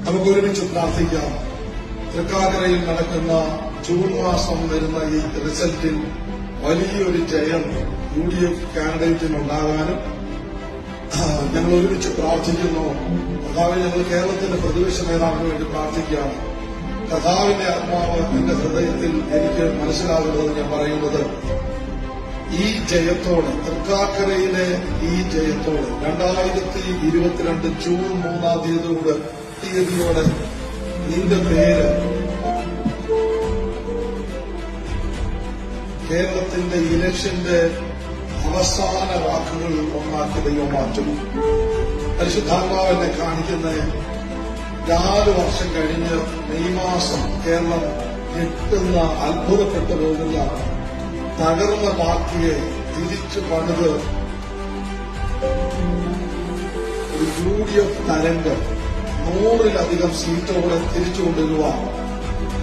നമുക്ക് ഒരുമിച്ച് പ്രാർത്ഥിക്കാം. തൃക്കാക്കരയിൽ നടക്കുന്ന ജൂൺ മാസം വരുന്ന ഈ റിസൾട്ടിൽ വലിയൊരു ജയം UDF കാൻഡിഡേറ്റിനുണ്ടാകാനും ഞങ്ങൾ ഒരുമിച്ച് പ്രാർത്ഥിക്കുന്നു. കർത്താവ്, ഞങ്ങൾ കേരളത്തിന്റെ പ്രതിപക്ഷ നേതാവിന് വേണ്ടി പ്രാർത്ഥിക്കുകയാണ്. കർത്താവിന്റെ ആത്മാവ് എന്റെ ഹൃദയത്തിൽ എനിക്ക് മനസ്സിലാകുന്നത് ഞാൻ പറയുന്നത്, ഈ ജയത്തോടെ, തൃക്കാക്കരയിലെ ഈ ജയത്തോടെ 2022 ജൂൺ 3 തീയതിയോടെ നിന്റെ പേര് കേരളത്തിന്റെ ഇലക്ഷന്റെ അവസാന വാക്കുകൾ ഒന്നാക്കി ദൈവം മാറ്റും. പരിശുദ്ധാത്മാവിനെ കാണിക്കുന്ന 4 വർഷം കഴിഞ്ഞ് മെയ് മാസം കേരളം ഞെട്ടുന്ന, അത്ഭുതപ്പെട്ടു പോകുന്ന, തകർന്ന പാർട്ടിയെ തിരിച്ചു പണിത് ഒരു UDF തരംഗം 100-ലധികം സീറ്റോടെ തിരിച്ചു കൊണ്ടുവരുവാൻ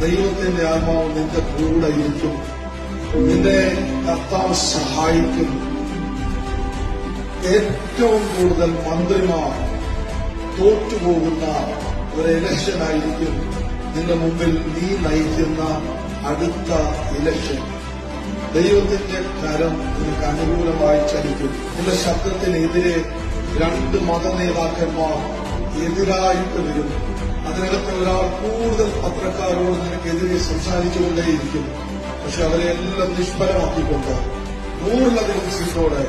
ദൈവത്തിന്റെ ആത്മാവ് നിന്റെ കൂടെ ഇരിക്കും. നിന്റെ കർത്താവ് സഹായിക്കും. ഏറ്റവും കൂടുതൽ മന്ത്രിമാർ തോറ്റുപോകുന്ന ഒരു ഇലക്ഷനായിരിക്കും നിന്റെ മുമ്പിൽ നീ നയിക്കുന്ന അടുത്ത ഇലക്ഷൻ. ദൈവത്തിന്റെ കരം നിനക്ക് അനുകൂലമായി ചലിക്കും. നിന്റെ ശബ്ദത്തിനെതിരെ 2 മതനേതാക്കന്മാർ എതിരായിട്ട് വരും. അതിനകത്ത് ഒരാൾ കൂടുതൽ പത്രക്കാരോട് നിനക്കെതിരെ സംസാരിച്ചുകൊണ്ടേയിരിക്കും. പക്ഷെ അവരെല്ലാം നിഷ്ഫലമാക്കിക്കൊണ്ട് 100-ലധികം സീറ്റോടെ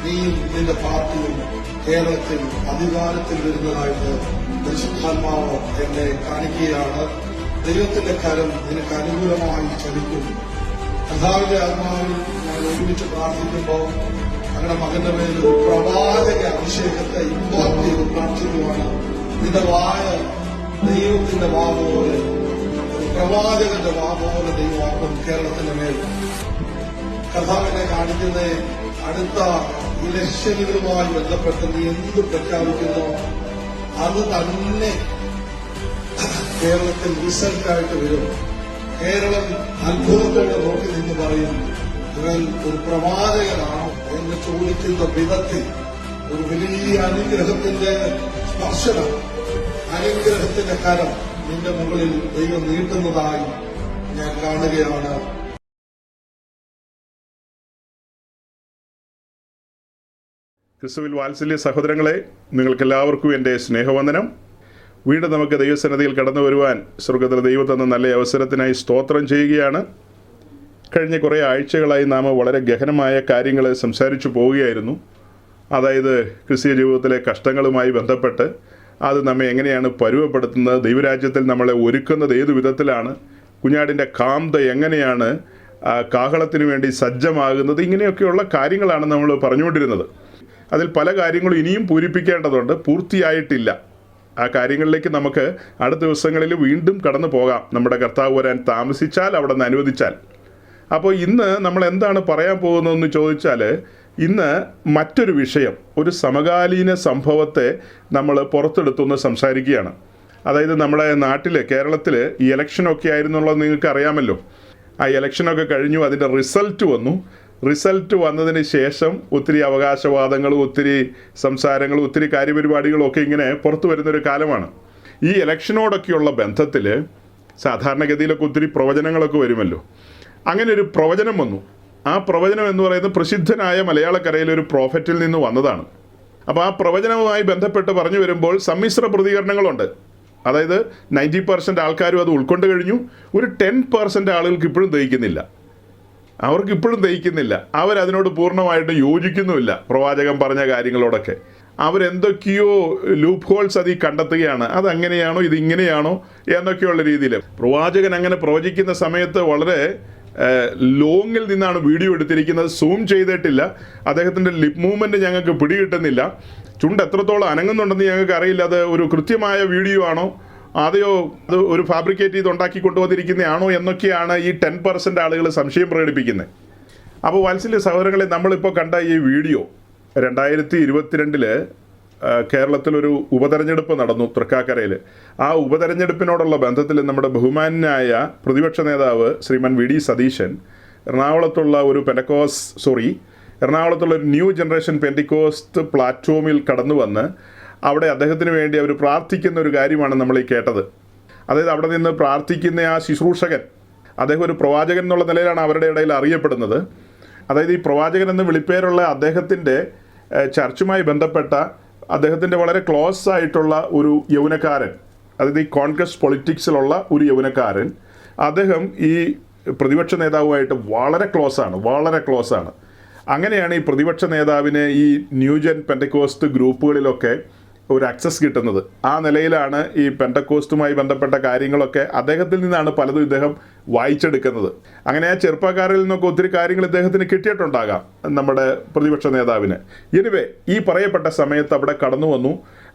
നീയും നിന്റെ പാർട്ടിയും കേരളത്തിൽ അധികാരത്തിൽ വരുന്നതായിട്ട് പരിശുദ്ധാത്മാവ് എന്നെ കാണിക്കുകയാണ്. ദൈവത്തിന്റെ കരം നിനക്ക് അനുകൂലമായി ചലിക്കും. കർത്താവിന്റെ ആത്മാവിൽ ഞാൻ ഒരുമിച്ച് പ്രാർത്ഥിക്കുമ്പോൾ ഞങ്ങളുടെ മകന്റെ മേൽ ഒരു പ്രവാചക അഭിഷേകത്തെ ഇമ്പാക്ട് ചെയ്ത് പ്രാർത്ഥിക്കുവാണ്. നിന്റെ വായ ദൈവത്തിന്റെ വാ പോലെ, ഒരു പ്രവാചകന്റെ വാ പോലെ ദൈവമാക്കും കേരളത്തിന്റെ മേൽ. കർത്താവിനെ കാണിക്കുന്ന അടുത്ത ഇലക്ഷനുകളുമായി ബന്ധപ്പെട്ട് നീ എന്ത് പ്രഖ്യാപിക്കുന്നോ അത് തന്നെ കേരളത്തിൽ റിസൾട്ടായിട്ട് വരും. കേരളം അത്ഭുതത്തോടെ നോക്കി നിന്ന് പറയും, ഇവൻ ഒരു പ്രവാചകനാണോ എന്ന് ചോദിക്കുന്ന വിധത്തിൽ ഒരു വലിയ അനുഗ്രഹത്തിന്റെ സ്പർശനം, അനുഗ്രഹത്തിന്റെ കരം നിന്റെ മുകളിൽ ദൈവം നീട്ടുന്നതായി ഞാൻ കാണുകയാണ്. ക്രിസ്തുവിൽ വാത്സല്യ സഹോദരങ്ങളെ, നിങ്ങൾക്കെല്ലാവർക്കും എൻ്റെ സ്നേഹവന്ദനം. വീണ്ടും നമുക്ക് ദൈവസന്നിധിയിൽ കടന്നു വരുവാൻ സ്വർഗ്ഗത്തിലെ ദൈവം തന്ന നല്ല അവസരത്തിനായി സ്തോത്രം ചെയ്യുകയാണ്. കഴിഞ്ഞ കുറേ ആഴ്ചകളായി നാം വളരെ ഗഹനമായ കാര്യങ്ങൾ സംസാരിച്ചു പോവുകയായിരുന്നു. അതായത് ക്രിസ്തീയ ജീവിതത്തിലെ കഷ്ടങ്ങളുമായി ബന്ധപ്പെട്ട് അത് നമ്മെ എങ്ങനെയാണ് പരുവപ്പെടുത്തുന്നത്, ദൈവരാജ്യത്തിൽ നമ്മളെ ഒരുക്കുന്നത് ഏതു വിധത്തിലാണ്, കുഞ്ഞാടിൻ്റെ കാന്ത എങ്ങനെയാണ് കാഹളത്തിന് വേണ്ടി സജ്ജമാകുന്നത്, ഇങ്ങനെയൊക്കെയുള്ള കാര്യങ്ങളാണ് നമ്മൾ പറഞ്ഞുകൊണ്ടിരുന്നത്. അതിൽ പല കാര്യങ്ങളും ഇനിയും പൂരിപ്പിക്കേണ്ടതുണ്ട്, പൂർത്തിയായിട്ടില്ല. ആ കാര്യങ്ങളിലേക്ക് നമുക്ക് അടുത്ത ദിവസങ്ങളിൽ വീണ്ടും കടന്നു പോകാം, നമ്മുടെ കർത്താവ് വരാൻ താമസിച്ചാൽ, അവിടെ നിന്ന് അനുവദിച്ചാൽ. അപ്പോൾ ഇന്ന് നമ്മൾ എന്താണ് പറയാൻ പോകുന്നതെന്ന് ചോദിച്ചാൽ, ഇന്ന് മറ്റൊരു വിഷയം, ഒരു സമകാലീന സംഭവത്തെ നമ്മൾ പുറത്തെടുത്തൊന്ന് സംസാരിക്കുകയാണ്. അതായത് നമ്മുടെ നാട്ടിൽ, കേരളത്തിൽ ഈ ഇലക്ഷനൊക്കെ ആയിരുന്നുള്ളത് നിങ്ങൾക്ക് അറിയാമല്ലോ. ആ ഇലക്ഷനൊക്കെ കഴിഞ്ഞു, അതിൻ്റെ റിസൾട്ട് വന്നതിന് ശേഷം ഒത്തിരി അവകാശവാദങ്ങളും ഒത്തിരി സംസാരങ്ങളും ഒത്തിരി കാര്യപരിപാടികളും ഒക്കെ ഇങ്ങനെ പുറത്തു വരുന്നൊരു കാലമാണ്. ഈ ഇലക്ഷനോടൊക്കെയുള്ള ബന്ധത്തിൽ സാധാരണഗതിയിലൊക്കെ ഒത്തിരി പ്രവചനങ്ങളൊക്കെ വരുമല്ലോ. അങ്ങനെ ഒരു പ്രവചനം വന്നു. ആ പ്രവചനം എന്ന് പറയുന്നത് പ്രസിദ്ധനായ മലയാളക്കരയിലെ ഒരു പ്രോഫറ്റിൽ നിന്ന് വന്നതാണ്. അപ്പോൾ ആ പ്രവചനവുമായി ബന്ധപ്പെട്ട് പറഞ്ഞു വരുമ്പോൾ സമ്മിശ്ര പ്രതികരണങ്ങളുണ്ട്. അതായത് 90% ആൾക്കാരും അത് ഉൾക്കൊണ്ട് കഴിഞ്ഞു. ഒരു 10% ആളുകൾക്ക് ഇപ്പോഴും ദഹിക്കുന്നില്ല. അവരതിനോട് പൂർണ്ണമായിട്ട് യോജിക്കുന്നുമില്ല. പ്രവാചകൻ പറഞ്ഞ കാര്യങ്ങളോടൊക്കെ അവരെന്തൊക്കെയോ ലൂപ്പ് ഹോൾസ് അതിൽ കണ്ടെത്തുകയാണ്. അതങ്ങനെയാണോ ഇതിങ്ങനെയാണോ എന്നൊക്കെയുള്ള രീതിയിൽ. പ്രവാചകൻ അങ്ങനെ പ്രവചിക്കുന്ന സമയത്ത് വളരെ ലോങ്ങിൽ നിന്നാണ് വീഡിയോ എടുത്തിരിക്കുന്നത്. സൂം ചെയ്തിട്ടില്ല. അദ്ദേഹത്തിൻ്റെ ലിപ് മൂവ്മെൻറ്റ് ഞങ്ങൾക്ക് പിടികിട്ടുന്നില്ല. ചുണ്ട് എത്രത്തോളം അനങ്ങുന്നുണ്ടെന്ന് ഞങ്ങൾക്ക് അറിയില്ല. അത് ഒരു കൃത്യമായ വീഡിയോ ആണോ അതെയോ അത് ഒരു ഫാബ്രിക്കേറ്റ് ചെയ്ത് ഉണ്ടാക്കി കൊണ്ടുവന്നിരിക്കുന്നതാണോ എന്നൊക്കെയാണ് ഈ 10% ആളുകൾ സംശയം പ്രകടിപ്പിക്കുന്നത്. അപ്പോൾ വാത്സല്യ സഹോദരങ്ങളെ, നമ്മളിപ്പോൾ കണ്ട ഈ വീഡിയോ 2022 കേരളത്തിലൊരു ഉപതെരഞ്ഞെടുപ്പ് നടന്നു തൃക്കാക്കരയിൽ. ആ ഉപതെരഞ്ഞെടുപ്പിനോടുള്ള ബന്ധത്തിൽ നമ്മുടെ ബഹുമാന്യനായ പ്രതിപക്ഷ നേതാവ് ശ്രീമാൻ VD സതീശൻ എറണാകുളത്തുള്ള ഒരു എറണാകുളത്തുള്ള ഒരു ന്യൂ ജനറേഷൻ പെന്റിക്കോസ്റ്റ് പ്ലാറ്റ്ഫോമിൽ കടന്നു വന്ന് അവിടെ അദ്ദേഹത്തിന് വേണ്ടി അവർ പ്രാർത്ഥിക്കുന്ന ഒരു കാര്യമാണ് നമ്മൾ ഈ കേട്ടത്. അതായത് അവിടെ നിന്ന് പ്രാർത്ഥിക്കുന്ന ആ ശുശ്രൂഷകൻ, അദ്ദേഹം ഒരു പ്രവാചകൻ എന്നുള്ള നിലയിലാണ് അവരുടെ ഇടയിൽ അറിയപ്പെടുന്നത്. അതായത് ഈ പ്രവാചകൻ എന്ന് വിളിപ്പേരുള്ള അദ്ദേഹത്തിൻ്റെ ചർച്ചുമായി ബന്ധപ്പെട്ട അദ്ദേഹത്തിൻ്റെ വളരെ ക്ലോസ് ആയിട്ടുള്ള ഒരു യൗവനക്കാരൻ, അതായത് ഈ കോൺഗ്രസ് പൊളിറ്റിക്സിലുള്ള ഒരു യൗവനക്കാരൻ, അദ്ദേഹം ഈ പ്രതിപക്ഷ നേതാവുമായിട്ട് വളരെ ക്ലോസ് ആണ്. അങ്ങനെയാണ് ഈ പ്രതിപക്ഷ നേതാവിന് ഈ ന്യൂജൻ പെന്തക്കോസ്റ്റ് ഗ്രൂപ്പുകളിലൊക്കെ ഒരു ആക്സസ് കിട്ടുന്നത്. ആ നിലയിലാണ് ഈ പെന്തക്കോസ്റ്റുമായി ബന്ധപ്പെട്ട കാര്യങ്ങളൊക്കെ അദ്ദേഹത്തിൽ നിന്നാണ് പലതും ഇദ്ദേഹം വായിച്ചെടുക്കുന്നത്. അങ്ങനെ ആ ചെറുപ്പക്കാരിൽ നിന്നൊക്കെ ഒത്തിരി കാര്യങ്ങൾ ഇദ്ദേഹത്തിന് കിട്ടിയിട്ടുണ്ടാകാം നമ്മുടെ പ്രതിപക്ഷ നേതാവിന്. എനിവേ, ഈ പറയപ്പെട്ട സമയത്ത് അവിടെ കടന്നു വന്നു.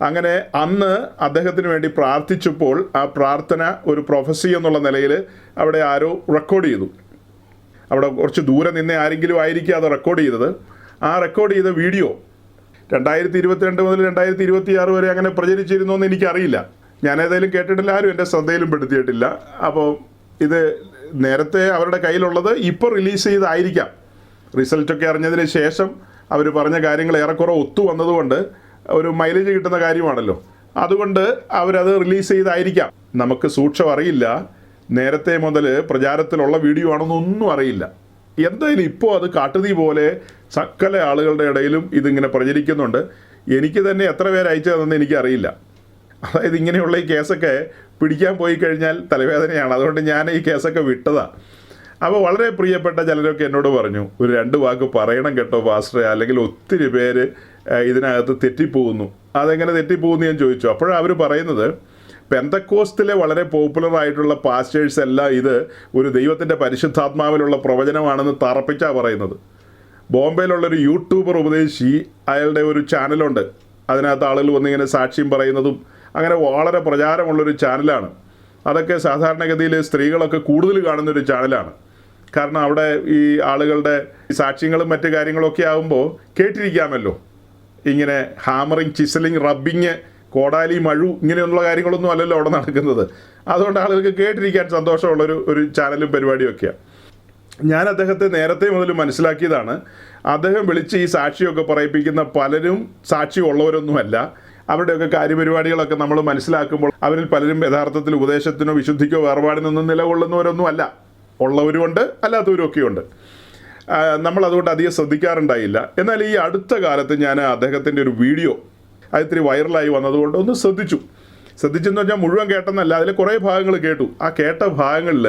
അങ്ങനെ അന്ന് അദ്ദേഹത്തിന് വേണ്ടി പ്രാർത്ഥിച്ചപ്പോൾ ആ പ്രാർത്ഥന ഒരു പ്രൊഫസി എന്നുള്ള നിലയിൽ അവിടെ ആരോ റെക്കോർഡ് ചെയ്തു. അവിടെ കുറച്ച് ദൂരെ നിന്നേ ആരെങ്കിലും ആയിരിക്കും അത് റെക്കോർഡ് ചെയ്തത്. ആ റെക്കോർഡ് ചെയ്ത വീഡിയോ 2022 മുതൽ 2026 വരെ അങ്ങനെ പ്രചരിച്ചിരുന്നു എന്ന് എനിക്കറിയില്ല. ഞാനേതായാലും കേട്ടിട്ടില്ല, ആരും എൻ്റെ ശ്രദ്ധയിലും പെടുത്തിയിട്ടില്ല. അപ്പോൾ ഇത് നേരത്തെ അവരുടെ കയ്യിലുള്ളത് ഇപ്പോൾ റിലീസ് ചെയ്തായിരിക്കാം. റിസൾട്ടൊക്കെ അറിഞ്ഞതിന് ശേഷം അവർ പറഞ്ഞ കാര്യങ്ങൾ ഏറെക്കുറെ ഒത്തു വന്നതുകൊണ്ട് ഒരു മൈലേജ് കിട്ടുന്ന കാര്യമാണല്ലോ, അതുകൊണ്ട് അവരത് റിലീസ് ചെയ്തായിരിക്കാം. നമുക്ക് സൂക്ഷ്മം അറിയില്ല, നേരത്തെ മുതൽ പ്രചാരത്തിലുള്ള വീഡിയോ ആണെന്നൊന്നും അറിയില്ല. എന്തായാലും ഇപ്പോൾ അത് കാട്ടുതീ പോലെ സകല ആളുകളുടെ ഇടയിലും ഇതിങ്ങനെ പ്രചരിക്കുന്നുണ്ട്. എനിക്ക് തന്നെ എത്ര പേര് അയച്ചതെന്ന് എനിക്കറിയില്ല. അതായത് ഇങ്ങനെയുള്ള ഈ കേസൊക്കെ പിടിക്കാൻ പോയി കഴിഞ്ഞാൽ തലവേദനയാണ്. അതുകൊണ്ട് ഞാൻ ഈ കേസൊക്കെ വിട്ടതാണ്. അപ്പോൾ വളരെ പ്രിയപ്പെട്ട ചിലരൊക്കെ എന്നോട് പറഞ്ഞു, ഒരു 2 വാക്ക് പറയണം കേട്ടോ പാസ്റ്ററെ, അല്ലെങ്കിൽ ഒത്തിരി പേര് ഇതിനകത്ത് തെറ്റിപ്പോകുന്നു. അതെങ്ങനെ തെറ്റിപ്പോകുന്നു ഞാൻ ചോദിച്ചു. അപ്പോഴാണ് അവർ പറയുന്നത്, പെന്തക്കോസ്റ്റിലെ വളരെ പോപ്പുലർ ആയിട്ടുള്ള പാസ്റ്റേഴ്സ് എല്ലാം ഇത് ഒരു ദൈവത്തിൻ്റെ പരിശുദ്ധാത്മാവിലുള്ള പ്രവചനമാണെന്ന് തറപ്പിച്ചാണ് പറയുന്നത്. ബോംബെയിലുള്ളൊരു യൂട്യൂബർ ഉപദേശി, അയാളുടെ ഒരു ചാനലുണ്ട്, അതിനകത്ത് ആളുകൾ വന്നിങ്ങനെ സാക്ഷ്യം പറയുന്നതും അങ്ങനെ വളരെ പ്രചാരമുള്ളൊരു ചാനലാണ്. അതൊക്കെ സാധാരണഗതിയിൽ സ്ത്രീകളൊക്കെ കൂടുതൽ കാണുന്നൊരു ചാനലാണ്. കാരണം അവിടെ ഈ ആളുകളുടെ സാക്ഷ്യങ്ങളും മറ്റു കാര്യങ്ങളൊക്കെ ആകുമ്പോൾ കേട്ടിരിക്കാമല്ലോ. ഇങ്ങനെ ഹാമറിങ്, ചിസലിങ്, റബ്ബിങ്, കോടാലി, മഴു ഇങ്ങനെയുള്ള കാര്യങ്ങളൊന്നും അല്ലല്ലോ അവിടെ നടക്കുന്നത്. അതുകൊണ്ട് ആളുകൾക്ക് കേട്ടിരിക്കാൻ സന്തോഷമുള്ളൊരു ചാനലും പരിപാടിയൊക്കെയാണ്. ഞാൻ അദ്ദേഹത്തെ നേരത്തെ മുതൽ മനസ്സിലാക്കിയതാണ്, അദ്ദേഹം വിളിച്ച് ഈ സാക്ഷിയൊക്കെ പറയിപ്പിക്കുന്ന പലരും സാക്ഷിയുള്ളവരൊന്നുമല്ല. അവരുടെയൊക്കെ കാര്യപരിപാടികളൊക്കെ നമ്മൾ മനസ്സിലാക്കുമ്പോൾ അവരിൽ പലരും യഥാർത്ഥത്തിൽ ഉപദേശത്തിനോ വിശുദ്ധിക്കോ വേർപാടിനൊന്നും നിലകൊള്ളുന്നവരൊന്നും അല്ല. ഉള്ളവരുമുണ്ട്, അല്ലാത്തവരൊക്കെയുണ്ട്. നമ്മളതുകൊണ്ട് അധികം ശ്രദ്ധിക്കാറുണ്ടായില്ല. എന്നാൽ ഈ അടുത്ത കാലത്ത് ഞാൻ അദ്ദേഹത്തിൻ്റെ ഒരു വീഡിയോ അത് ഇത്തിരി വൈറലായി വന്നതുകൊണ്ട് ഒന്ന് ശ്രദ്ധിച്ചെന്ന് പറഞ്ഞാൽ മുഴുവൻ കേട്ടെന്നല്ല, അതിൽ കുറേ ഭാഗങ്ങൾ കേട്ടു. ആ കേട്ട ഭാഗങ്ങളിൽ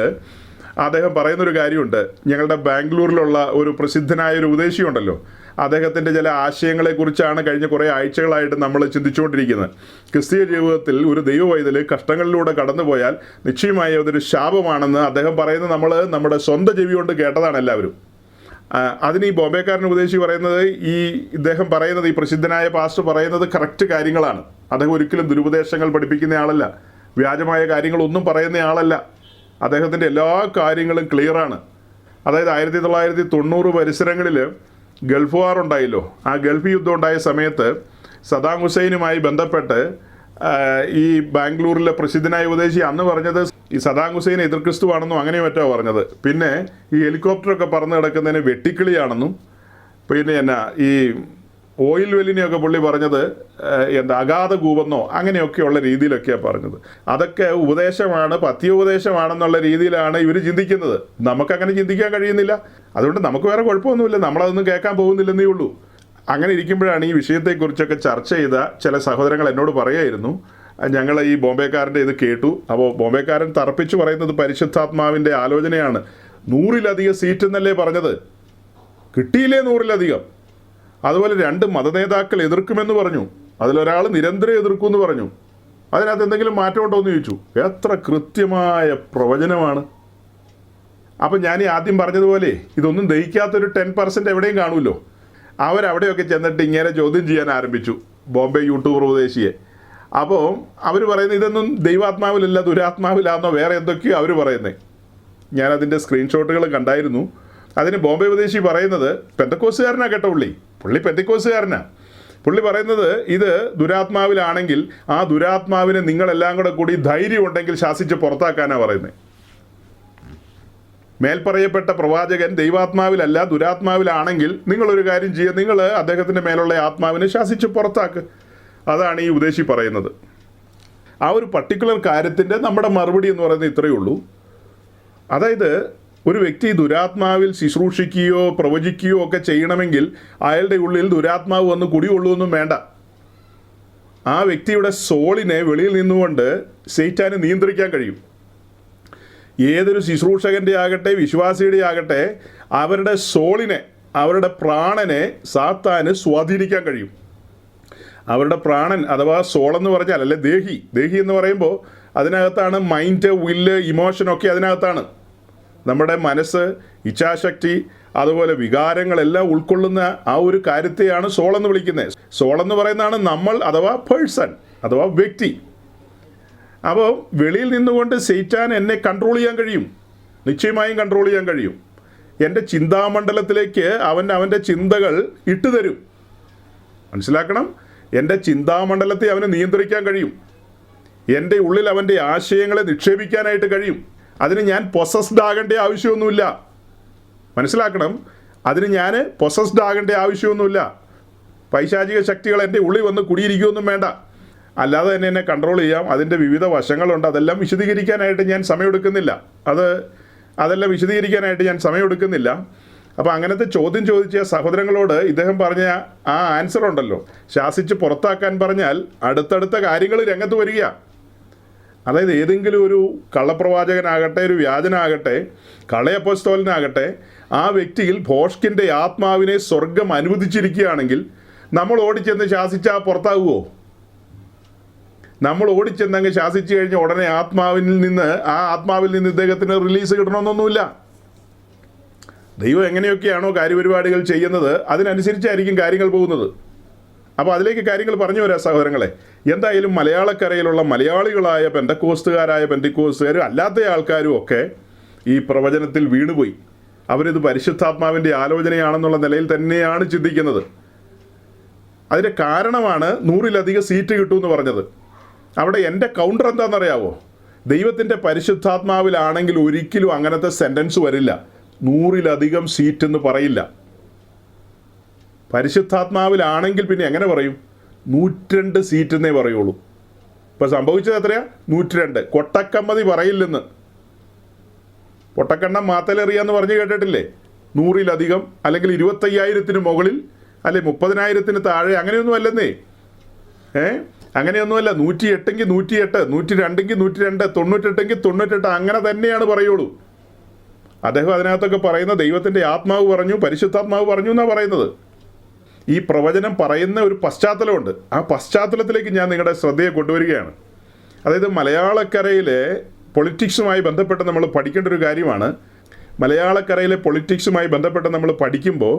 അദ്ദേഹം പറയുന്നൊരു കാര്യമുണ്ട്. ഞങ്ങളുടെ ബാംഗ്ലൂരിലുള്ള ഒരു പ്രസിദ്ധനായൊരു ഉപദേശിയുണ്ടല്ലോ, അദ്ദേഹത്തിൻ്റെ ചില ആശയങ്ങളെക്കുറിച്ചാണ് കഴിഞ്ഞ കുറേ ആഴ്ചകളായിട്ട് നമ്മൾ ചിന്തിച്ചുകൊണ്ടിരിക്കുന്നത്. ക്രിസ്തീയ ജീവിതത്തിൽ ഒരു ദൈവവൈതൽ കഷ്ടങ്ങളിലൂടെ കടന്നുപോയാൽ നിശ്ചയമായി അതൊരു ശാപമാണെന്ന് അദ്ദേഹം പറയുന്നത് നമ്മൾ നമ്മുടെ സ്വന്തം ചെവി കൊണ്ട് കേട്ടതാണ് എല്ലാവരും. അതിന് ഈ ബോംബെക്കാരൻ ഉപദേശി പറയുന്നത്, ഇദ്ദേഹം പറയുന്നത്, ഈ പ്രസിദ്ധനായ പാസ്റ്റർ പറയുന്നത് കറക്റ്റ് കാര്യങ്ങളാണ്. അദ്ദേഹം ഒരിക്കലും ദുരുപദേശങ്ങൾ പഠിപ്പിക്കുന്ന ആളല്ല, വ്യാജമായ കാര്യങ്ങളൊന്നും പറയുന്ന ആളല്ല. അദ്ദേഹത്തിൻ്റെ എല്ലാ കാര്യങ്ങളും ക്ലിയറാണ്. അതായത് 1990 പരിസരങ്ങളിൽ ഗൾഫ് വാർ ഉണ്ടായല്ലോ. ആ ഗൾഫ് യുദ്ധം ഉണ്ടായ സമയത്ത് സദാം ഹുസൈനുമായി ബന്ധപ്പെട്ട് ഈ ബാംഗ്ലൂരിലെ പ്രസിദ്ധനായ ഉപദേശി അന്ന് പറഞ്ഞത് ഈ സദാം ഹുസൈൻ എതിർ ക്രിസ്തുവാണെന്നും അങ്ങനെ മറ്റോ പറഞ്ഞത്. പിന്നെ ഈ ഹെലികോപ്റ്ററൊക്കെ പറന്ന് കിടക്കുന്നതിന് വെട്ടിക്കിളിയാണെന്നും, പിന്നെ എന്നാ ഈ ഓയിൽ വെല്ലിനെയൊക്കെ പുള്ളി പറഞ്ഞത് അഗാധ കൂപെന്നോ അങ്ങനെയൊക്കെയുള്ള രീതിയിലൊക്കെയാണ് പറഞ്ഞത്. അതൊക്കെ ഉപദേശമാണ്, പഥ്യോപദേശമാണെന്നുള്ള രീതിയിലാണ് ഇവർ ചിന്തിക്കുന്നത്. നമുക്കങ്ങനെ ചിന്തിക്കാൻ കഴിയുന്നില്ല. അതുകൊണ്ട് നമുക്ക് വേറെ കുഴപ്പമൊന്നുമില്ല, നമ്മളതൊന്നും കേൾക്കാൻ പോകുന്നില്ലെന്നേ ഉള്ളൂ. അങ്ങനെ ഇരിക്കുമ്പോഴാണ് ഈ വിഷയത്തെക്കുറിച്ചൊക്കെ ചർച്ച ചെയ്ത ചില സഹോദരങ്ങൾ എന്നോട് പറയായിരുന്നു, ഞങ്ങൾ ഈ ബോംബെക്കാരൻ്റെ ഇത് കേട്ടു. അപ്പോൾ ബോംബെക്കാരൻ തറപ്പിച്ച് പറയുന്നത് പരിശുദ്ധാത്മാവിൻ്റെ ആലോചനയാണ്. 100-ലധികം സീറ്റ് എന്നല്ലേ പറഞ്ഞത്, കിട്ടിയില്ലേ 100-ലധികം. അതുപോലെ 2 മതനേതാക്കൾ എതിർക്കുമെന്ന് പറഞ്ഞു, അതിലൊരാൾ നിരന്തരം എതിർക്കുമെന്ന് പറഞ്ഞു. അതിനകത്ത് എന്തെങ്കിലും മാറ്റമുണ്ടോ എന്ന് ചോദിച്ചു. എത്ര കൃത്യമായ പ്രവചനമാണ്. അപ്പം ഞാൻ ഈ ആദ്യം പറഞ്ഞതുപോലെ ഇതൊന്നും ദഹിക്കാത്തൊരു 10% എവിടെയും കാണുമല്ലോ. അവരവിടെയൊക്കെ ചെന്നിട്ട് ഇങ്ങനെ ചോദ്യം ചെയ്യാൻ ആരംഭിച്ചു ബോംബെ യൂട്യൂബർ ഉപദേശിയെ. അപ്പോൾ അവർ പറയുന്നത് ഇതൊന്നും ദൈവാത്മാവിലല്ല ദുരാത്മാവിലാണെന്നോ വേറെ എന്തൊക്കെയോ അവർ പറയുന്നത്. ഞാനതിൻ്റെ സ്ക്രീൻഷോട്ടുകൾ കണ്ടായിരുന്നു. അതിന് ബോംബെ ഉപദേശി പറയുന്നത്, പെന്തക്കോസുകാരനാണ് കേട്ടോ, പുള്ളി പെന്തക്കോസുകാരനാണ്. പുള്ളി പറയുന്നത് ഇത് ദുരാത്മാവിലാണെങ്കിൽ ആ ദുരാത്മാവിനെ നിങ്ങളെല്ലാം കൂടി ധൈര്യം ഉണ്ടെങ്കിൽ ശാസിച്ച് പുറത്താക്കാനാണ് പറയുന്നത്. മേൽപ്പറയപ്പെട്ട പ്രവാചകൻ ദൈവാത്മാവിലല്ല ദുരാത്മാവിലാണെങ്കിൽ നിങ്ങളൊരു കാര്യം ചെയ്യുക, നിങ്ങൾ അദ്ദേഹത്തിൻ്റെ മേലുള്ള ആത്മാവിനെ ശാസിച്ച് പുറത്താക്ക്. അതാണ് ഈ ഉപദേശി പറയുന്നത്. ആ ഒരു പർട്ടിക്കുലർ കാര്യത്തിൻ്റെ നമ്മുടെ മറുപടി എന്ന് പറയുന്നത് ഇത്രയേ ഉള്ളൂ. അതായത് ഒരു വ്യക്തി ദുരാത്മാവിൽ ശുശ്രൂഷിക്കുകയോ പ്രവചിക്കുകയോ ഒക്കെ ചെയ്യണമെങ്കിൽ അയാളുടെ ഉള്ളിൽ ദുരാത്മാവ് വന്ന് കുടികൊള്ളുമൊന്നും വേണ്ട. ആ വ്യക്തിയുടെ സോളിനെ വെളിയിൽ നിന്നുകൊണ്ട് സൈറ്റാന് നിയന്ത്രിക്കാൻ കഴിയും. ഏതൊരു ശുശ്രൂഷകൻ്റെ ആകട്ടെ വിശ്വാസിയുടെ ആകട്ടെ അവരുടെ സോളിനെ, അവരുടെ പ്രാണനെ സാത്താന് സ്വാധീനിക്കാൻ കഴിയും. അവരുടെ പ്രാണൻ അഥവാ സോളെന്ന് പറഞ്ഞാൽ, അല്ലെ ദേഹി എന്ന് പറയുമ്പോൾ അതിനകത്താണ് മൈൻഡ്, വില്ല്, ഇമോഷനൊക്കെ അതിനകത്താണ്. നമ്മുടെ മനസ്സ്, ഇച്ഛാശക്തി, അതുപോലെ വികാരങ്ങളെല്ലാം ഉൾക്കൊള്ളുന്ന ആ ഒരു കാര്യത്തെയാണ് സോളെന്ന് വിളിക്കുന്നത്. സോളെന്ന് പറയുന്നതാണ് നമ്മൾ അഥവാ പേഴ്സൺ അഥവാ വ്യക്തി. അപ്പോൾ വെളിയിൽ നിന്നുകൊണ്ട് സൈറ്റാൻ എന്നെ കൺട്രോൾ ചെയ്യാൻ കഴിയും, നിശ്ചയമായും കൺട്രോൾ ചെയ്യാൻ കഴിയും. എൻ്റെ ചിന്താമണ്ഡലത്തിലേക്ക് അവൻ്റെ ചിന്തകൾ ഇട്ടുതരും. മനസ്സിലാക്കണം, എൻ്റെ ചിന്താമണ്ഡലത്തെ അവന് നിയന്ത്രിക്കാൻ കഴിയും. എൻ്റെ ഉള്ളിൽ അവൻ്റെ ആശയങ്ങളെ നിക്ഷേപിക്കാനായിട്ട് കഴിയും. അതിന് ഞാൻ പൊസസ്ഡ് ആകേണ്ട ആവശ്യമൊന്നുമില്ല. മനസ്സിലാക്കണം, അതിന് ഞാൻ പൊസസ്ഡ് ആകേണ്ട ആവശ്യമൊന്നുമില്ല. പൈശാചിക ശക്തികൾ എൻ്റെ ഉള്ളിൽ വന്ന് കുടിയിരിക്കുകയൊന്നും വേണ്ട. അല്ലാതെ തന്നെ എന്നെ കൺട്രോൾ ചെയ്യാം. അതിൻ്റെ വിവിധ വശങ്ങളുണ്ട്. അതെല്ലാം വിശദീകരിക്കാനായിട്ട് ഞാൻ സമയമെടുക്കുന്നില്ല. അതെല്ലാം വിശദീകരിക്കാനായിട്ട് ഞാൻ സമയമെടുക്കുന്നില്ല. അപ്പോൾ അങ്ങനത്തെ ചോദ്യം ചോദിച്ച സഹോദരങ്ങളോട് ഇദ്ദേഹം പറഞ്ഞ ആ ആൻസർ ഉണ്ടല്ലോ, ശാസിച്ച് പുറത്താക്കാൻ പറഞ്ഞാൽ അടുത്തടുത്ത കാര്യങ്ങൾ രംഗത്ത് വരിക. അതായത് ഏതെങ്കിലും ഒരു കള്ളപ്രവാചകനാകട്ടെ, ഒരു വ്യാജനാകട്ടെ, കള്ളയപ്പോസ്തലനാകട്ടെ, ആ വ്യക്തിയിൽ ഭോഷ്കിൻ്റെ ആത്മാവിനെ സ്വർഗം അനുവദിച്ചിരിക്കുകയാണെങ്കിൽ നമ്മൾ ഓടിച്ചെന്ന് ശാസിച്ചാൽ പുറത്താകുമോ? നമ്മൾ ഓടിച്ചെന്നങ്ങ് ശാസിച്ചു കഴിഞ്ഞാൽ ഉടനെ ആ ആത്മാവിൽ നിന്ന് ഇദ്ദേഹത്തിന് റിലീസ് കിട്ടണമെന്നൊന്നുമില്ല. ദൈവം എങ്ങനെയൊക്കെയാണോ കാര്യപരിപാടികൾ ചെയ്യുന്നത് അതിനനുസരിച്ചായിരിക്കും കാര്യങ്ങൾ പോകുന്നത്. അപ്പോൾ അതിലേക്ക് കാര്യങ്ങൾ പറഞ്ഞു വരാം സഹോദരങ്ങളെ. എന്തായാലും മലയാളക്കരയിലുള്ള മലയാളികളായ പെന്തക്കോസ്തുകാരും അല്ലാത്ത ആൾക്കാരും ഒക്കെ ഈ പ്രവചനത്തിൽ വീണുപോയി. അവരിത് പരിശുദ്ധാത്മാവിൻ്റെ ആലോചനയാണെന്നുള്ള നിലയിൽ തന്നെയാണ് ചിന്തിക്കുന്നത്. അതിൻ്റെ കാരണമാണ് 100-ലധികം സീറ്റ് കിട്ടുമെന്ന് പറഞ്ഞത്. അവിടെ എൻ്റെ കൗണ്ടർ എന്താണെന്നറിയാവോ? ദൈവത്തിൻ്റെ പരിശുദ്ധാത്മാവിലാണെങ്കിൽ ഒരിക്കലും അങ്ങനത്തെ സെൻറ്റൻസ് വരില്ല. 100-ലധികം സീറ്റ് എന്ന് പറയില്ല. പരിശുദ്ധാത്മാവിലാണെങ്കിൽ പിന്നെ എങ്ങനെ പറയും? 102 സീറ്റ് എന്നേ പറയുള്ളൂ. ഇപ്പോൾ സംഭവിച്ചത് എത്രയാ? 102. കൊട്ടക്കമ്മതി പറയില്ലെന്ന്. പൊട്ടക്കണ്ണം മാത്തലെറിയാന്ന് പറഞ്ഞു കേട്ടിട്ടില്ലേ? 100-ലധികം അല്ലെങ്കിൽ 25,000-ന് മുകളിൽ അല്ലെ 30,000-ന് താഴെ അങ്ങനെയൊന്നും അല്ലെന്നേ. അങ്ങനെയൊന്നുമല്ല. 108-എങ്കിൽ 108, 102-എങ്കിൽ 102, 98-എങ്കിൽ 98, അങ്ങനെ തന്നെയാണ് പറയുള്ളൂ. അദ്ദേഹം അതിനകത്തൊക്കെ പറയുന്ന ദൈവത്തിൻ്റെ ആത്മാവ് പറഞ്ഞു, പരിശുദ്ധാത്മാവ് പറഞ്ഞു എന്നാണ് പറയുന്നത്. ഈ പ്രവചനം പറയുന്ന ഒരു പശ്ചാത്തലമുണ്ട്. ആ പശ്ചാത്തലത്തിലേക്ക് ഞാൻ നിങ്ങളുടെ ശ്രദ്ധയെ കൊണ്ടുവരികയാണ്. അതായത് മലയാളക്കരയിലെ പൊളിറ്റിക്സുമായി ബന്ധപ്പെട്ട് നമ്മൾ പഠിക്കേണ്ട ഒരു കാര്യമാണ്. മലയാളക്കരയിലെ പൊളിറ്റിക്സുമായി ബന്ധപ്പെട്ട് നമ്മൾ പഠിക്കുമ്പോൾ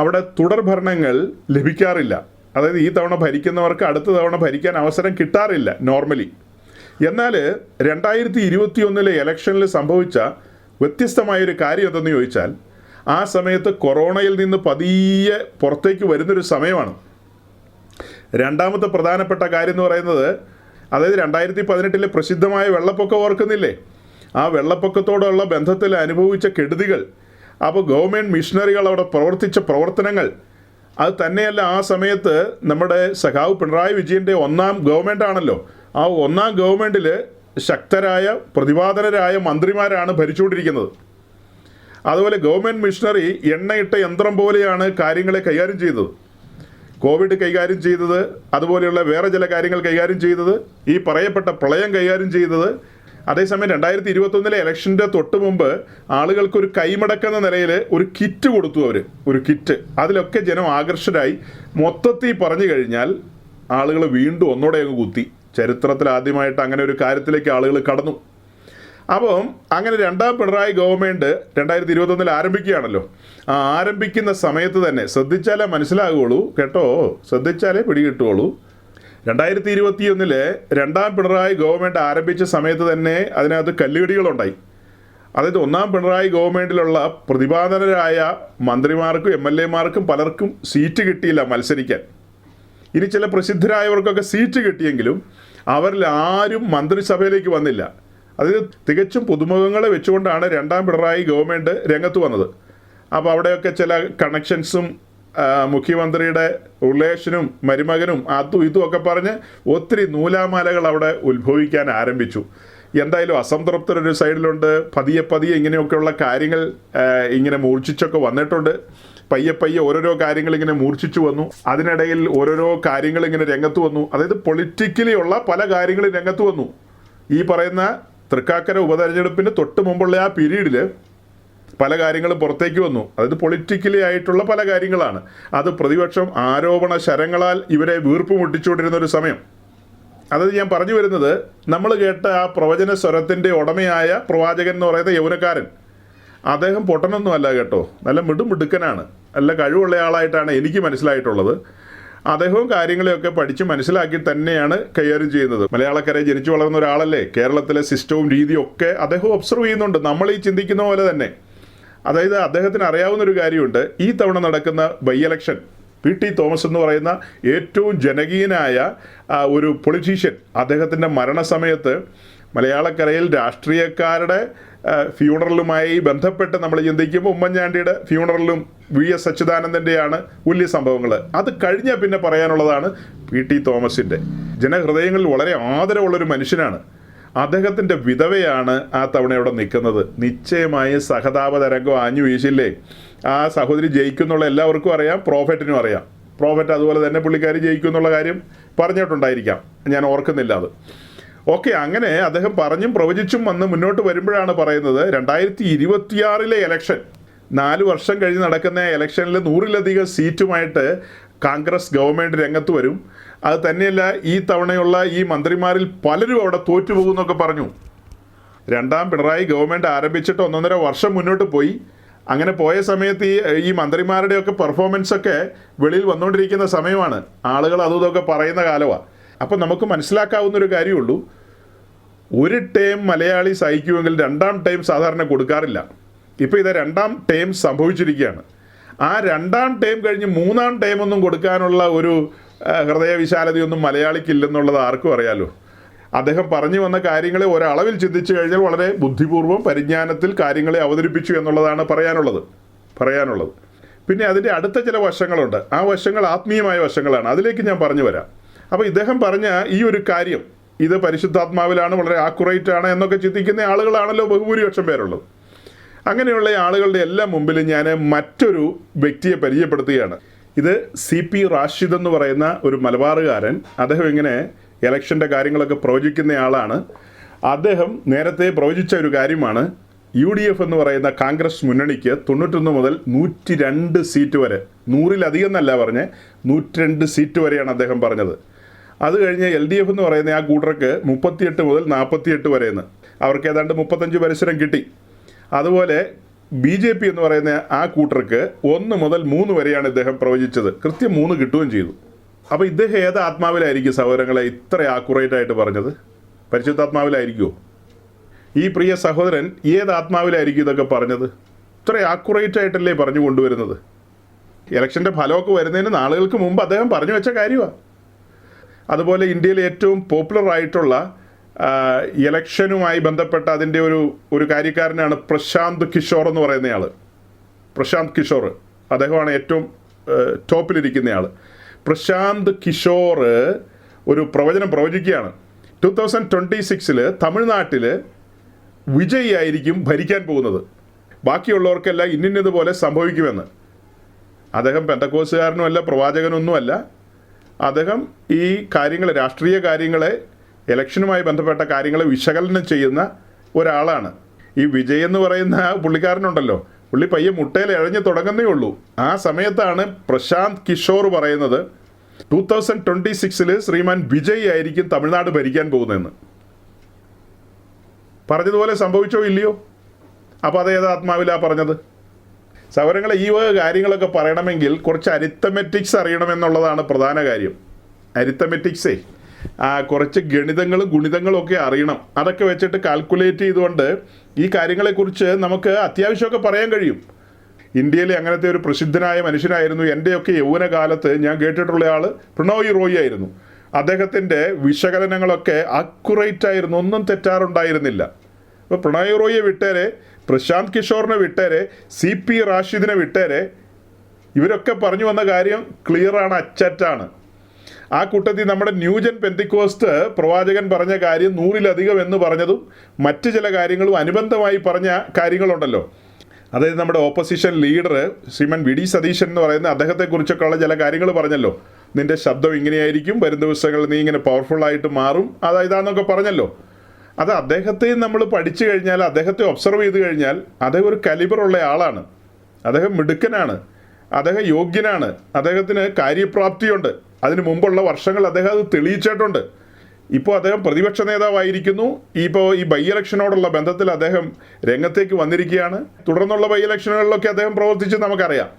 അവിടെ തുടർഭരണങ്ങൾ ലഭിക്കാറില്ല. അതായത് ഈ തവണ ഭരിക്കുന്നവർക്ക് അടുത്ത തവണ ഭരിക്കാൻ അവസരം കിട്ടാറില്ല നോർമലി. എന്നാൽ 2021 ഇലക്ഷനിൽ സംഭവിച്ച വ്യത്യസ്തമായൊരു കാര്യം എന്തെന്ന് ചോദിച്ചാൽ, ആ സമയത്ത് കൊറോണയിൽ നിന്ന് പതിയെ പുറത്തേക്ക് വരുന്നൊരു സമയമാണ്. രണ്ടാമത്തെ പ്രധാനപ്പെട്ട കാര്യം എന്ന് പറയുന്നത്, അതായത് 2018 പ്രസിദ്ധമായ വെള്ളപ്പൊക്കം ഓർക്കുന്നില്ലേ? ആ വെള്ളപ്പൊക്കത്തോടുള്ള ബന്ധത്തിൽ അനുഭവിച്ച കെടുതികൾ, അപ്പോൾ ഗവൺമെൻറ് മിഷനറികൾ അവിടെ പ്രവർത്തിച്ച പ്രവർത്തനങ്ങൾ, അത് തന്നെയല്ല ആ സമയത്ത് നമ്മുടെ സഖാവ് പിണറായി വിജയൻ്റെ 1ാം ഗവൺമെൻറ് ആണല്ലോ. ആ 1ാം ഗവൺമെൻറ്റിൽ ശക്തരായ പ്രതിപാദനരായ മന്ത്രിമാരാണ് ഭരിച്ചുകൊണ്ടിരിക്കുന്നത്. അതുപോലെ ഗവൺമെൻറ് മിഷനറി എണ്ണയിട്ട യന്ത്രം പോലെയാണ് കാര്യങ്ങളെ കൈകാര്യം ചെയ്തത്. കോവിഡ് കൈകാര്യം ചെയ്തത്, അതുപോലെയുള്ള വേറെ ചില കാര്യങ്ങൾ കൈകാര്യം ചെയ്തത്, ഈ പറയപ്പെട്ട പ്രളയം കൈകാര്യം ചെയ്തത്. അതേസമയം 2021 ഇലക്ഷൻ്റെ തൊട്ട് മുമ്പ് ആളുകൾക്കൊരു കൈമടക്കുന്ന നിലയിൽ ഒരു കിറ്റ് കൊടുത്തു. ഒരു കിറ്റ്, അതിലൊക്കെ ജനം ആകർഷകരായി. മൊത്തത്തിൽ പറഞ്ഞു കഴിഞ്ഞാൽ ആളുകൾ വീണ്ടും ഒന്നോടെ അങ്ങ് കുത്തി. ചരിത്രത്തിൽ ആദ്യമായിട്ട് അങ്ങനെ ഒരു കാര്യത്തിലേക്ക് ആളുകൾ കടന്നു. അപ്പം അങ്ങനെ 2ാം പിണറായി ഗവൺമെൻറ് 2021 ആരംഭിക്കുകയാണല്ലോ. ആ ആരംഭിക്കുന്ന സമയത്ത് തന്നെ ശ്രദ്ധിച്ചാലേ മനസ്സിലാകുകയുള്ളൂ കേട്ടോ, ശ്രദ്ധിച്ചാലേ പിടികിട്ടുകയുള്ളൂ. 2021 2ാം പിണറായി ഗവൺമെൻറ് ആരംഭിച്ച സമയത്ത് തന്നെ അതിനകത്ത് കല്ലുകടികളുണ്ടായി. അതായത് 1ാം പിണറായി ഗവൺമെൻറ്റിലുള്ള പ്രതിപാദനരായ മന്ത്രിമാർക്കും MLA-മാർക്കും പലർക്കും സീറ്റ് കിട്ടിയില്ല മത്സരിക്കാൻ. ഇനി ചില പ്രസിദ്ധരായവർക്കൊക്കെ സീറ്റ് കിട്ടിയെങ്കിലും അവരിൽ ആരും മന്ത്രിസഭയിലേക്ക് വന്നില്ല. അതായത് തികച്ചും പുതുമുഖങ്ങളെ വെച്ചുകൊണ്ടാണ് 2ാം പിണറായി ഗവൺമെൻറ് രംഗത്ത് വന്നത്. അപ്പോൾ അവിടെയൊക്കെ ചില കണക്ഷൻസും മുഖ്യമന്ത്രിയുടെ റിലേഷനും മരുമകനും അതും ഇതും ഒക്കെ പറഞ്ഞ് ഒത്തിരി നൂലാമാലകൾ അവിടെ ഉത്ഭവിക്കാൻ ആരംഭിച്ചു. എന്തായാലും അസംതൃപ്തരൊരു സൈഡിലുണ്ട്. പതിയെ പതിയെ ഇങ്ങനെയൊക്കെയുള്ള കാര്യങ്ങൾ ഇങ്ങനെ മൂർച്ഛിച്ചൊക്കെ വന്നിട്ടുണ്ട്. പയ്യെ പയ്യെ ഓരോരോ കാര്യങ്ങൾ ഇങ്ങനെ മൂർച്ഛിച്ചു വന്നു. അതിനിടയിൽ ഓരോരോ കാര്യങ്ങൾ ഇങ്ങനെ രംഗത്ത് വന്നു. അതായത് പൊളിറ്റിക്കലി ഉള്ള പല കാര്യങ്ങളും രംഗത്ത് വന്നു. ഈ പറയുന്ന തൃക്കാക്കര ഉപതെരഞ്ഞെടുപ്പിന് തൊട്ട് മുമ്പുള്ള ആ പീരീഡിൽ പല കാര്യങ്ങളും പുറത്തേക്ക് വന്നു. അതായത് പൊളിറ്റിക്കലി ആയിട്ടുള്ള പല കാര്യങ്ങളാണ്. അത് പ്രതിപക്ഷം ആരോപണ ശരങ്ങളാൽ ഇവരെ വീർപ്പ് മുട്ടിച്ചുകൊണ്ടിരുന്ന ഒരു സമയം. അതായത് ഞാൻ പറഞ്ഞു വരുന്നത്, നമ്മൾ കേട്ട ആ പ്രവചന സ്വരത്തിൻ്റെ ഉടമയായ പ്രവാചകൻ എന്ന് പറയുന്ന യൗവനക്കാരൻ, അദ്ദേഹം പൊട്ടനൊന്നും അല്ല കേട്ടോ, നല്ല മിടുക്കനാണ്, നല്ല കഴിവുള്ള ആളായിട്ടാണ് എനിക്ക് മനസ്സിലായിട്ടുള്ളത്. അദ്ദേഹവും കാര്യങ്ങളെയൊക്കെ പഠിച്ച് മനസ്സിലാക്കി തന്നെയാണ് കൈകാര്യം ചെയ്യുന്നത്. മലയാളക്കരയിൽ ജനിച്ചു വളർന്ന ഒരാളല്ലേ, കേരളത്തിലെ സിസ്റ്റവും രീതിയും ഒക്കെ അദ്ദേഹം ഒബ്സർവ് ചെയ്യുന്നുണ്ട്, നമ്മൾ ഈ ചിന്തിക്കുന്ന പോലെ തന്നെ. അതായത് അദ്ദേഹത്തിന് അറിയാവുന്നൊരു കാര്യമുണ്ട്, ഈ തവണ നടക്കുന്ന ബൈ ഇലക്ഷൻ പി.ടി. തോമസ് എന്ന് പറയുന്ന ഏറ്റവും ജനകീയനായ ഒരു പൊളിറ്റീഷ്യൻ, അദ്ദേഹത്തിൻ്റെ മരണസമയത്ത് മലയാളക്കരയിൽ രാഷ്ട്രീയക്കാരുടെ ഫ്യൂണറലുമായി ബന്ധപ്പെട്ട് നമ്മൾ ചിന്തിക്കുമ്പോൾ ഉമ്മൻചാണ്ടിയുടെ ഫ്യൂണറലും വി.എസ്. അച്യുതാനന്ദൻ്റെയാണ് വലിയ സംഭവങ്ങൾ. അത് കഴിഞ്ഞാൽ പിന്നെ പറയാനുള്ളതാണ് പി.ടി. തോമസിൻ്റെ. ജനഹൃദയങ്ങളിൽ വളരെ ആദരവുള്ളൊരു മനുഷ്യനാണ്. അദ്ദേഹത്തിൻ്റെ വിധവയാണ് ആ തവണ ഇവിടെ നിൽക്കുന്നത്. നിശ്ചയമായി സഹതാപ തരംഗം ആഞ്ഞു വീശില്ലേ. ആ സഹോദരി ജയിക്കുന്നുള്ള എല്ലാവർക്കും അറിയാം, പ്രോഫറ്റിനും അറിയാം. പ്രോഫറ്റ് അതുപോലെ തന്നെ പുള്ളിക്കാരി ജയിക്കും എന്നുള്ള കാര്യം പറഞ്ഞിട്ടുണ്ടായിരിക്കാം, ഞാൻ ഓർക്കുന്നില്ല അത്. ഓക്കെ, അങ്ങനെ അദ്ദേഹം പറഞ്ഞും പ്രവചിച്ചും വന്ന് മുന്നോട്ട് വരുമ്പോഴാണ് പറയുന്നത് 2026 ഇലക്ഷൻ, 4 വർഷം കഴിഞ്ഞ് നടക്കുന്ന ഇലക്ഷനിൽ 100-ലധികം സീറ്റുമായിട്ട് കോൺഗ്രസ് ഗവൺമെൻറ് രംഗത്ത് വരും. അത് തന്നെയല്ല, ഈ തവണയുള്ള ഈ മന്ത്രിമാരിൽ പലരും അവിടെ തോറ്റുപോകുമെന്നൊക്കെ പറഞ്ഞു. രണ്ടാം പിണറായി ഗവൺമെൻറ് ആരംഭിച്ചിട്ട് 1.5 വർഷം മുന്നോട്ട് പോയി. അങ്ങനെ പോയ സമയത്ത് ഈ മന്ത്രിമാരുടെയൊക്കെ പെർഫോമൻസൊക്കെ വെളിയിൽ വന്നുകൊണ്ടിരിക്കുന്ന സമയമാണ്. ആളുകൾ അതും ഇതൊക്കെ പറയുന്ന കാലമാണ്. അപ്പം നമുക്ക് മനസ്സിലാക്കാവുന്നൊരു കാര്യമുള്ളൂ, ഒരു ടേം മലയാളി സഹിക്കുമെങ്കിൽ 2ാം ടൈം സാധാരണ കൊടുക്കാറില്ല. ഇപ്പോൾ ഇത് 2ാം ടൈം സംഭവിച്ചിരിക്കുകയാണ്. ആ 2ാം ടൈം കഴിഞ്ഞ് 3ാം ടൈം ഒന്നും കൊടുക്കാനുള്ള ഒരു ഹൃദയവിശാലതയൊന്നും മലയാളിക്കില്ലെന്നുള്ളത് ആർക്കും അറിയാലോ. അദ്ദേഹം പറഞ്ഞു വന്ന കാര്യങ്ങളെ ഒരളവിൽ ചിന്തിച്ചു കഴിഞ്ഞാൽ വളരെ ബുദ്ധിപൂർവ്വം പരിജ്ഞാനത്തിൽ കാര്യങ്ങളെ അവതരിപ്പിച്ചു എന്നുള്ളതാണ് പറയാനുള്ളത്. പിന്നെ അതിൻ്റെ അടുത്ത ചില വശങ്ങളുണ്ട്. ആ വശങ്ങൾ ആത്മീയമായ വശങ്ങളാണ്. അതിലേക്ക് ഞാൻ പറഞ്ഞു വരാം. അപ്പോൾ ഇദ്ദേഹം പറഞ്ഞ ഈ ഒരു കാര്യം, ഇത് പരിശുദ്ധാത്മാവിലാണ്, വളരെ ആക്യുറേറ്റ് ആണ് എന്നൊക്കെ ചിന്തിക്കുന്ന ആളുകളാണല്ലോ ബഹുഭൂരിപക്ഷം പേരുള്ളത്. അങ്ങനെയുള്ള ആളുകളുടെ എല്ലാം മുമ്പിൽ ഞാൻ മറ്റൊരു വ്യക്തിയെ പരിചയപ്പെടുത്തുകയാണ്. ഇത് CP റാഷിദ് എന്ന് പറയുന്ന ഒരു മലബാറുകാരൻ. അദ്ദേഹം ഇങ്ങനെ ഇലക്ഷൻ്റെ കാര്യങ്ങളൊക്കെ പ്രവചിക്കുന്ന ആളാണ്. അദ്ദേഹം നേരത്തെ പ്രവചിച്ച ഒരു കാര്യമാണ്, UDF എന്ന് പറയുന്ന കോൺഗ്രസ് മുന്നണിക്ക് 91 മുതൽ 102 സീറ്റ് വരെ, 100-ലധികം എന്നല്ല പറഞ്ഞ് 102 സീറ്റ് വരെയാണ് അദ്ദേഹം പറഞ്ഞത്. അത് കഴിഞ്ഞ് LDF എന്ന് പറയുന്ന ആ കൂട്ടർക്ക് 38 മുതൽ 48 വരെയെന്ന്, അവർക്ക് ഏതാണ്ട് 35 പരിസരം കിട്ടി. അതുപോലെ BJP എന്ന് പറയുന്ന ആ കൂട്ടർക്ക് 1 മുതൽ 3 വരെയാണ് ഇദ്ദേഹം പ്രവചിച്ചത്. കൃത്യം 3 കിട്ടുകയും ചെയ്തു. അപ്പോൾ ഇദ്ദേഹം ഏത് ആത്മാവിലായിരിക്കും സഹോദരങ്ങളെ ഇത്ര ആക്യുറേറ്റ് ആയിട്ട് പറഞ്ഞത്? പരിശുദ്ധാത്മാവിലായിരിക്കുമോ? ഈ പ്രിയ സഹോദരൻ ഏത് ആത്മാവിലായിരിക്കും ഇതൊക്കെ പറഞ്ഞത്? ഇത്ര ആക്യുറേറ്റ് ആയിട്ടല്ലേ പറഞ്ഞു കൊണ്ടുവരുന്നത്? ഇലക്ഷൻ്റെ ഫലമൊക്കെ വരുന്നതിന് നാളുകൾക്ക് മുമ്പ് അദ്ദേഹം പറഞ്ഞു വെച്ച കാര്യമാണ്. അതുപോലെ ഇന്ത്യയിലെ ഏറ്റവും പോപ്പുലർ ആയിട്ടുള്ള ഇലക്ഷനുമായി ബന്ധപ്പെട്ട അതിൻ്റെ ഒരു കാര്യക്കാരനാണ് പ്രശാന്ത് കിഷോർ എന്ന് പറയുന്നയാൾ. പ്രശാന്ത് കിഷോർ അദ്ദേഹമാണ് ഏറ്റവും ടോപ്പിലിരിക്കുന്നയാൾ. പ്രശാന്ത് കിഷോർ ഒരു പ്രവചനം പ്രവചിക്കുകയാണ്. 2026 തമിഴ്നാട്ടിൽ വിജയ് ആയിരിക്കും ഭരിക്കാൻ പോകുന്നത്, ബാക്കിയുള്ളവർക്കെല്ലാം ഇന്നതുപോലെ സംഭവിക്കുമെന്ന്. അദ്ദേഹം പെന്തക്കോസുകാരനുമല്ല, പ്രവാചകനൊന്നുമല്ല. അദ്ദേഹം ഈ കാര്യങ്ങൾ, രാഷ്ട്രീയ കാര്യങ്ങളെ, ഇലക്ഷനുമായി ബന്ധപ്പെട്ട കാര്യങ്ങളെ വിശകലനം ചെയ്യുന്ന ഒരാളാണ്. ഈ വിജയ് എന്ന് പറയുന്ന പുള്ളിക്കാരനുണ്ടല്ലോ, പുള്ളി പയ്യെ മുട്ടയിൽ ഇഴഞ്ഞു തുടങ്ങുന്നേ ഉള്ളൂ. ആ സമയത്താണ് പ്രശാന്ത് കിഷോർ പറയുന്നത് 2026 ശ്രീമാൻ വിജയ് ആയിരിക്കും തമിഴ്നാട് ഭരിക്കാൻ പോകുന്നതെന്ന്. പറഞ്ഞതുപോലെ സംഭവിച്ചോ ഇല്ലയോ? അപ്പോൾ അതേത് ആത്മാവിലാണ് പറഞ്ഞത്? സൗരങ്ങളെ ഈ വക കാര്യങ്ങളൊക്കെ പറയണമെങ്കിൽ കുറച്ച് അരിത്തമെറ്റിക്സ് അറിയണമെന്നുള്ളതാണ് പ്രധാന കാര്യം. അരിത്തമെറ്റിക്സേ, കുറച്ച് ഗണിതങ്ങളും ഗുണിതങ്ങളും ഒക്കെ അറിയണം. അതൊക്കെ വെച്ചിട്ട് കാൽക്കുലേറ്റ് ചെയ്തുകൊണ്ട് ഈ കാര്യങ്ങളെക്കുറിച്ച് നമുക്ക് അത്യാവശ്യമൊക്കെ പറയാൻ കഴിയും. ഇന്ത്യയിലെ അങ്ങനത്തെ ഒരു പ്രസിദ്ധനായ മനുഷ്യനായിരുന്നു എൻ്റെയൊക്കെ യൗവനകാലത്ത് ഞാൻ കേട്ടിട്ടുള്ള ആൾ പ്രണോയ് റോയി ആയിരുന്നു. അദ്ദേഹത്തിൻ്റെ വിശകലനങ്ങളൊക്കെ അക്യുറേറ്റ് ആയിരുന്നു, ഒന്നും തെറ്റാറുണ്ടായിരുന്നില്ല. അപ്പോൾ പ്രണോയ് റോയിയെ വിട്ടേരെ, പ്രശാന്ത് കിഷോറിനെ വിട്ടേരെ, CP റാഷിദിനെ വിട്ടേരെ, ഇവരൊക്കെ പറഞ്ഞു വന്ന കാര്യം ക്ലിയറാണ്, അച്ചറ്റാണ്. ആ കൂട്ടത്തിൽ നമ്മുടെ ന്യൂജൻ പെന്തിക്കോസ്റ്റ് പ്രവാചകൻ പറഞ്ഞ കാര്യം 100-ലധികം എന്ന് പറഞ്ഞതും മറ്റ് ചില കാര്യങ്ങളും അനുബന്ധമായി പറഞ്ഞ കാര്യങ്ങളുണ്ടല്ലോ. അതായത് നമ്മുടെ opposition leader Shriman V D Satheesan എന്ന് പറയുന്ന അദ്ദേഹത്തെക്കുറിച്ചൊക്കെയുള്ള ചില കാര്യങ്ങൾ പറഞ്ഞല്ലോ. നിൻ്റെ ശബ്ദം ഇങ്ങനെയായിരിക്കും, വരും ദിവസങ്ങളിൽ നീ ഇങ്ങനെ പവർഫുള്ളായിട്ട് മാറും, അതായതാന്നൊക്കെ പറഞ്ഞല്ലോ. അത് അദ്ദേഹത്തെ നമ്മൾ പഠിച്ചു കഴിഞ്ഞാൽ, അദ്ദേഹത്തെ ഒബ്സർവ് ചെയ്ത് കഴിഞ്ഞാൽ അദ്ദേഹം ഒരു കലിബറുള്ള ആളാണ്, അദ്ദേഹം മിടുക്കനാണ്, അദ്ദേഹം യോഗ്യനാണ്, അദ്ദേഹത്തിന് കാര്യപ്രാപ്തിയുണ്ട്. അതിന് മുമ്പുള്ള വർഷങ്ങൾ അദ്ദേഹം അത് തെളിയിച്ചിട്ടുണ്ട്. ഇപ്പോൾ അദ്ദേഹം പ്രതിപക്ഷ നേതാവായിരിക്കുന്നു. ഇപ്പോൾ ഈ ബൈ ഇലക്ഷനോടുള്ള ബന്ധത്തിൽ അദ്ദേഹം രംഗത്തേക്ക് വന്നിരിക്കുകയാണ്. തുടർന്നുള്ള ബൈ ഇലക്ഷനുകളിലൊക്കെ അദ്ദേഹം പ്രവർത്തിച്ച് നമുക്കറിയാം.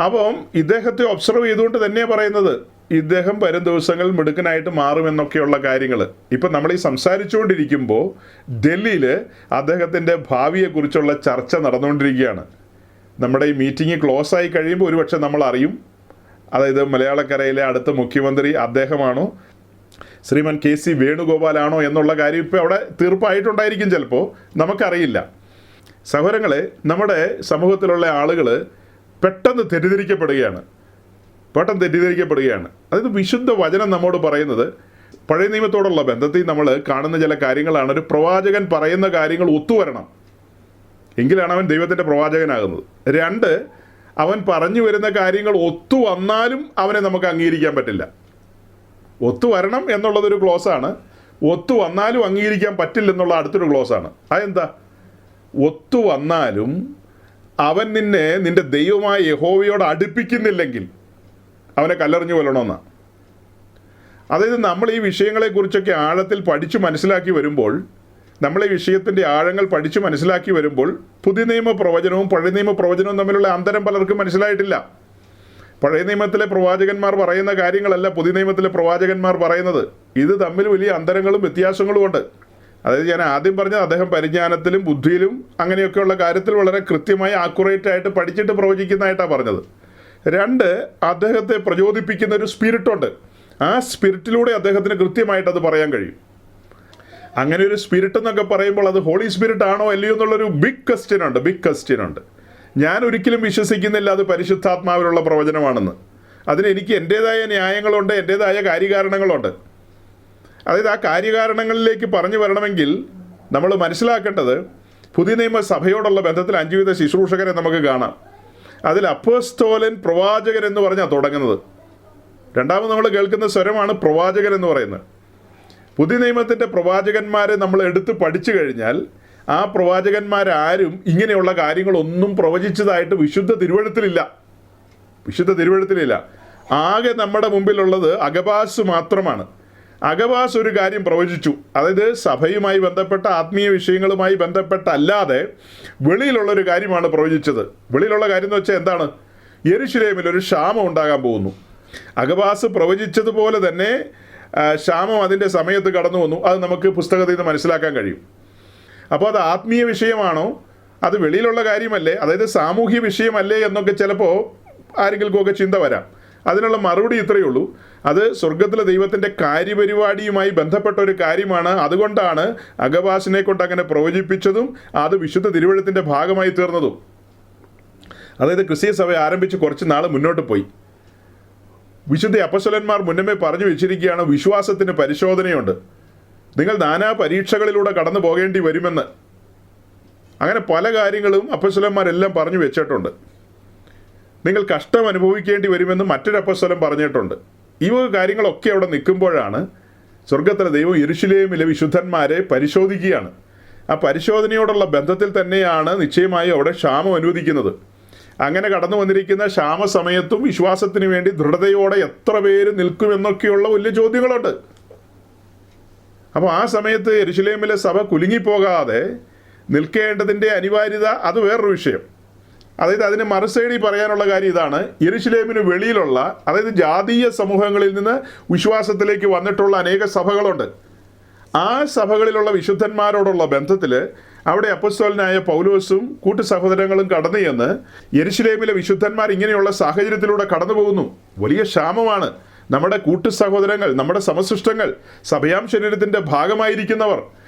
അപ്പം ഇദ്ദേഹത്തെ ഒബ്സർവ് ചെയ്തുകൊണ്ട് തന്നെയാണ് പറയുന്നത് ഇദ്ദേഹം വരും ദിവസങ്ങളിൽ മിടുക്കനായിട്ട് മാറുമെന്നൊക്കെയുള്ള കാര്യങ്ങൾ. ഇപ്പം നമ്മൾ ഈ സംസാരിച്ചുകൊണ്ടിരിക്കുമ്പോൾ ഡൽഹിയിൽ അദ്ദേഹത്തിൻ്റെ ഭാവിയെക്കുറിച്ചുള്ള ചർച്ച നടന്നുകൊണ്ടിരിക്കുകയാണ്. നമ്മുടെ ഈ മീറ്റിംഗ് ക്ലോസ് ആയി കഴിയുമ്പോൾ ഒരുപക്ഷെ നമ്മൾ അറിയും. അതായത് മലയാളക്കരയിലെ അടുത്ത മുഖ്യമന്ത്രി അദ്ദേഹമാണോ ശ്രീമൻ KC വേണുഗോപാലാണോ എന്നുള്ള കാര്യം ഇപ്പോൾ അവിടെ തീർപ്പായിട്ടുണ്ടായിരിക്കും, ചിലപ്പോൾ നമുക്കറിയില്ല. സഹോദരങ്ങളെ, നമ്മുടെ സമൂഹത്തിലുള്ള ആളുകൾ പെട്ടെന്ന് തെറ്റിദ്ധരിക്കപ്പെടുകയാണ്. അതായത് വിശുദ്ധ വചനം നമ്മോട് പറയുന്നത് പഴയ നിയമത്തോടുള്ള ബന്ധത്തിൽ നമ്മൾ കാണുന്ന ചില കാര്യങ്ങളാണ്. ഒരു പ്രവാചകൻ പറയുന്ന കാര്യങ്ങൾ ഒത്തുവരണം, എങ്കിലാണ് അവൻ ദൈവത്തിൻ്റെ പ്രവാചകനാകുന്നത്. 2, അവൻ പറഞ്ഞു വരുന്ന കാര്യങ്ങൾ ഒത്തു വന്നാലും അവനെ നമുക്ക് അംഗീകരിക്കാൻ പറ്റില്ല. ഒത്തുവരണം എന്നുള്ളതൊരു ക്ലോസാണ്, ഒത്തു വന്നാലും അംഗീകരിക്കാൻ പറ്റില്ലെന്നുള്ള അടുത്തൊരു ക്ലോസാണ്. അതെന്താ? ഒത്തു വന്നാലും അവൻ നിന്റെ ദൈവമായ യഹോവയോട് അടുപ്പിക്കുന്നില്ലെങ്കിൽ അവനെ കല്ലെറിഞ്ഞു കൊല്ലണമെന്നാണ്. അതായത് നമ്മൾ ഈ വിഷയങ്ങളെക്കുറിച്ചൊക്കെ ആഴത്തിൽ പഠിച്ചു മനസ്സിലാക്കി വരുമ്പോൾ, നമ്മൾ ഈ വിഷയത്തിൻ്റെ ആഴങ്ങൾ പഠിച്ചു മനസ്സിലാക്കി വരുമ്പോൾ പുതിയ നിയമ പ്രവചനവും പഴയ നിയമ പ്രവചനവും തമ്മിലുള്ള അന്തരം പലർക്കും മനസ്സിലായിട്ടില്ല. പഴയ നിയമത്തിലെ പ്രവാചകന്മാർ പറയുന്ന കാര്യങ്ങളല്ല പുതിയ നിയമത്തിലെ പ്രവാചകന്മാർ പറയുന്നത്. ഇത് തമ്മിൽ വലിയ അന്തരങ്ങളും വ്യത്യാസങ്ങളും ഉണ്ട്. അതായത് ഞാൻ ആദ്യം പറഞ്ഞത് അദ്ദേഹം പരിജ്ഞാനത്തിലും ബുദ്ധിയിലും അങ്ങനെയൊക്കെയുള്ള കാര്യത്തിൽ വളരെ കൃത്യമായി ആക്യുറേറ്റ് ആയിട്ട് പഠിച്ചിട്ട് പ്രവചിക്കുന്നതായിട്ടാണ് പറഞ്ഞത്. 2, അദ്ദേഹത്തെ പ്രചോദിപ്പിക്കുന്ന ഒരു സ്പിരിറ്റുണ്ട്. ആ സ്പിരിറ്റിലൂടെ അദ്ദേഹത്തിന് കൃത്യമായിട്ട് അത് പറയാൻ കഴിയും. അങ്ങനെ ഒരു സ്പിരിറ്റ് എന്നൊക്കെ പറയുമ്പോൾ അത് ഹോളി സ്പിരിറ്റ് ആണോ അല്ലയോ എന്നുള്ളൊരു ബിഗ് ക്വസ്റ്റ്യൻ ഉണ്ട്. ഞാൻ ഒരിക്കലും വിശ്വസിക്കുന്നില്ല അത് പരിശുദ്ധാത്മാവിലുള്ള പ്രവചനമാണെന്ന്. അതിന് എനിക്ക് എൻ്റേതായ ന്യായങ്ങളുണ്ട്, എൻ്റേതായ കാര്യകാരണങ്ങളുണ്ട്. അതായത് ആ കാര്യകാരണങ്ങളിലേക്ക് പറഞ്ഞു വരണമെങ്കിൽ നമ്മൾ മനസ്സിലാക്കേണ്ടത് പുതിയ നിയമ സഭയോടുള്ള ബന്ധത്തിൽ 5 വിധ ശുശ്രൂഷകരെ നമുക്ക് കാണാം. അതിൽ അപ്പോസ്തോലൻ പ്രവാചകൻ എന്ന് പറഞ്ഞാൽ തുടങ്ങുന്നത്. രണ്ടാമത് നമ്മൾ കേൾക്കുന്ന സ്വരമാണ് പ്രവാചകൻ എന്ന് പറയുന്നത്. പുതിയ നിയമത്തിൻ്റെ പ്രവാചകന്മാരെ നമ്മൾ എടുത്ത് പഠിച്ചു കഴിഞ്ഞാൽ ആ പ്രവാചകന്മാരാരും ഇങ്ങനെയുള്ള കാര്യങ്ങളൊന്നും പ്രവചിച്ചതായിട്ട് വിശുദ്ധ തിരുവെഴുത്തിലില്ല. ആകെ നമ്മുടെ മുമ്പിലുള്ളത് അഗബാസ് മാത്രമാണ്. അഗബാസ് ഒരു കാര്യം പ്രവചിച്ചു, അതായത് സഭയുമായി ബന്ധപ്പെട്ട ആത്മീയ വിഷയങ്ങളുമായി ബന്ധപ്പെട്ടല്ലാതെ വെളിയിലുള്ളൊരു കാര്യമാണ് പ്രവചിച്ചത്. വെളിയിലുള്ള കാര്യം എന്ന് വെച്ചാൽ എന്താണ്? യെരുശലേമിൽ ഒരു ക്ഷാമം ഉണ്ടാകാൻ പോകുന്നു. അഗബാസ് പ്രവചിച്ചതുപോലെ തന്നെ ക്ഷാമം അതിൻ്റെ സമയത്ത് കടന്നു വന്നു. അത് നമുക്ക് പുസ്തകത്തിൽ നിന്ന് മനസ്സിലാക്കാൻ കഴിയും. അപ്പോൾ അത് ആത്മീയ വിഷയമാണോ, അത് വെളിയിലുള്ള കാര്യമല്ലേ, അതായത് സാമൂഹ്യ വിഷയമല്ലേ എന്നൊക്കെ ചിലപ്പോൾ ആരെങ്കിലുമൊക്കെ ചിന്ത വരാം. അതിനുള്ള മറുപടി ഇത്രയേ ഉള്ളൂ, അത് സ്വർഗത്തിലെ ദൈവത്തിൻ്റെ കാര്യപരിപാടിയുമായി ബന്ധപ്പെട്ട ഒരു കാര്യമാണ്. അതുകൊണ്ടാണ് അഗബാസിനെ കൊണ്ട് അങ്ങനെ പ്രവചിപ്പിച്ചതും അത് വിശുദ്ധ തിരുവെഴുത്തിൻ്റെ ഭാഗമായി തീർന്നതും. അതായത് ക്രിസ്തീയ സഭ ആരംഭിച്ച് കുറച്ച് നാൾ മുന്നോട്ട് പോയി. വിശുദ്ധ അപ്പോസ്തലന്മാർ മുന്നമേ പറഞ്ഞു വെച്ചിരിക്കുകയാണ്, വിശ്വാസത്തിന് പരിശോധനയുണ്ട്, നിങ്ങൾ നാനാ പരീക്ഷകളിലൂടെ കടന്നു പോകേണ്ടി വരുമെന്ന്. അങ്ങനെ പല കാര്യങ്ങളും അപ്പോസ്തലന്മാരെല്ലാം പറഞ്ഞു വെച്ചിട്ടുണ്ട്. നിങ്ങൾ കഷ്ടം അനുഭവിക്കേണ്ടി വരുമെന്ന് മറ്റൊരു അപ്പോസ്തലൻ പറഞ്ഞിട്ടുണ്ട്. ഈ കാര്യങ്ങളൊക്കെ അവിടെ നിൽക്കുമ്പോഴാണ് സ്വർഗത്തിലെ ദൈവം യെരുശലേമിലെ വിശുദ്ധന്മാരെ പരിശോധിക്കുകയാണ്. ആ പരിശോധനയോടുള്ള ബന്ധത്തിൽ തന്നെയാണ് നിശ്ചയമായും അവിടെ ക്ഷാമം അനുവദിക്കുന്നത്. അങ്ങനെ കടന്നു വന്നിരിക്കുന്ന ക്ഷാമ സമയത്തും വിശ്വാസത്തിന് വേണ്ടി ദൃഢതയോടെ എത്ര പേര് നിൽക്കുമെന്നൊക്കെയുള്ള വലിയ ചോദ്യങ്ങളുണ്ട്. അപ്പോൾ ആ സമയത്ത് യെരുശലേമിലെ സഭ കുലുങ്ങിപ്പോകാതെ നിൽക്കേണ്ടതിൻ്റെ അനിവാര്യത അത് വേറൊരു വിഷയം. അതായത് അതിന് മറുസൈഡി പറയാനുള്ള കാര്യം ഇതാണ്, യെരുശലേമിന് വെളിയിലുള്ള, അതായത് ജാതീയ സമൂഹങ്ങളിൽ നിന്ന് വിശ്വാസത്തിലേക്ക് വന്നിട്ടുള്ള അനേക സഭകളുണ്ട്. ആ സഭകളിലുള്ള വിശുദ്ധന്മാരോടുള്ള ബന്ധത്തിൽ അവിടെ അപ്പോസ്തലനായ പൗലോസും കൂട്ടു സഹോദരങ്ങളും കടന്നു ചെന്ന് യെരുശലേമിലെ വിശുദ്ധന്മാർ ഇങ്ങനെയുള്ള സാഹചര്യത്തിലൂടെ കടന്നു പോകുന്നു. വലിയ ക്ഷാമമാണ്. നമ്മുടെ കൂട്ടു സഹോദരങ്ങൾ, നമ്മുടെ സമസൃഷ്ടങ്ങൾ, സഭയാം ശരീരത്തിൻ്റെ ഭാഗമായിരിക്കുന്നവർ,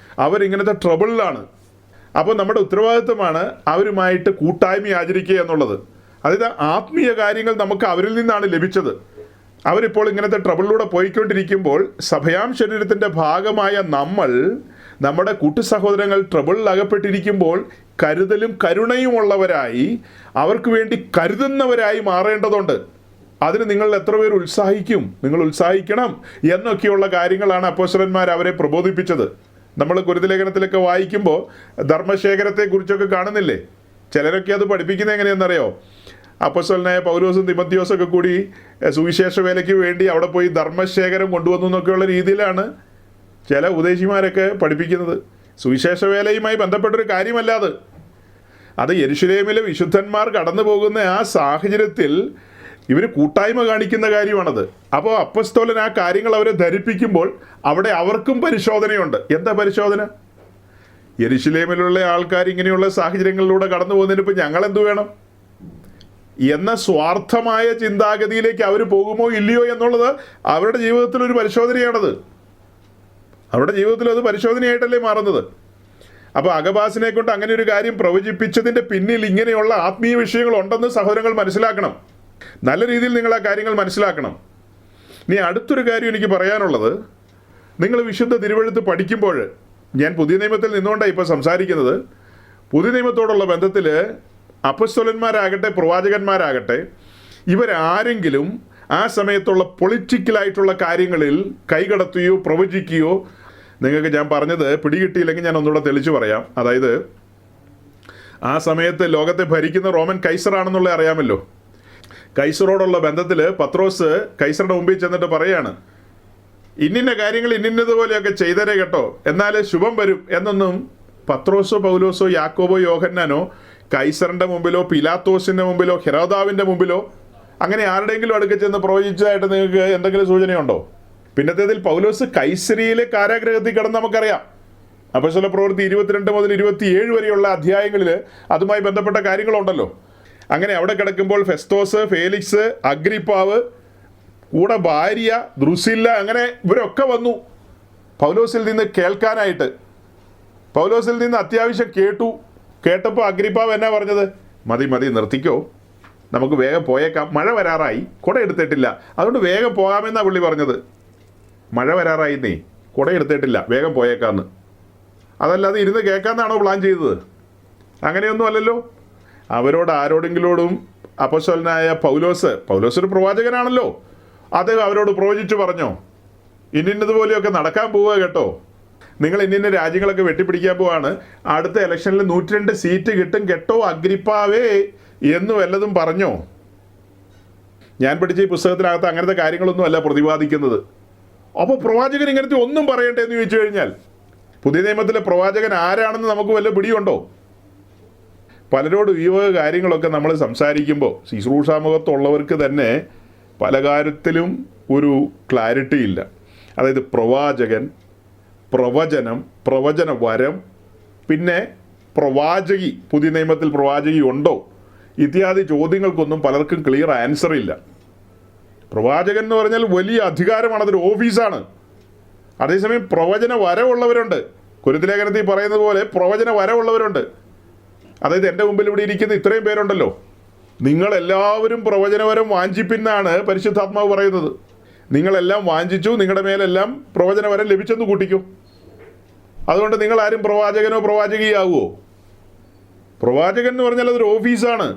അവരിങ്ങനത്തെ ട്രബിളിലാണ്. അപ്പോൾ നമ്മുടെ ഉത്തരവാദിത്വമാണ് അവരുമായിട്ട് കൂട്ടായ്മ ആചരിക്കുക എന്നുള്ളത്. അതായത് ആത്മീയ കാര്യങ്ങൾ നമുക്ക് അവരിൽ നിന്നാണ് ലഭിച്ചത്. അവരിപ്പോൾ ഇങ്ങനത്തെ ട്രബിളിലൂടെ പോയിക്കൊണ്ടിരിക്കുമ്പോൾ സഭയാം ശരീരത്തിൻ്റെ ഭാഗമായ നമ്മൾ, നമ്മുടെ കൂട്ടുസഹോദരങ്ങൾ ട്രബിളിൽ അകപ്പെട്ടിരിക്കുമ്പോൾ കരുതലും കരുണയും ഉള്ളവരായി, അവർക്ക് വേണ്ടി കരുതുന്നവരായി മാറേണ്ടതുണ്ട്. അതിന് നിങ്ങൾ എത്ര പേർ ഉത്സാഹിക്കും? നിങ്ങൾ ഉത്സാഹിക്കണം എന്നൊക്കെയുള്ള കാര്യങ്ങളാണ് അപ്പോസ്തലന്മാർ അവരെ പ്രബോധിപ്പിച്ചത്. നമ്മൾ കൊരിന്ത്യർ ലേഖനത്തിലൊക്കെ വായിക്കുമ്പോൾ ധർമ്മശേഖരത്തെക്കുറിച്ചൊക്കെ കാണുന്നില്ലേ? ചിലരൊക്കെ അത് പഠിപ്പിക്കുന്നത് എങ്ങനെയെന്നറിയോ? അപ്പോസ്തലനായ പൗലോസും തിമോത്തിയോസൊക്കെ കൂടി സുവിശേഷ വേലയ്ക്ക് വേണ്ടി അവിടെ പോയി ധർമ്മശേഖരം കൊണ്ടുവന്നു എന്നൊക്കെയുള്ള രീതിയിലാണ് ചില ഉപദേശിമാരൊക്കെ പഠിപ്പിക്കുന്നത്. സുവിശേഷ വേലയുമായി ബന്ധപ്പെട്ടൊരു കാര്യമല്ല അത് യെരുശലേമിലെ വിശുദ്ധന്മാർ കടന്നു പോകുന്ന ആ സാഹചര്യത്തിൽ ഇവർ കൂട്ടായ്മ കാണിക്കുന്ന കാര്യമാണത്. അപ്പോൾ അപ്പോസ്തലൻ ആ കാര്യങ്ങൾ അവരെ ധരിപ്പിക്കുമ്പോൾ അവിടെ അവർക്കും പരിശോധനയുണ്ട്. എന്താ പരിശോധന? യെരുശലേമിലുള്ള ആൾക്കാർ ഇങ്ങനെയുള്ള സാഹചര്യങ്ങളിലൂടെ കടന്നു പോകുന്നതിന് ഇപ്പം ഞങ്ങളെന്ത് വേണം എന്ന സ്വാർത്ഥമായ ചിന്താഗതിയിലേക്ക് അവർ പോകുമോ ഇല്ലയോ എന്നുള്ളത് അവരുടെ ജീവിതത്തിലൊരു പരിശോധനയാണത്. അവരുടെ ജീവിതത്തിൽ അത് പരിശോധനയായിട്ടല്ലേ മാറുന്നത്. അപ്പോൾ അഗബാസിനെ കൊണ്ട് അങ്ങനെ ഒരു കാര്യം പ്രവചിപ്പിച്ചതിൻ്റെ പിന്നിൽ ഇങ്ങനെയുള്ള ആത്മീയ വിഷയങ്ങളുണ്ടെന്ന് സഹോദരങ്ങൾ മനസ്സിലാക്കണം. നല്ല രീതിയിൽ നിങ്ങൾ ആ കാര്യങ്ങൾ മനസ്സിലാക്കണം. ഇനി അടുത്തൊരു കാര്യം എനിക്ക് പറയാനുള്ളത്, നിങ്ങൾ വിശുദ്ധ തിരുവെഴുത്ത് പഠിക്കുമ്പോൾ, ഞാൻ പുതിയ നിയമത്തിൽ നിന്നുകൊണ്ടാണ് ഇപ്പോൾ സംസാരിക്കുന്നത്, പുതിയ നിയമത്തോടുള്ള ബന്ധത്തിൽ അപ്പോസ്തലന്മാരാകട്ടെ പ്രവാചകന്മാരാകട്ടെ ഇവരാരെങ്കിലും ആ സമയത്തുള്ള പൊളിറ്റിക്കലായിട്ടുള്ള കാര്യങ്ങളിൽ കൈകടത്തുകയോ പ്രവചിക്കുകയോ, നിങ്ങൾക്ക് ഞാൻ പറഞ്ഞത് പിടികിട്ടിയില്ലെങ്കിൽ ഞാൻ ഒന്നുകൂടെ തെളിച്ചു പറയാം. അതായത് ആ സമയത്ത് ലോകത്തെ ഭരിക്കുന്ന റോമൻ കൈസറാണെന്നുള്ള അറിയാമല്ലോ. കൈസറോടുള്ള ബന്ധത്തിൽ പത്രോസ് കൈസറുടെ മുമ്പിൽ ചെന്നിട്ട് പറയാണ്, ഇന്നിന്ന കാര്യങ്ങൾ ഇന്നതുപോലെയൊക്കെ ചെയ്തരേ കേട്ടോ, എന്നാൽ ശുഭം വരും എന്നൊന്നും പത്രോസോ പൗലോസോ യാക്കോബോ യോഹന്നാനോ കൈസറിൻ്റെ മുമ്പിലോ പിലാത്തോസിൻ്റെ മുമ്പിലോ ഹെരോദാവിൻ്റെ മുമ്പിലോ അങ്ങനെ ആരുടെയെങ്കിലും അടുക്ക ചെന്ന് പ്രവചിച്ചതായിട്ട് നിങ്ങൾക്ക് എന്തെങ്കിലും സൂചനയുണ്ടോ? പിന്നത്തേതിൽ പൗലോസ് കൈസരിയിലെ കാരാഗ്രഹത്തിൽ കിടന്ന് നമുക്കറിയാം. അപ്പോസ്തല പ്രവൃത്തി 22 മുതൽ 27 വരെയുള്ള അധ്യായങ്ങളിൽ അതുമായി ബന്ധപ്പെട്ട കാര്യങ്ങളുണ്ടല്ലോ. അങ്ങനെ അവിടെ കിടക്കുമ്പോൾ ഫെസ്തോസ്, ഫേലിക്സ്, അഗ്രിപ്പാവ്, കൂടെ ഭാര്യ ദ്രുസില്ല, അങ്ങനെ ഇവരൊക്കെ വന്നു പൗലോസിൽ നിന്ന് കേൾക്കാനായിട്ട്. പൗലോസിൽ നിന്ന് അത്യാവശ്യം കേട്ടപ്പോൾ അഗ്രിപ്പാവ് എന്നാ പറഞ്ഞത്? മതി നിർത്തിക്കോ, നമുക്ക് വേഗം പോയേക്കാം, മഴ വരാറായി, കുട എടുത്തിട്ടില്ല, അതുകൊണ്ട് വേഗം പോകാമെന്നാണ് പുള്ളി പറഞ്ഞത്. മഴ വരാറായി, നീ കുട എടുത്തിട്ടില്ല, വേഗം പോയേക്കാന്ന്. അതല്ലാതെ ഇരുന്ന് കേൾക്കാമെന്നാണോ പ്ലാൻ ചെയ്തത്? അങ്ങനെയൊന്നും അല്ലല്ലോ. അവരോട് ആരോടെങ്കിലോടും അപ്പോസ്തലനായ പൗലോസ് ഒരു പ്രവാചകനാണല്ലോ, അത് അവരോട് പ്രവചിച്ചു പറഞ്ഞോ, ഇന്നതുപോലെയൊക്കെ നടക്കാൻ പോവുക കേട്ടോ, നിങ്ങൾ ഇന്ന രാജ്യങ്ങളൊക്കെ വെട്ടിപ്പിടിക്കാൻ പോവാണ്, അടുത്ത ഇലക്ഷനിൽ 102 സീറ്റ് കിട്ടും കേട്ടോ അഗ്രിപ്പാവേ എന്ന് വല്ലതും പറഞ്ഞോ? ഞാൻ പഠിച്ച ഈ പുസ്തകത്തിനകത്ത് അങ്ങനത്തെ കാര്യങ്ങളൊന്നും അല്ല പ്രതിപാദിക്കുന്നത്. അപ്പോൾ പ്രവാചകൻ ഇങ്ങനത്തെ ഒന്നും പറയട്ടെ എന്ന് ചോദിച്ചു കഴിഞ്ഞാൽ പുതിയ നിയമത്തിലെ പ്രവാചകൻ ആരാണെന്ന് നമുക്ക് വല്ല പിടിയുണ്ടോ? പലരോടും ഈ വക കാര്യങ്ങളൊക്കെ നമ്മൾ സംസാരിക്കുമ്പോൾ ശുശ്രൂഷാമുഖത്തുള്ളവർക്ക് തന്നെ പല കാര്യത്തിലും ഒരു ക്ലാരിറ്റി ഇല്ല. അതായത് പ്രവാചകൻ, പ്രവചനം, പ്രവചന വരം, പിന്നെ പ്രവാചകി, പുതിയ നിയമത്തിൽ പ്രവാചകി ഉണ്ടോ ഇത്യാദി ചോദ്യങ്ങൾക്കൊന്നും പലർക്കും ക്ലിയർ ആൻസർ ഇല്ല. പ്രവാചകൻ എന്ന് പറഞ്ഞാൽ വലിയ അധികാരമാണ്, അതൊരു ഓഫീസാണ്. അതേസമയം പ്രവചന വരമുള്ളവരുണ്ട്. കൊരിന്ത്യർ ലേഖനത്തിൽ പറയുന്നത് പോലെ പ്രവചന വരമുള്ളവരുണ്ട്. അതായത് എൻ്റെ മുമ്പിൽ ഇവിടെ ഇരിക്കുന്ന ഇത്രയും പേരുണ്ടല്ലോ, നിങ്ങളെല്ലാവരും പ്രവചനവരം വാഞ്ചിപ്പിന്നാണ് പരിശുദ്ധാത്മാവ് പറയുന്നത്. നിങ്ങളെല്ലാം വാഞ്ചിച്ചു, നിങ്ങളുടെ മേലെല്ലാം പ്രവചനവരം ലഭിച്ചെന്ന് കൂട്ടിക്കോ. അതുകൊണ്ട് നിങ്ങളാരും പ്രവാചകനോ പ്രവാചകിയാവുമോ? പ്രവാചകൻ എന്ന് പറഞ്ഞാൽ അതൊരു ഓഫീസാണ്,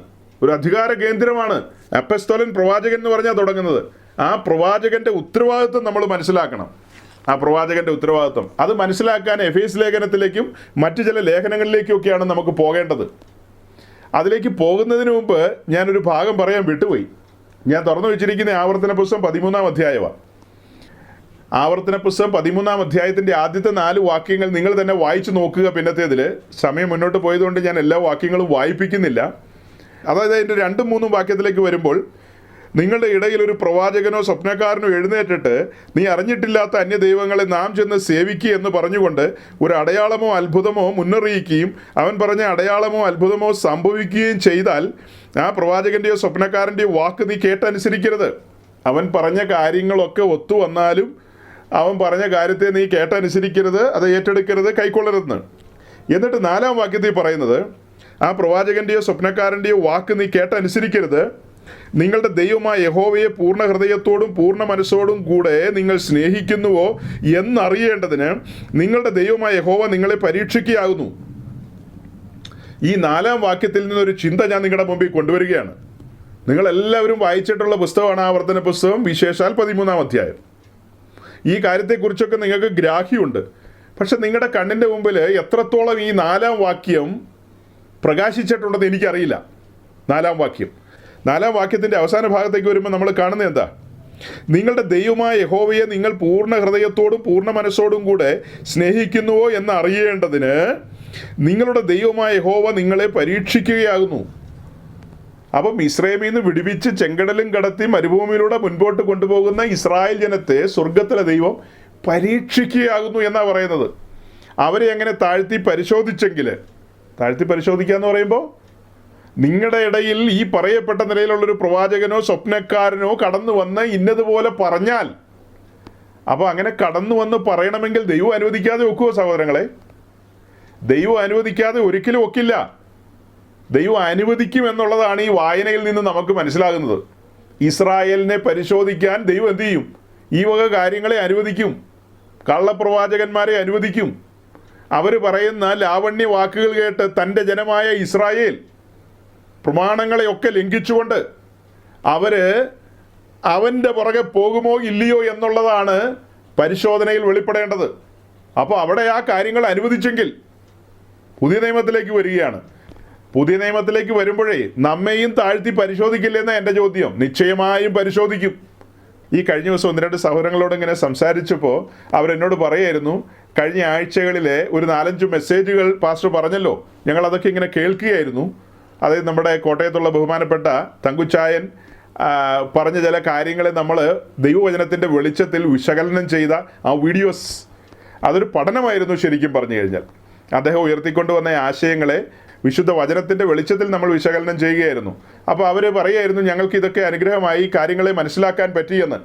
ഒരു അധികാര കേന്ദ്രമാണ്. അപ്പസ്തോലൻ പ്രവാചകൻ എന്ന് പറഞ്ഞാൽ തുടങ്ങുന്നത്. ആ പ്രവാചകൻ്റെ ഉത്തരവാദിത്വം നമ്മൾ മനസ്സിലാക്കണം. ആ പ്രവാചകൻ്റെ ഉത്തരവാദിത്വം അത് മനസ്സിലാക്കാൻ എഫേസ് ലേഖനത്തിലേക്കും മറ്റു ചില ലേഖനങ്ങളിലേക്കൊക്കെയാണ് നമുക്ക് പോകേണ്ടത്. അതിലേക്ക് പോകുന്നതിന് മുമ്പ് ഞാനൊരു ഭാഗം പറയാൻ വിട്ടുപോയി. ഞാൻ തുറന്നു വെച്ചിരിക്കുന്ന ആവർത്തന പുസ്തകം 13-ാം അധ്യായമാണ്. ആവർത്തന പുസ്തകം 13-ാം അധ്യായത്തിൻ്റെ ആദ്യത്തെ 4 വാക്യങ്ങൾ നിങ്ങൾ തന്നെ വായിച്ചു നോക്കുക. പിന്നത്തേതിൽ സമയം മുന്നോട്ട് പോയതുകൊണ്ട് ഞാൻ എല്ലാ വാക്യങ്ങളും വായിപ്പിക്കുന്നില്ല. അതായത് അതിൻ്റെ 2-3 വാക്യത്തിലേക്ക് വരുമ്പോൾ, നിങ്ങളുടെ ഇടയിൽ ഒരു പ്രവാചകനോ സ്വപ്നക്കാരനോ എഴുന്നേറ്റിട്ട് നീ അറിഞ്ഞിട്ടില്ലാത്ത അന്യദൈവങ്ങളെ നാം ചെന്ന് സേവിക്കുക എന്ന് പറഞ്ഞുകൊണ്ട് ഒരു അടയാളമോ അത്ഭുതമോ മുന്നറിയിക്കുകയും അവൻ പറഞ്ഞ അടയാളമോ അത്ഭുതമോ സംഭവിക്കുകയും ചെയ്താൽ ആ പ്രവാചകൻ്റെയോ സ്വപ്നക്കാരൻ്റെയോ വാക്ക് നീ കേട്ടനുസരിക്കരുത്. അവൻ പറഞ്ഞ കാര്യങ്ങളൊക്കെ ഒത്തു വന്നാലും അവൻ പറഞ്ഞ കാര്യത്തെ നീ കേട്ടനുസരിക്കരുത്, അത് ഏറ്റെടുക്കരുത്, കൈക്കൊള്ളരുതെന്ന്. എന്നിട്ട് 4-ാം വാക്യത്തിൽ പറയുന്നത്, ആ പ്രവാചകൻ്റെയോ സ്വപ്നക്കാരൻ്റെയോ വാക്ക് നീ കേട്ടനുസരിക്കരുത്. നിങ്ങളുടെ ദൈവമായ യഹോവയെ പൂർണ്ണ ഹൃദയത്തോടും പൂർണ്ണ മനസ്സോടും കൂടെ നിങ്ങൾ സ്നേഹിക്കുന്നുവോ എന്നറിയേണ്ടതിന് നിങ്ങളുടെ ദൈവമായ യഹോവ നിങ്ങളെ പരീക്ഷിക്കുകയാകുന്നു. ഈ 4-ാം വാക്യത്തിൽ നിന്നൊരു ചിന്ത ഞാൻ നിങ്ങളുടെ മുമ്പിൽ കൊണ്ടുവരികയാണ്. നിങ്ങളെല്ലാവരും വായിച്ചിട്ടുള്ള പുസ്തകമാണ് ആവർത്തന പുസ്തകം, വിശേഷാൽ 13-ാം അധ്യായം. ഈ കാര്യത്തെക്കുറിച്ചൊക്കെ നിങ്ങൾക്ക് ഗ്രാഹ്യമുണ്ട്. പക്ഷെ നിങ്ങളുടെ കണ്ണിൻ്റെ മുമ്പിൽ എത്രത്തോളം ഈ 4-ാം വാക്യം പ്രകാശിച്ചിട്ടുണ്ടെന്ന് എനിക്കറിയില്ല. 4-ാം വാക്യം, 4-ാം വാക്യത്തിൻ്റെ അവസാന ഭാഗത്തേക്ക് വരുമ്പോൾ നമ്മൾ കാണുന്നത് എന്താ? നിങ്ങളുടെ ദൈവമായ യഹോവയെ നിങ്ങൾ പൂർണ്ണ ഹൃദയത്തോടും പൂർണ്ണ മനസ്സോടും കൂടെ സ്നേഹിക്കുന്നുവോ എന്ന് അറിയേണ്ടതിന് നിങ്ങളുടെ ദൈവമായ യഹോവ നിങ്ങളെ പരീക്ഷിക്കുകയാകുന്നു. അപ്പം ഇസ്രായേലിൽ നിന്ന് വിടുവിച്ച് ചെങ്കടലും കടത്തി മരുഭൂമിയിലൂടെ മുൻപോട്ട് കൊണ്ടുപോകുന്ന ഇസ്രായേൽ ജനത്തെ സ്വർഗത്തിലെ ദൈവം പരീക്ഷിക്കുകയാകുന്നു എന്നാണ് പറയുന്നത്. അവരെ എങ്ങനെ താഴ്ത്തി പരിശോധിച്ചെങ്കിൽ, താഴ്ത്തി പരിശോധിക്കുക എന്ന് പറയുമ്പോൾ നിങ്ങളുടെ ഇടയിൽ ഈ പറയപ്പെട്ട നിലയിലുള്ളൊരു പ്രവാചകനോ സ്വപ്നക്കാരനോ കടന്നു വന്ന് ഇന്നതുപോലെ പറഞ്ഞാൽ, അപ്പോൾ അങ്ങനെ കടന്നു വന്ന് പറയണമെങ്കിൽ ദൈവം അനുവദിക്കാതെ ഒക്കുമോ സഹോദരങ്ങളെ? ദൈവം അനുവദിക്കാതെ ഒരിക്കലും ഒക്കില്ല. ദൈവം അനുവദിക്കും എന്നുള്ളതാണ് ഈ വായനയിൽ നിന്ന് നമുക്ക് മനസ്സിലാകുന്നത്. ഇസ്രായേലിനെ പരിശോധിക്കാൻ ദൈവം എന്തു ചെയ്യും? ഈ വക കാര്യങ്ങളെ അനുവദിക്കും. കള്ളപ്രവാചകന്മാരെ അനുവദിക്കും. അവർ പറയുന്ന ലാവണ്യ വാക്കുകൾ കേട്ട് തൻ്റെ ജനമായ ഇസ്രായേൽ പ്രമാണങ്ങളെയൊക്കെ ലംഘിച്ചുകൊണ്ട് അവൻ്റെ പുറകെ പോകുമോ ഇല്ലയോ എന്നുള്ളതാണ് പരിശോധനയിൽ വെളിപ്പെടേണ്ടത്. അപ്പോൾ അവിടെ ആ കാര്യങ്ങൾ അനുവദിച്ചെങ്കിൽ പുതിയ നിയമത്തിലേക്ക് വരികയാണ്. പുതിയ നിയമത്തിലേക്ക് വരുമ്പോഴേ നമ്മെയും താഴ്ത്തി പരിശോധിക്കില്ലെന്ന എൻ്റെ ചോദ്യം. നിശ്ചയമായും പരിശോധിക്കും. ഈ കഴിഞ്ഞ ദിവസം 1-2 സഹോദരങ്ങളോട് ഇങ്ങനെ സംസാരിച്ചപ്പോൾ അവരെന്നോട് പറയായിരുന്നു, കഴിഞ്ഞ ആഴ്ചകളിലെ ഒരു 4-5 മെസ്സേജുകൾ പാസ്റ്റർ പറഞ്ഞല്ലോ, ഞങ്ങളതൊക്കെ ഇങ്ങനെ കേൾക്കുകയായിരുന്നു. അതായത് നമ്മുടെ കോട്ടയത്തുള്ള ബഹുമാനപ്പെട്ട തങ്കുച്ചായൻ പറഞ്ഞ ചില കാര്യങ്ങളെ നമ്മൾ ദൈവവചനത്തിൻ്റെ വെളിച്ചത്തിൽ വിശകലനം ചെയ്ത ആ വീഡിയോസ്, അതൊരു പഠനമായിരുന്നു ശരിക്കും പറഞ്ഞു കഴിഞ്ഞാൽ. അദ്ദേഹം ഉയർത്തിക്കൊണ്ടുവന്ന ആശയങ്ങളെ വിശുദ്ധ വചനത്തിൻ്റെ വെളിച്ചത്തിൽ നമ്മൾ വിശകലനം ചെയ്യുകയായിരുന്നു. അപ്പോൾ അവർ പറയുമായിരുന്നു, ഞങ്ങൾക്ക് ഇതൊക്കെ അനുഗ്രഹമായി കാര്യങ്ങളെ മനസ്സിലാക്കാൻ പറ്റിയെന്ന്.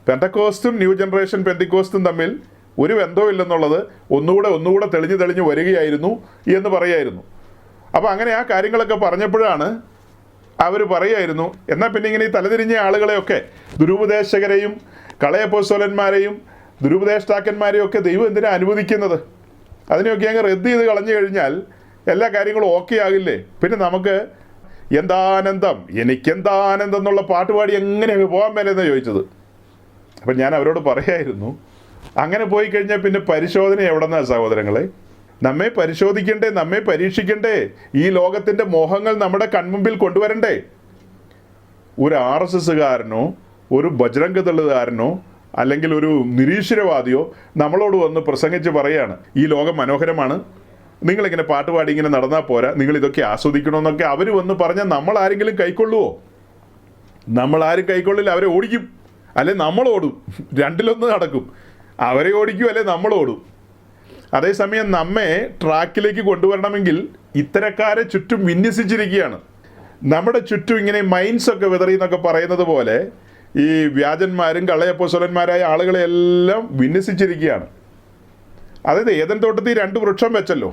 പെന്തക്കോസ്റ്റും ന്യൂ ജനറേഷൻ പെന്തിക്കോസ്റ്റും തമ്മിൽ ഒരു ബന്ധവുമില്ലെന്നുള്ളത് ഒന്നുകൂടെ തെളിഞ്ഞു വരികയായിരുന്നു എന്ന് പറയായിരുന്നു. അപ്പോൾ അങ്ങനെ ആ കാര്യങ്ങളൊക്കെ പറഞ്ഞപ്പോഴാണ് അവർ പറയായിരുന്നു, എന്നാൽ പിന്നെ ഇങ്ങനെ ഈ തലതിരിഞ്ഞ ആളുകളെയൊക്കെ, ദുരുപദേശകരെയും കളയപ്പോസ്തലന്മാരെയും ദുരുപദേഷ്ടാക്കന്മാരെയും ഒക്കെ ദൈവം എന്തിനാണ് അനുവദിക്കുന്നത്? അതിനെയൊക്കെ അങ്ങ് റദ്ദ് ചെയ്ത് കളഞ്ഞു കഴിഞ്ഞാൽ എല്ലാ കാര്യങ്ങളും ഓക്കെ ആകില്ലേ? പിന്നെ നമുക്ക് എന്താനന്ദം, എനിക്കെന്താനന്ദം എന്നുള്ള പാട്ടുപാടി എങ്ങനെയാണ് പോകാൻ മേലെന്ന് ചോദിച്ചത്. അപ്പം ഞാൻ അവരോട് പറയായിരുന്നു, അങ്ങനെ പോയി കഴിഞ്ഞാൽ പിന്നെ പരിശോധന എവിടെ നിന്നാണ് സഹോദരങ്ങളെ? നമ്മെ പരിശോധിക്കണ്ടേ, നമ്മെ പരീക്ഷിക്കണ്ടേ, ഈ ലോകത്തിൻ്റെ മോഹങ്ങൾ നമ്മുടെ കൺമുമ്പിൽ കൊണ്ടുവരണ്ടേ? ഒരു RSSകാരനോ ഒരു ബജ്രംഗ് ദളുകാരനോ അല്ലെങ്കിൽ ഒരു നിരീശ്വരവാദിയോ നമ്മളോട് വന്ന് പ്രസംഗിച്ച് പറയാണ്, ഈ ലോകം മനോഹരമാണ്, നിങ്ങളിങ്ങനെ പാട്ടുപാടി ഇങ്ങനെ നടന്നാൽ പോരാ, നിങ്ങളിതൊക്കെ ആസ്വദിക്കണമെന്നൊക്കെ അവർ വന്ന് പറഞ്ഞാൽ നമ്മൾ ആരെങ്കിലും കൈക്കൊള്ളുമോ? നമ്മളാരും കൈക്കൊള്ളില്ല. അവരെ ഓടിക്കും, അല്ലെ നമ്മളോടും. രണ്ടിലൊന്ന് നടക്കും. അവരെ ഓടിക്കും, അല്ലെ നമ്മളോടും. അതേസമയം നമ്മെ ട്രാക്കിലേക്ക് കൊണ്ടുവരണമെങ്കിൽ ഇത്തരക്കാരെ ചുറ്റും വിന്യസിച്ചിരിക്കുകയാണ്. നമ്മുടെ ചുറ്റും ഇങ്ങനെ മൈൻഡ്സൊക്കെ വിതറി എന്നൊക്കെ പറയുന്നത് പോലെ ഈ വ്യാജന്മാരും കള്ളയപ്പോസ്തലന്മാരായ ആളുകളെല്ലാം വിന്യസിച്ചിരിക്കുകയാണ്. അതായത് ഏദൻ തോട്ടത്തിൽ 2 വൃക്ഷം വെച്ചല്ലോ,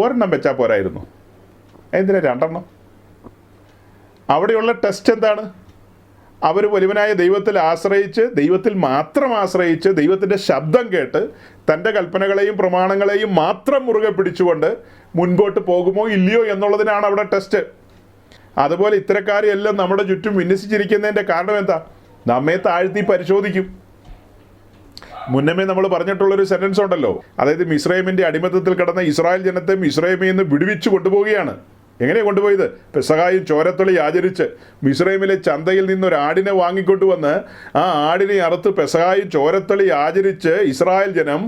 ഒരെണ്ണം വെച്ചാൽ പോരായിരുന്നു, എന്തിനാ 2 എണ്ണം? അവിടെയുള്ള ടെസ്റ്റ് എന്താണ്? അവർ വലുവനായ ദൈവത്തിൽ ആശ്രയിച്ച്, ദൈവത്തിൽ മാത്രം ആശ്രയിച്ച്, ദൈവത്തിൻ്റെ ശബ്ദം കേട്ട് തൻ്റെ കൽപ്പനകളെയും പ്രമാണങ്ങളെയും മാത്രം മുറുകെ പിടിച്ചുകൊണ്ട് മുൻപോട്ട് പോകുമോ ഇല്ലയോ എന്നുള്ളതിനാണ് അവിടെ ടെസ്റ്റ്. അതുപോലെ ഇത്തരക്കാരെല്ലാം നമ്മുടെ ചുറ്റും വിന്യസിച്ചിരിക്കുന്നതിൻ്റെ കാരണം എന്താ? നമ്മെ താഴ്ത്തി പരിശോധിക്കും. മുന്നമേ നമ്മൾ പറഞ്ഞിട്ടുള്ളൊരു സെൻറ്റൻസ് ഉണ്ടല്ലോ, അതായത് മിസ്രൈമിൻ്റെ അടിമത്തത്തിൽ കിടന്ന ഇസ്രായേൽ ജനത്തെ മിസ്രൈമിൽ നിന്ന് വിടുവിച്ച് കൊണ്ടുപോവുകയാണ്. എങ്ങനെയാണ് കൊണ്ടുപോയത്? പെസഹായും ചോരത്തളി ആചരിച്ച് മിസ്രൈമിലെ ചന്തയിൽ നിന്നൊരു ആടിനെ വാങ്ങിക്കൊണ്ടുവന്ന് ആ ആടിനെ അറുത്ത് പെസഹായും ചോരത്തളി ആചരിച്ച് ഇസ്രായേൽ ജനം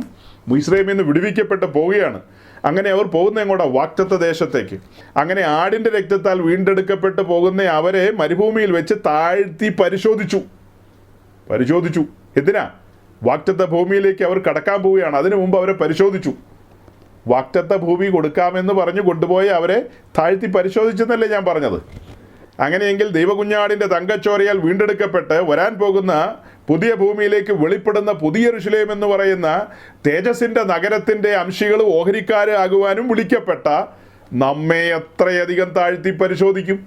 മിസ്രൈമിൽ നിന്ന് വിടുവിക്കപ്പെട്ട് പോവുകയാണ്. അങ്ങനെ അവർ പോകുന്ന എങ്ങോട്ടാ? വാഗ്ദത്ത ദേശത്തേക്ക്. അങ്ങനെ ആടിൻ്റെ രക്തത്താൽ വീണ്ടെടുക്കപ്പെട്ട് പോകുന്ന അവരെ മരുഭൂമിയിൽ വെച്ച് താഴ്ത്തി പരിശോധിച്ചു. എന്തിനാ? വാഗ്ദത്ത ഭൂമിയിലേക്ക് അവർ കടക്കാൻ പോവുകയാണ്. അതിനു മുമ്പ് അവരെ പരിശോധിച്ചു. വാഗ്ദത്ത ഭൂമി കൊടുക്കാമെന്ന് പറഞ്ഞു കൊണ്ടുപോയി അവരെ താഴ്ത്തി പരിശോധിച്ചെന്നല്ലേ ഞാൻ പറഞ്ഞത്. അങ്ങനെയെങ്കിൽ ദൈവകുഞ്ഞാടിൻ്റെ തങ്കച്ചോരയാൽ വീണ്ടെടുക്കപ്പെട്ട് വരാൻ പോകുന്ന പുതിയ ഭൂമിയിലേക്ക് വെളിപ്പെടുന്ന പുതിയ യെരൂശലേം എന്ന് പറയുന്ന തേജസ്സിൻ്റെ നഗരത്തിൻ്റെ അംശികൾ ഓഹരിക്കാരാകുവാനും വിളിക്കപ്പെട്ട നമ്മെ എത്രയധികം താഴ്ത്തി പരിശോധിക്കും.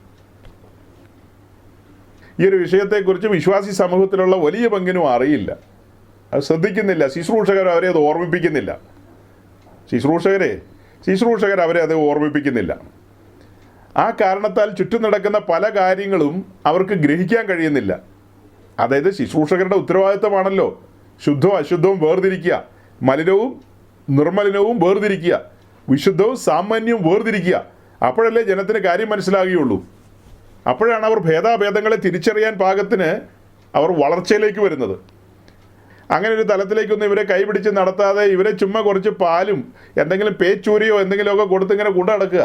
ഈ ഒരു വിഷയത്തെക്കുറിച്ച് വിശ്വാസി സമൂഹത്തിലുള്ള വലിയ പങ്കിനും അറിയില്ല, അത് ശ്രദ്ധിക്കുന്നില്ല. ശുശ്രൂഷകർ അവരെ അത് ഓർമ്മിപ്പിക്കുന്നില്ല. ശുശ്രൂഷകർ അവരെ അത് ഓർമ്മിപ്പിക്കുന്നില്ല. ആ കാരണത്താൽ ചുറ്റും നടക്കുന്ന പല കാര്യങ്ങളും അവർക്ക് ഗ്രഹിക്കാൻ കഴിയുന്നില്ല. അതായത് ശുശ്രൂഷകരുടെ ഉത്തരവാദിത്തമാണല്ലോ ശുദ്ധവും അശുദ്ധവും വേർതിരിക്കുക, മലിനവും നിർമ്മലിനവും വേർതിരിക്കുക, വിശുദ്ധവും സാമാന്യവും വേർതിരിക്കുക. അപ്പോഴല്ലേ ജനത്തിന് കാര്യം മനസ്സിലാകുകയുള്ളൂ. അപ്പോഴാണ് അവർ ഭേദാഭേദങ്ങളെ തിരിച്ചറിയാൻ പാകത്തിന് അവർ വളർച്ചയിലേക്ക് വരുന്നത്. അങ്ങനെ ഒരു തലത്തിലേക്കൊന്നും ഇവരെ കൈപിടിച്ച് നടത്താതെ ഇവരെ ചുമ്മാ കുറച്ച് പാലും എന്തെങ്കിലും പേച്ചൂരിയോ എന്തെങ്കിലുമൊക്കെ കൊടുത്ത് ഇങ്ങനെ കൊണ്ടു നടക്കുക.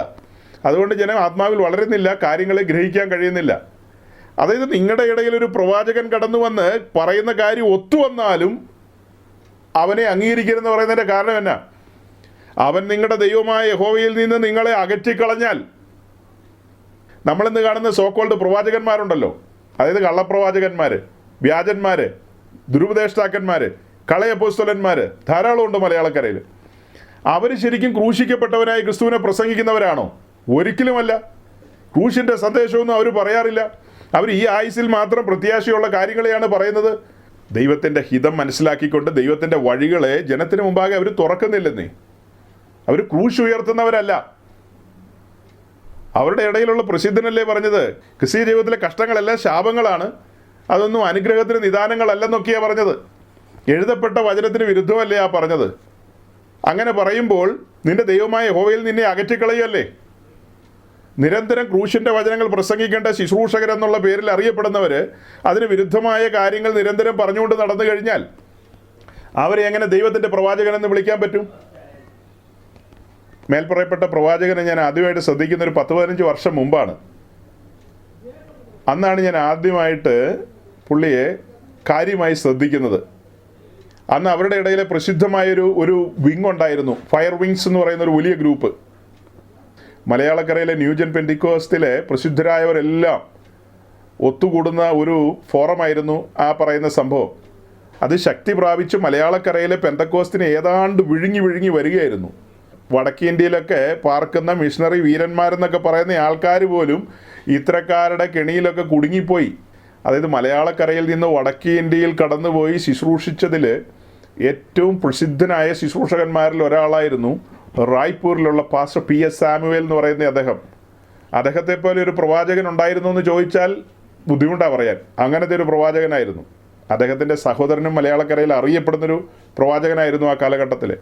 അതുകൊണ്ട് ജനം ആത്മാവിൽ വളരുന്നില്ല, കാര്യങ്ങളെ ഗ്രഹിക്കാൻ കഴിയുന്നില്ല. അതായത് നിങ്ങളുടെ ഇടയിൽ ഒരു പ്രവാചകൻ കടന്നു വന്ന് പറയുന്ന കാര്യം ഒത്തുവന്നാലും അവനെ അംഗീകരിക്കരുതെന്ന് പറയുന്നതിൻ്റെ കാരണം എന്നാ? അവൻ നിങ്ങളുടെ ദൈവമായ യഹോവയിൽ നിന്ന് നിങ്ങളെ അകറ്റിക്കളഞ്ഞാൽ, നമ്മളിന്ന് കാണുന്ന സോക്കോൾഡ് പ്രവാചകന്മാരുണ്ടല്ലോ, അതായത് കള്ളപ്രവാചകന്മാർ, വ്യാജന്മാർ, ദുരുപദേഷ്ടാക്കന്മാർ, കളയപ്പോസ്തലന്മാർ ധാരാളമുണ്ട് മലയാളക്കരയിൽ. അവർ ശരിക്കും ക്രൂശിക്കപ്പെട്ടവനായി ക്രിസ്തുവിനെ പ്രസംഗിക്കുന്നവരാണോ? ഒരിക്കലുമല്ല. ക്രൂശിൻ്റെ സന്ദേശമൊന്നും അവർ പറയാറില്ല. അവർ ഈ ആയുസിൽ മാത്രം പ്രത്യാശയുള്ള കാര്യങ്ങളെയാണ് പറയുന്നത്. ദൈവത്തിൻ്റെ ഹിതം മനസ്സിലാക്കിക്കൊണ്ട് ദൈവത്തിൻ്റെ വഴികളെ ജനത്തിന് മുമ്പാകെ അവർ തുറക്കുന്നില്ലെന്നേ. അവർ ക്രൂശ് ഉയർത്തുന്നവരല്ല. അവരുടെ ഇടയിലുള്ള പ്രസിദ്ധനല്ലേ പറഞ്ഞത്, ക്രിസ്തീയ ജീവിതത്തിലെ കഷ്ടങ്ങളെല്ലാം ശാപങ്ങളാണ്, അതൊന്നും അനുഗ്രഹത്തിന് നിദാനങ്ങളല്ലെന്നൊക്കെയാണ് പറഞ്ഞത്. എഴുതപ്പെട്ട വചനത്തിന് വിരുദ്ധമല്ലേ ആ പറഞ്ഞത്? അങ്ങനെ പറയുമ്പോൾ നിന്റെ ദൈവമായ യഹോവയിൽ നിന്നെ അകറ്റിക്കളയല്ലേ? നിരന്തരം ക്രൂശിൻ്റെ വചനങ്ങൾ പ്രസംഗിക്കേണ്ട ശുശ്രൂഷകരെന്നുള്ള പേരിൽ അറിയപ്പെടുന്നവർ അതിന് വിരുദ്ധമായ കാര്യങ്ങൾ നിരന്തരം പറഞ്ഞുകൊണ്ട് നടന്നു കഴിഞ്ഞാൽ അവരെ എങ്ങനെ ദൈവത്തിൻ്റെ പ്രവാചകനെന്ന് വിളിക്കാൻ പറ്റും? മേൽപ്പറയപ്പെട്ട പ്രവാചകനെ ഞാൻ ആദ്യമായിട്ട് ശ്രദ്ധിക്കുന്ന ഒരു 10-15 വർഷം മുമ്പാണ്. അന്നാണ് ഞാൻ ആദ്യമായിട്ട് പുള്ളിയെ കാര്യമായി ശ്രദ്ധിക്കുന്നത്. അന്ന് അവരുടെ ഇടയിലെ പ്രസിദ്ധമായൊരു വിങ് ഉണ്ടായിരുന്നു, ഫയർ വിങ്സ് എന്ന് പറയുന്ന ഒരു വലിയ ഗ്രൂപ്പ്. മലയാളക്കരയിലെ ന്യൂജൻ പെന്തിക്കോസ്തിലെ പ്രസിദ്ധരായവരെല്ലാം ഒത്തുകൂടുന്ന ഒരു ഫോറമായിരുന്നു ആ പറയുന്ന സംഭവം. അത് ശക്തി പ്രാപിച്ച് മലയാളക്കരയിലെ പെന്തക്കോസ്തിനെ ഏതാണ്ട് വിഴുങ്ങി വരികയായിരുന്നു. വടക്കേ ഇന്ത്യയിലൊക്കെ പാർക്കുന്ന മിഷണറി വീരന്മാരെന്നൊക്കെ പറയുന്ന ആൾക്കാർ പോലും ഇത്തരക്കാരുടെ കെണിയിലൊക്കെ കുടുങ്ങിപ്പോയി. അതായത് മലയാളക്കരയിൽ നിന്ന് വടക്കേ ഇന്ത്യയിൽ കടന്നുപോയി ശുശ്രൂഷിച്ചതിൽ ഏറ്റവും പ്രസിദ്ധനായ ശുശ്രൂഷകന്മാരിൽ ഒരാളായിരുന്നു റായ്പൂരിലുള്ള പാസ്റ്റർ PS സാമുവേൽ എന്ന് പറയുന്ന അദ്ദേഹത്തെ പോലെ ഒരു പ്രവാചകൻ ഉണ്ടായിരുന്നു എന്ന് ചോദിച്ചാൽ ബുദ്ധിമുട്ടാണ് പറയാൻ. അങ്ങനത്തെ ഒരു പ്രവാചകനായിരുന്നു. അദ്ദേഹത്തിൻ്റെ സഹോദരനും മലയാളക്കരയിൽ അറിയപ്പെടുന്നൊരു പ്രവാചകനായിരുന്നു ആ കാലഘട്ടത്തിൽ.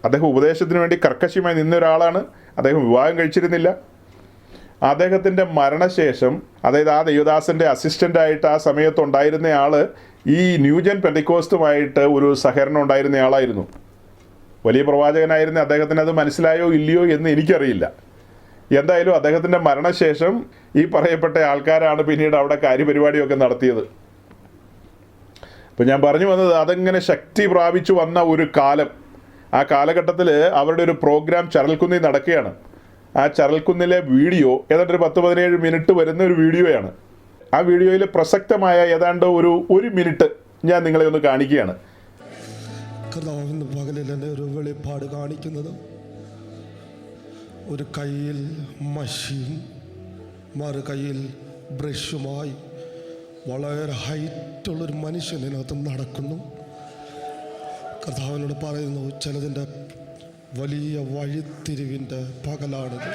അദ്ദേഹം ഉപദേശത്തിന് വേണ്ടി കർക്കശമായി നിന്ന ഒരാളാണ്. അദ്ദേഹം വിവാഹം കഴിച്ചിരുന്നില്ല. അദ്ദേഹത്തിൻ്റെ മരണശേഷം, അതായത് ആ ദൈവദാസൻ്റെ അസിസ്റ്റൻ്റായിട്ട് ആ സമയത്തുണ്ടായിരുന്ന ആൾ ഈ ന്യൂജൻ പെന്തിക്കോസ്തുമായിട്ട് ഒരു സഹകരണം ഉണ്ടായിരുന്ന ആളായിരുന്നു. വലിയ പ്രവാചകനായിരുന്ന അദ്ദേഹത്തിന് അത് മനസ്സിലായോ ഇല്ലയോ എന്ന് എനിക്കറിയില്ല. എന്തായാലും അദ്ദേഹത്തിൻ്റെ മരണശേഷം ഈ പറയപ്പെട്ട ആൾക്കാരാണ് പിന്നീട് അവിടെ കാര്യപരിപാടിയൊക്കെ നടത്തിയത്. അപ്പോൾ ഞാൻ പറഞ്ഞു വന്നത്, അതങ്ങനെ ശക്തി പ്രാപിച്ചു വന്ന ഒരു കാലം. ആ കാലഘട്ടത്തിൽ അവരുടെ ഒരു പ്രോഗ്രാം ചരൽക്കുന്നിൽ നടക്കുകയാണ്. ആ ചരൽക്കുന്നിലെ വീഡിയോ ഏതാണ്ട് ഒരു 10-17 മിനിറ്റ് വരുന്ന ഒരു വീഡിയോയാണ്. ആ വീഡിയോയിൽ പ്രസക്തമായ ഏതാണ്ട് ഒരു മിനിറ്റ് ഞാൻ നിങ്ങളെ ഒന്ന് കാണിക്കുകയാണ്. കർത്താവിൻ്റെ പകലിൽ തന്നെ ഒരു വെളിപ്പാട് കാണിക്കുന്നത്, ഒരു കയ്യിൽ മഷിയും മറു കയ്യിൽ ബ്രഷുമായി വളരെ ഹൈറ്റുള്ളൊരു മനുഷ്യനകത്ത് നടക്കുന്നു. കർത്താവിനോട് പറയുന്നു, ചിലതിൻ്റെ വലിയ വഴിത്തിരിവിൻ്റെ പകലാണിത്.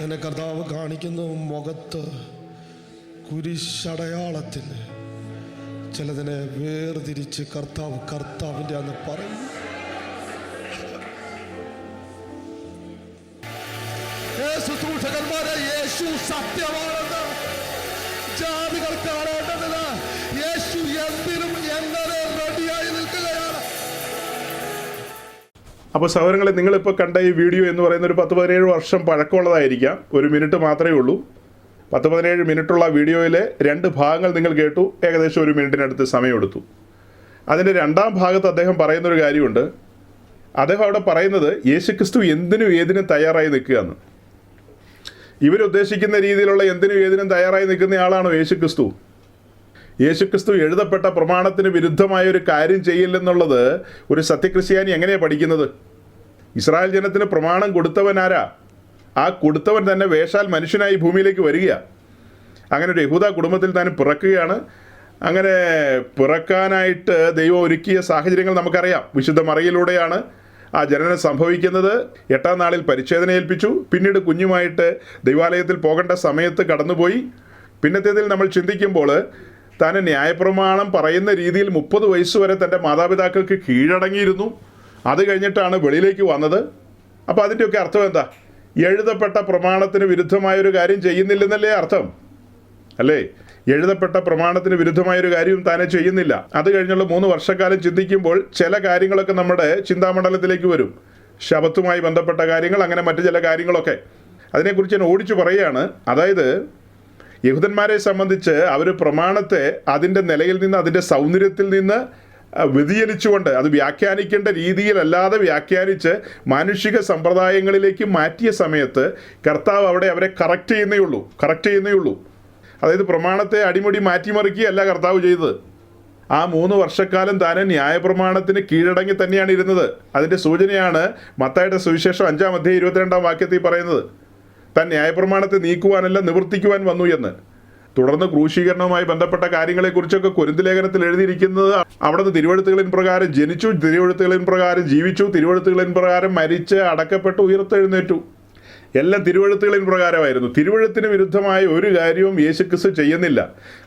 എന്നെ കർത്താവ് കാണിക്കുന്നു, മുഖത്ത് കുരിശടയാളത്തിൽ ചിലതിനെ വേർതിരിച്ച് കർത്താവിൻ്റെ അന്ന് പറയും. ശുശ്രൂഷകന്മാരെ, യേശു സത്യമാണെന്ന് ജാതികൾ കാണേണ്ടത്. യേശു എന്തിനും എങ്ങനെ റെഡിയായി നിൽക്കുകയാണ്. അപ്പോൾ സഹോദരങ്ങളെ, നിങ്ങളിപ്പോൾ കണ്ട ഈ വീഡിയോ എന്ന് പറയുന്ന ഒരു 10-17 വർഷം പഴക്കമുള്ളതായിരിക്കാം. ഒരു മിനിറ്റ് മാത്രമേ ഉള്ളൂ. 10-17 മിനിറ്റുള്ള വീഡിയോയിലെ 2 ഭാഗങ്ങൾ നിങ്ങൾ കേട്ടു. ഏകദേശം 1 മിനിറ്റിനടുത്ത് സമയമെടുത്തു. അതിൻ്റെ 2ാം ഭാഗത്ത് അദ്ദേഹം പറയുന്നൊരു കാര്യമുണ്ട്. അദ്ദേഹം അവിടെ പറയുന്നത് യേശുക്രിസ്തു എന്തിനും ഏതിനും തയ്യാറായി നിൽക്കുകയെന്ന്. ഇവരുദ്ദേശിക്കുന്ന രീതിയിലുള്ള എന്തിനും ഏതിനും തയ്യാറായി നിൽക്കുന്ന ആളാണോ യേശുക്രിസ്തു? യേശുക്രിസ്തു എഴുതപ്പെട്ട പ്രമാണത്തിന് വിരുദ്ധമായ ഒരു കാര്യം ചെയ്യില്ലെന്നുള്ളത് ഒരു സത്യക്രിസ്ത്യാനി എങ്ങനെയാണ് പഠിക്കുന്നത്? ഇസ്രായേൽ ജനത്തിന് പ്രമാണം കൊടുത്തവൻ ആരാ? ആ കൊടുത്തവൻ തന്നെ വേഷാൽ മനുഷ്യനായി ഭൂമിയിലേക്ക് വരികയാണ്. അങ്ങനെ ഒരു യഹൂദ കുടുംബത്തിൽ താൻ പിറക്കുകയാണ്. അങ്ങനെ പിറക്കാനായിട്ട് ദൈവം ഒരുക്കിയ സാഹചര്യങ്ങൾ നമുക്കറിയാം. വിശുദ്ധ മറിയയിലൂടെയാണ് ആ ജനനം സംഭവിക്കുന്നത്. 8-ാം നാളിൽ പരിച്ഛേദന ഏൽപ്പിച്ചു. പിന്നീട് കുഞ്ഞുമായിട്ട് ദൈവാലയത്തിൽ പോകേണ്ട സമയത്ത് കടന്നുപോയി. പിന്നത്തേതിൽ നമ്മൾ ചിന്തിക്കുമ്പോൾ താൻ ന്യായപ്രമാണം പറയുന്ന രീതിയിൽ 30 വയസ്സ് വരെ തൻ്റെ മാതാപിതാക്കൾക്ക് കീഴടങ്ങിയിരുന്നു. അത് കഴിഞ്ഞിട്ടാണ് വെളിയിലേക്ക് വന്നത്. അപ്പോൾ അതിൻ്റെയൊക്കെ അർത്ഥം എന്താ? എഴുതപ്പെട്ട പ്രമാണത്തിന് വിരുദ്ധമായൊരു കാര്യം ചെയ്യുന്നില്ലെന്നല്ലേ അർത്ഥം, അല്ലേ? എഴുതപ്പെട്ട പ്രമാണത്തിന് വിരുദ്ധമായൊരു കാര്യവും താനെ ചെയ്യുന്നില്ല. അത് കഴിഞ്ഞുള്ള 3 വർഷക്കാലം ചിന്തിക്കുമ്പോൾ ചില കാര്യങ്ങളൊക്കെ നമ്മുടെ ചിന്താമണ്ഡലത്തിലേക്ക് വരും. ശബത്തുമായി ബന്ധപ്പെട്ട കാര്യങ്ങൾ, അങ്ങനെ മറ്റു ചില കാര്യങ്ങളൊക്കെ. അതിനെക്കുറിച്ച് ഞാൻ ഓടിച്ചു പറയുകയാണ്. അതായത് യഹൂദന്മാരെ സംബന്ധിച്ച് അവർ പ്രമാണത്തെ അതിൻ്റെ നിലയിൽ നിന്ന്, അതിൻ്റെ സൗന്ദര്യത്തിൽ നിന്ന് വ്യതിചലിച്ചുകൊണ്ട്, അത് വ്യാഖ്യാനിക്കേണ്ട രീതിയിലല്ലാതെ വ്യാഖ്യാനിച്ച് മാനുഷിക സമ്പ്രദായങ്ങളിലേക്ക് മാറ്റിയ സമയത്ത് കർത്താവ് അവിടെ അവരെ കറക്റ്റ് ചെയ്യുന്നേ ഉള്ളൂ. അതായത് പ്രമാണത്തെ അടിമുടി മാറ്റിമറിക്കുകയല്ല കർത്താവ് ചെയ്തത്. ആ 3 വർഷക്കാലം താൻ ന്യായപ്രമാണത്തിന് കീഴടങ്ങി തന്നെയാണ് ഇരുന്നത്. അതിൻ്റെ സൂചനയാണ് മത്തായിയുടെ സുവിശേഷം 5-ാം അധ്യായം 22-ാം വാക്യത്തിൽ പറയുന്നത്. താൻ ന്യായപ്രമാണത്തെ നീക്കുവാനല്ല നിവർത്തിക്കുവാൻ വന്നു എന്ന്. തുടർന്ന് ക്രൂശീകരണവുമായി ബന്ധപ്പെട്ട കാര്യങ്ങളെക്കുറിച്ചൊക്കെ കൊരിന്ത് ലേഖനത്തിൽ എഴുതിയിരിക്കുന്നത് അവിടുന്ന് തിരുവെഴുത്തുകളിൻ പ്രകാരം ജനിച്ചു, തിരുവെഴുത്തുകളിൻ പ്രകാരം ജീവിച്ചു, തിരുവെഴുത്തുകളിൻ പ്രകാരം മരിച്ച് അടക്കപ്പെട്ട് ഉയർത്തെഴുന്നേറ്റു. എല്ലാം തിരുവെഴുത്തുകളിൻ പ്രകാരമായിരുന്നു. തിരുവെഴുത്തിന് വിരുദ്ധമായ ഒരു കാര്യവും യേശുക്രിസ്തു ചെയ്യുന്നില്ല.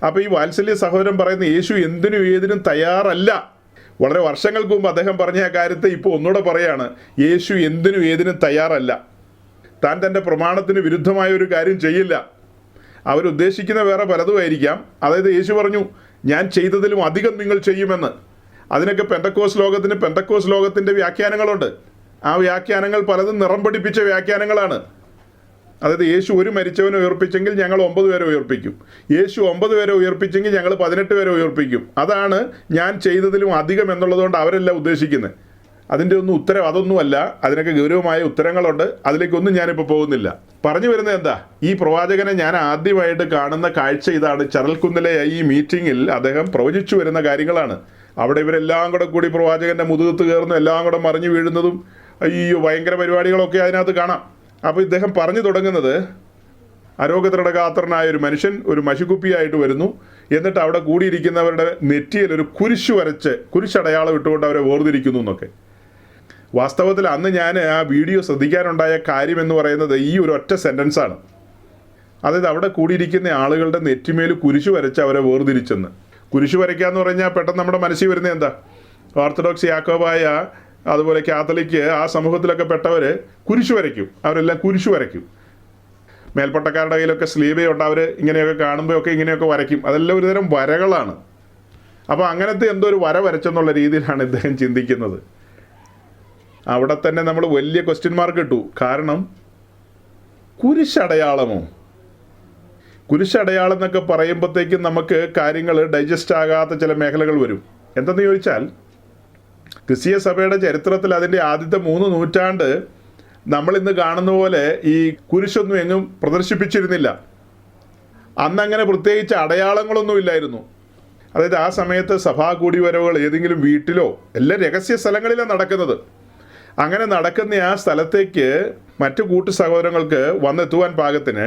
അപ്പോൾ ഈ വാത്സല്യ സഹോദരൻ പറയുന്ന യേശു എന്തിനും ഏതിനും തയ്യാറല്ല. വളരെ വർഷങ്ങൾക്ക് മുമ്പ് അദ്ദേഹം പറഞ്ഞ ആ കാര്യത്തെ ഇപ്പോൾ ഒന്നുകൂടെ പറയാണ്. യേശു എന്തിനും ഏതിനും തയ്യാറല്ല. താൻ തൻ്റെ പ്രമാണത്തിന് വിരുദ്ധമായ ഒരു കാര്യം ചെയ്യില്ല. അവരുദ്ദേശിക്കുന്ന വേറെ പലതുമായിരിക്കാം. അതായത് യേശു പറഞ്ഞു, ഞാൻ ചെയ്തതിലും അധികം നിങ്ങൾ ചെയ്യുമെന്ന്. അതിനൊക്കെ പെന്തക്കോസ് ലോകത്തിൻ്റെ വ്യാഖ്യാനങ്ങളുണ്ട്. ആ വ്യാഖ്യാനങ്ങൾ പലതും നിറം പിടിപ്പിച്ച വ്യാഖ്യാനങ്ങളാണ്. അതായത് യേശു ഒരു മരിച്ചവനെ ഉയർപ്പിച്ചെങ്കിൽ ഞങ്ങൾ 9 പേരെ ഉയർപ്പിക്കും. യേശു 9 പേരെ ഉയർപ്പിച്ചെങ്കിൽ ഞങ്ങൾ 18 പേരെ ഉയർപ്പിക്കും. അതാണ് ഞാൻ ചെയ്തതിലും അധികം എന്നുള്ളതുകൊണ്ട് അവരെല്ലാം ഉദ്ദേശിക്കുന്നത്. അതിൻ്റെ ഒന്നും ഉത്തരം അതൊന്നുമല്ല. അതിനൊക്കെ ഗൗരവമായ ഉത്തരങ്ങളുണ്ട്. അതിലേക്കൊന്നും ഞാനിപ്പോൾ പോകുന്നില്ല. പറഞ്ഞു വരുന്നത് എന്താ? ഈ പ്രവാചകനെ ഞാൻ ആദ്യമായിട്ട് കാണുന്ന കാഴ്ച ഇതാണ്. ചരൽക്കുന്നിലെ ഈ മീറ്റിങ്ങിൽ അദ്ദേഹം പ്രവചിച്ചു വരുന്ന കാര്യങ്ങളാണ്. അവിടെ ഇവരെല്ലാം കൂടി പ്രവാചകൻ്റെ മുതുകത്ത് കയറുന്നു, എല്ലാം കൂടെ മറിഞ്ഞു വീഴുന്നതും അയ്യോ ഭയങ്കര പരിപാടികളൊക്കെ അതിനകത്ത് കാണാം. അപ്പോൾ ഇദ്ദേഹം പറഞ്ഞു തുടങ്ങുന്നത്, അരോഗതൃടഗാത്രനായ ഒരു മനുഷ്യൻ ഒരു മഷിക്കുപ്പിയായിട്ട് വരുന്നു. എന്നിട്ട് അവിടെ കൂടിയിരിക്കുന്നവരുടെ നെറ്റിയിൽ ഒരു കുരിശ് വരച്ച് കുരിശടയാളം ഇട്ടുകൊണ്ട് അവരെ വേർതിരിക്കുന്നു എന്നൊക്കെ. വാസ്തവത്തിൽ അന്ന് ഞാൻ ആ വീഡിയോ ശ്രദ്ധിക്കാനുണ്ടായ കാര്യം എന്ന് പറയുന്നത് ഈ ഒരു ഒറ്റ സെൻറ്റൻസാണ്. അതായത് അവിടെ കൂടിയിരിക്കുന്ന ആളുകളുടെ നെറ്റിമേൽ കുരിശ് വരച്ച് അവരെ വേർതിരിച്ചെന്ന്. കുരിശ് വരയ്ക്കുക എന്ന് പറഞ്ഞാൽ പെട്ടെന്ന് നമ്മുടെ മനസ്സിൽ വരുന്നത് എന്താ? ഓർത്തഡോക്സ്, യാക്കോബായ, അതുപോലെ കാത്തലിക്ക്, ആ സമൂഹത്തിലൊക്കെ പെട്ടവർ കുരിശ് വരയ്ക്കും. അവരെല്ലാം കുരിശ് വരയ്ക്കും. മേൽപ്പട്ടക്കാരുടെ കയ്യിലൊക്കെ സ്ലീവയുണ്ട്. അവർ ഇങ്ങനെയൊക്കെ കാണുമ്പോഴൊക്കെ ഇങ്ങനെയൊക്കെ വരയ്ക്കും. അതെല്ലാം ഒരുതരം വരകളാണ്. അപ്പോൾ അങ്ങനത്തെ എന്തോ ഒരു വര വരച്ചെന്നുള്ള രീതിയിലാണ് ഇദ്ദേഹം ചിന്തിക്കുന്നത്. അവിടെ തന്നെ നമ്മൾ വലിയ ക്വസ്റ്റ്യൻ മാർക്ക് ഇട്ടു. കാരണം കുരിശടയാളമോ? കുരിശടയാളം എന്നൊക്കെ പറയുമ്പോഴത്തേക്കും നമുക്ക് കാര്യങ്ങൾ ഡൈജസ്റ്റ് ആകാത്ത ചില മേഖലകൾ വരും. എന്തെന്ന് ചോദിച്ചാൽ, ക്രിസ്തീയ സഭയുടെ ചരിത്രത്തിൽ അതിൻ്റെ ആദ്യത്തെ 3 നൂറ്റാണ്ട് നമ്മളിന്ന് കാണുന്ന പോലെ ഈ കുരിശൊന്നും എങ്ങും പ്രദർശിപ്പിച്ചിരുന്നില്ല. അന്നങ്ങനെ പ്രത്യേകിച്ച് അടയാളങ്ങളൊന്നും ഇല്ലായിരുന്നു. അതായത് ആ സമയത്ത് സഭാ കൂടിവരവുകൾ ഏതെങ്കിലും വീട്ടിലോ എല്ലാം രഹസ്യ സ്ഥലങ്ങളിലാണ് നടക്കുന്നത്. അങ്ങനെ നടക്കുന്ന ആ സ്ഥലത്തേക്ക് മറ്റു കൂട്ടു സഹോദരങ്ങൾക്ക് വന്നെത്തുവാൻ പാകത്തിന്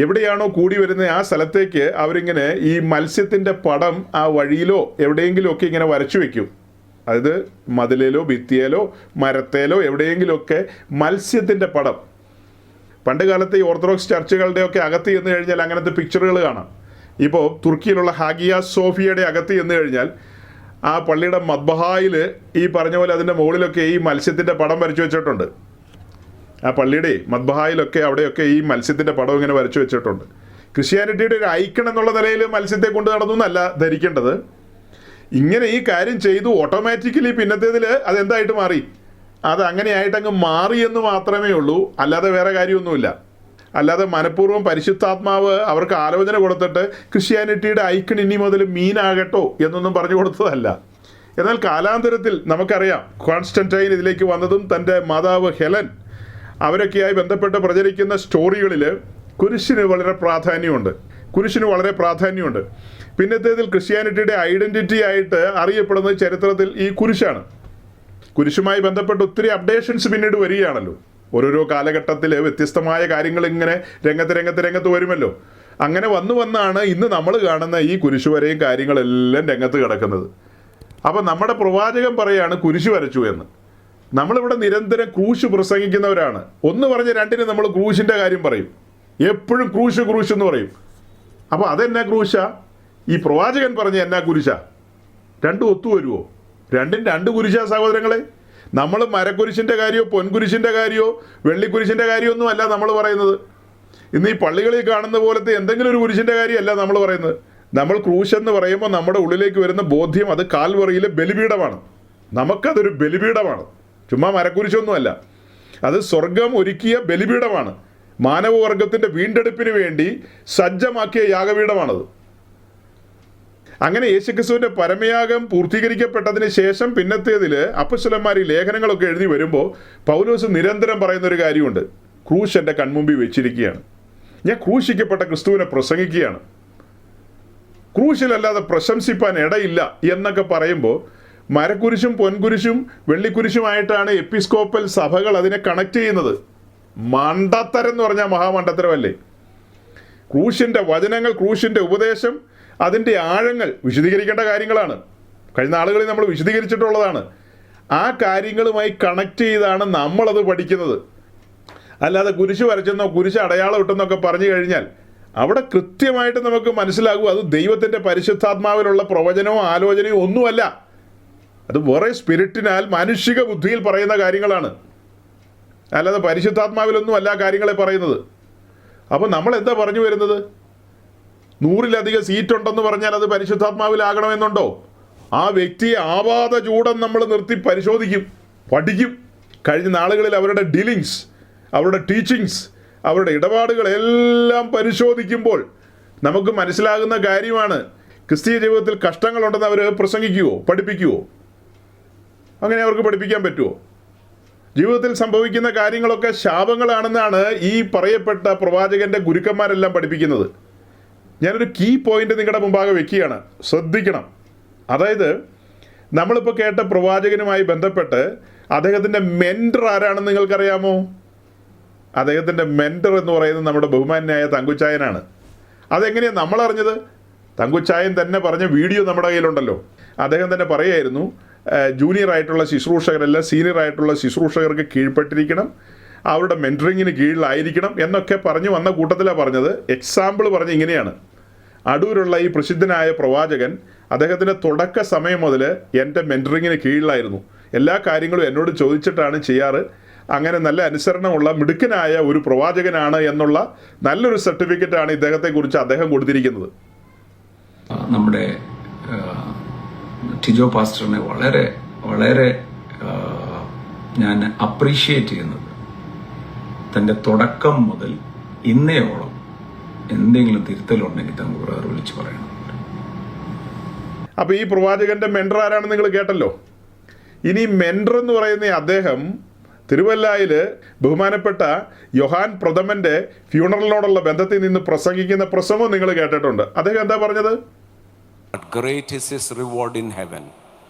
എവിടെയാണോ കൂടി വരുന്നത് ആ സ്ഥലത്തേക്ക് അവരിങ്ങനെ ഈ മത്സ്യത്തിൻ്റെ പടം ആ വഴിയിലോ എവിടെയെങ്കിലുമൊക്കെ ഇങ്ങനെ വരച്ചു വയ്ക്കും. അതായത് മതിലേലോ ഭിത്തിയേലോ മരത്തേലോ എവിടെയെങ്കിലുമൊക്കെ മത്സ്യത്തിൻ്റെ പടം. പണ്ട് കാലത്തെ ഈ ഓർത്തഡോക്സ് ചർച്ചുകളുടെയൊക്കെ അകത്ത് ചെന്ന് കഴിഞ്ഞാൽ അങ്ങനത്തെ പിക്ചറുകൾ കാണാം. ഇപ്പോൾ തുർക്കിയിലുള്ള ഹാഗിയ സോഫിയയുടെ അകത്ത് ചെന്ന് കഴിഞ്ഞാൽ ആ പള്ളിയുടെ മദ്ബഹായിൽ ഈ പറഞ്ഞ പോലെ അതിൻ്റെ മുകളിലൊക്കെ ഈ മത്സ്യത്തിൻ്റെ പടം വരച്ചു വെച്ചിട്ടുണ്ട്. ആ പള്ളിയുടെ മദ്ബഹായിലൊക്കെ അവിടെയൊക്കെ ഈ മത്സ്യത്തിൻ്റെ പടം ഇങ്ങനെ വരച്ചു വെച്ചിട്ടുണ്ട്. ക്രിസ്ത്യാനിറ്റിയുടെ ഒരു ഐക്കൺ എന്നുള്ള നിലയിൽ മത്സ്യത്തെ കൊണ്ട് നടന്നു എന്നല്ല ധരിക്കേണ്ടത്. ഇങ്ങനെ ഈ കാര്യം ചെയ്തു ഓട്ടോമാറ്റിക്കലി പിന്നത്തേതിൽ അതെന്തായിട്ട് മാറി? അത് അങ്ങനെയായിട്ടങ്ങ് മാറിയെന്ന് മാത്രമേ ഉള്ളൂ. അല്ലാതെ വേറെ കാര്യമൊന്നുമില്ല. അല്ലാതെ മനഃപൂർവ്വം പരിശുദ്ധാത്മാവ് അവർക്ക് ആലോചന കൊടുത്തിട്ട് ക്രിസ്ത്യാനിറ്റിയുടെ ഐക്കൺ ഇനി മുതൽ മീനാകട്ടോ എന്നൊന്നും പറഞ്ഞു കൊടുത്തതല്ല. എന്നാൽ കാലാന്തരത്തിൽ നമുക്കറിയാം കോൺസ്റ്റന്റൈൻ ഇതിലേക്ക് വന്നതും തൻ്റെ മാതാവ് ഹെലൻ അവരൊക്കെയായി ബന്ധപ്പെട്ട് പ്രചരിക്കുന്ന സ്റ്റോറികളിൽ കുരിശിന് വളരെ പ്രാധാന്യമുണ്ട്. പിന്നത്തേതിൽ ക്രിസ്ത്യാനിറ്റിയുടെ ഐഡൻറ്റിറ്റി ആയിട്ട് അറിയപ്പെടുന്നത് ചരിത്രത്തിൽ ഈ കുരിശാണ്. കുരിശുമായി ബന്ധപ്പെട്ട് ഒത്തിരി അപ്ഡേഷൻസ് പിന്നീട് വരികയാണല്ലോ. ഓരോരോ കാലഘട്ടത്തിൽ വ്യത്യസ്തമായ കാര്യങ്ങൾ ഇങ്ങനെ രംഗത്ത് വരുമല്ലോ. അങ്ങനെ വന്നാണ് ഇന്ന് നമ്മൾ കാണുന്ന ഈ കുരിശുവരെയും കാര്യങ്ങളെല്ലാം രംഗത്ത് കിടക്കുന്നത്. അപ്പം നമ്മുടെ പ്രവാചകൻ പറയാണ് കുരിശു വരച്ചു എന്ന്. നമ്മളിവിടെ നിരന്തരം ക്രൂശ് പ്രസംഗിക്കുന്നവരാണ്. ഒന്ന് പറഞ്ഞ് രണ്ടിന് നമ്മൾ ക്രൂശിൻ്റെ കാര്യം പറയും. എപ്പോഴും ക്രൂശ് എന്ന് പറയും. അപ്പോൾ അതെന്നാ ക്രൂശാ? ഈ പ്രവാചകൻ പറഞ്ഞ എന്നാ കുരിശാ? രണ്ടും ഒത്തുവരുമോ? രണ്ടും രണ്ട് കുരിശാ സഹോദരങ്ങളെ. നമ്മൾ മരക്കുരിശിൻ്റെ കാര്യമോ പൊൻകുരിശിൻ്റെ കാര്യമോ വെള്ളിക്കുരിശിൻ്റെ കാര്യമോ ഒന്നും അല്ല നമ്മൾ പറയുന്നത്. ഇന്ന് ഈ പള്ളികളിൽ കാണുന്ന പോലത്തെ എന്തെങ്കിലും ഒരു കുരിശിൻ്റെ കാര്യമല്ല നമ്മൾ പറയുന്നത്. നമ്മൾ ക്രൂശ് എന്ന് പറയുമ്പോൾ നമ്മുടെ ഉള്ളിലേക്ക് വരുന്ന ബോധ്യം അത് കാൽവറിയിലെ ബലിപീഠമാണ്. നമുക്കതൊരു ബലിപീഠമാണ്, ചുമ്മാ മരക്കുരിശൊന്നുമല്ല. അത് സ്വർഗം ഒരുക്കിയ ബലിപീഠമാണ്. മാനവവർഗത്തിൻ്റെ വീണ്ടെടുപ്പിന് വേണ്ടി സജ്ജമാക്കിയ യാഗപീഠമാണത്. അങ്ങനെ യേശുക്രിസ്തുവിൻ്റെ പരമയാഗം പൂർത്തീകരിക്കപ്പെട്ടതിന് ശേഷം പിന്നത്തേതിൽ അപ്പോസ്തലന്മാർ ഈ ലേഖനങ്ങളൊക്കെ എഴുതി വരുമ്പോൾ പൗലോസ് നിരന്തരം പറയുന്നൊരു കാര്യമുണ്ട്. ക്രൂശ് എൻ്റെ കൺമുമ്പിൽ വെച്ചിരിക്കുകയാണ്, ഞാൻ ക്രൂശിക്കപ്പെട്ട ക്രിസ്തുവിനെ പ്രസംഗിക്കുകയാണ്, ക്രൂശിലല്ലാതെ പ്രശംസിപ്പാൻ ഇടയില്ല എന്നൊക്കെ പറയുമ്പോൾ മരക്കുരിശും പൊൻകുരിശും വെള്ളിക്കുരിശുമായിട്ടാണ് എപ്പിസ്കോപ്പൽ സഭകൾ അതിനെ കണക്ട് ചെയ്യുന്നത്. മണ്ടത്തരം എന്ന് പറഞ്ഞാൽ മഹാമണ്ടത്തരമല്ലേ? ക്രൂശിൻ്റെ വചനങ്ങൾ, ക്രൂശിൻ്റെ ഉപദേശം, അതിൻ്റെ ആഴങ്ങൾ വിശദീകരിക്കേണ്ട കാര്യങ്ങളാണ്. കഴിഞ്ഞ നാളുകളിൽ നമ്മൾ വിശദീകരിച്ചിട്ടുള്ളതാണ്. ആ കാര്യങ്ങളുമായി കണക്ട് ചെയ്താണ് നമ്മളത് പഠിക്കുന്നത്. അല്ലാതെ കുരിശ് വരച്ചെന്നോ കുരിശ് അടയാളം ഇട്ടെന്നൊക്കെ പറഞ്ഞു കഴിഞ്ഞാൽ അവിടെ കൃത്യമായിട്ട് നമുക്ക് മനസ്സിലാകും അത് ദൈവത്തിൻ്റെ പരിശുദ്ധാത്മാവിലുള്ള പ്രവചനവും ആലോചനയും ഒന്നുമല്ല. അത് വേറെ സ്പിരിറ്റിനാൽ മാനുഷിക ബുദ്ധിയിൽ പറയുന്ന കാര്യങ്ങളാണ്. അല്ലാതെ പരിശുദ്ധാത്മാവിലൊന്നും അല്ല കാര്യങ്ങളെ പറയുന്നത്. അപ്പോൾ നമ്മൾ എന്താ പറഞ്ഞു വരുന്നത്? 100-ലധികം സീറ്റ് ഉണ്ടെന്ന് പറഞ്ഞാൽ അത് പരിശുദ്ധാത്മാവിലാകണമെന്നുണ്ടോ? ആ വ്യക്തിയെ ആവാത ചൂടം നമ്മൾ നിർത്തി പരിശോധിക്കും, പഠിക്കും. കഴിഞ്ഞ നാളുകളിൽ അവരുടെ ഡീലിങ്സ്, അവരുടെ ടീച്ചിങ്സ്, അവരുടെ ഇടപാടുകളെല്ലാം പരിശോധിക്കുമ്പോൾ നമുക്ക് മനസ്സിലാകുന്ന കാര്യമാണ്. ക്രിസ്തീയ ജീവിതത്തിൽ കഷ്ടങ്ങളുണ്ടെന്ന് അവർ പ്രസംഗിക്കുവോ, പഠിപ്പിക്കുവോ? അങ്ങനെ അവർക്ക് പഠിപ്പിക്കാൻ പറ്റുമോ? ജീവിതത്തിൽ സംഭവിക്കുന്ന കാര്യങ്ങളൊക്കെ ശാപങ്ങളാണെന്നാണ് ഈ പറയപ്പെട്ട പ്രവാചകൻ്റെ ഗുരുക്കന്മാരെല്ലാം പഠിപ്പിക്കുന്നത്. ഞാനൊരു കീ പോയിന്റ് നിങ്ങളുടെ മുമ്പാകെ വെക്കുകയാണ്, ശ്രദ്ധിക്കണം. അതായത് നമ്മളിപ്പോൾ കേട്ട പ്രവാചകനുമായി ബന്ധപ്പെട്ട് അദ്ദേഹത്തിൻ്റെ മെൻറ്റർ ആരാണെന്ന് നിങ്ങൾക്കറിയാമോ? അദ്ദേഹത്തിൻ്റെ മെൻറ്റർ എന്ന് പറയുന്നത് നമ്മുടെ ബഹുമാന്യനായ തങ്കുച്ചായനാണ്. അതെങ്ങനെയാണ് നമ്മളറിഞ്ഞത്? തങ്കുച്ചായൻ തന്നെ പറഞ്ഞ വീഡിയോ നമ്മുടെ കയ്യിലുണ്ടല്ലോ. അദ്ദേഹം തന്നെ പറയായിരുന്നു, ജൂനിയർ ആയിട്ടുള്ള ശുശ്രൂഷകരെല്ലാം സീനിയർ ആയിട്ടുള്ള ശുശ്രൂഷകർക്ക് കീഴ്പ്പെട്ടിരിക്കണം, അവരുടെ മെൻറ്ററിങ്ങിന് കീഴിലായിരിക്കണം എന്നൊക്കെ പറഞ്ഞു വന്ന കൂട്ടത്തിലാണ് പറഞ്ഞത്. എക്സാമ്പിൾ പറഞ്ഞ് ഇങ്ങനെയാണ്. അടൂരുള്ള ഈ പ്രസിദ്ധനായ പ്രവാചകൻ അദ്ദേഹത്തിൻ്റെ തുടക്ക സമയം മുതൽ എൻ്റെ മെൻറ്ററിങ്ങിന് കീഴിലായിരുന്നു. എല്ലാ കാര്യങ്ങളും എന്നോട് ചോദിച്ചിട്ടാണ് ചെയ്യാറ്. അങ്ങനെ നല്ല അനുസരണമുള്ള മിടുക്കനായ ഒരു പ്രവാചകനാണ് എന്നുള്ള നല്ലൊരു സർട്ടിഫിക്കറ്റാണ് ഇദ്ദേഹത്തെക്കുറിച്ച് അദ്ദേഹം കൊടുത്തിരിക്കുന്നത്. നമ്മുടെ ടിജോ പാസ്റ്ററിനെ വളരെ വളരെ ഞാൻ അപ്രീഷിയേറ്റ് ചെയ്യുന്നത് തൻ്റെ തുടക്കം മുതൽ ഇന്നയോളം എന്തെങ്കിലും തിരുത്തലുണ്ടെങ്കിൽ തങ്ങൾ വിളിച്ച് പറയണം. അപ്പോൾ ഈ പ്രവാചകന്റെ മെൻറ്റർ ആരാണെന്ന് നിങ്ങൾ കേട്ടല്ലോ. ഇനി മെൻറ്റർ എന്ന് പറയുന്ന അദ്ദേഹം തിരുവല്ലായിൽ ബഹുമാനപ്പെട്ട യോഹാൻ പ്രഥമന്റെ ഫ്യൂണറലിനോടുള്ള ബന്ധത്തിൽ നിന്ന് പ്രസംഗിക്കുന്ന പ്രസംഗം നിങ്ങൾ കേട്ടിട്ടുണ്ട്. അദ്ദേഹം എന്താ പറഞ്ഞത്? But great is his reward in heaven,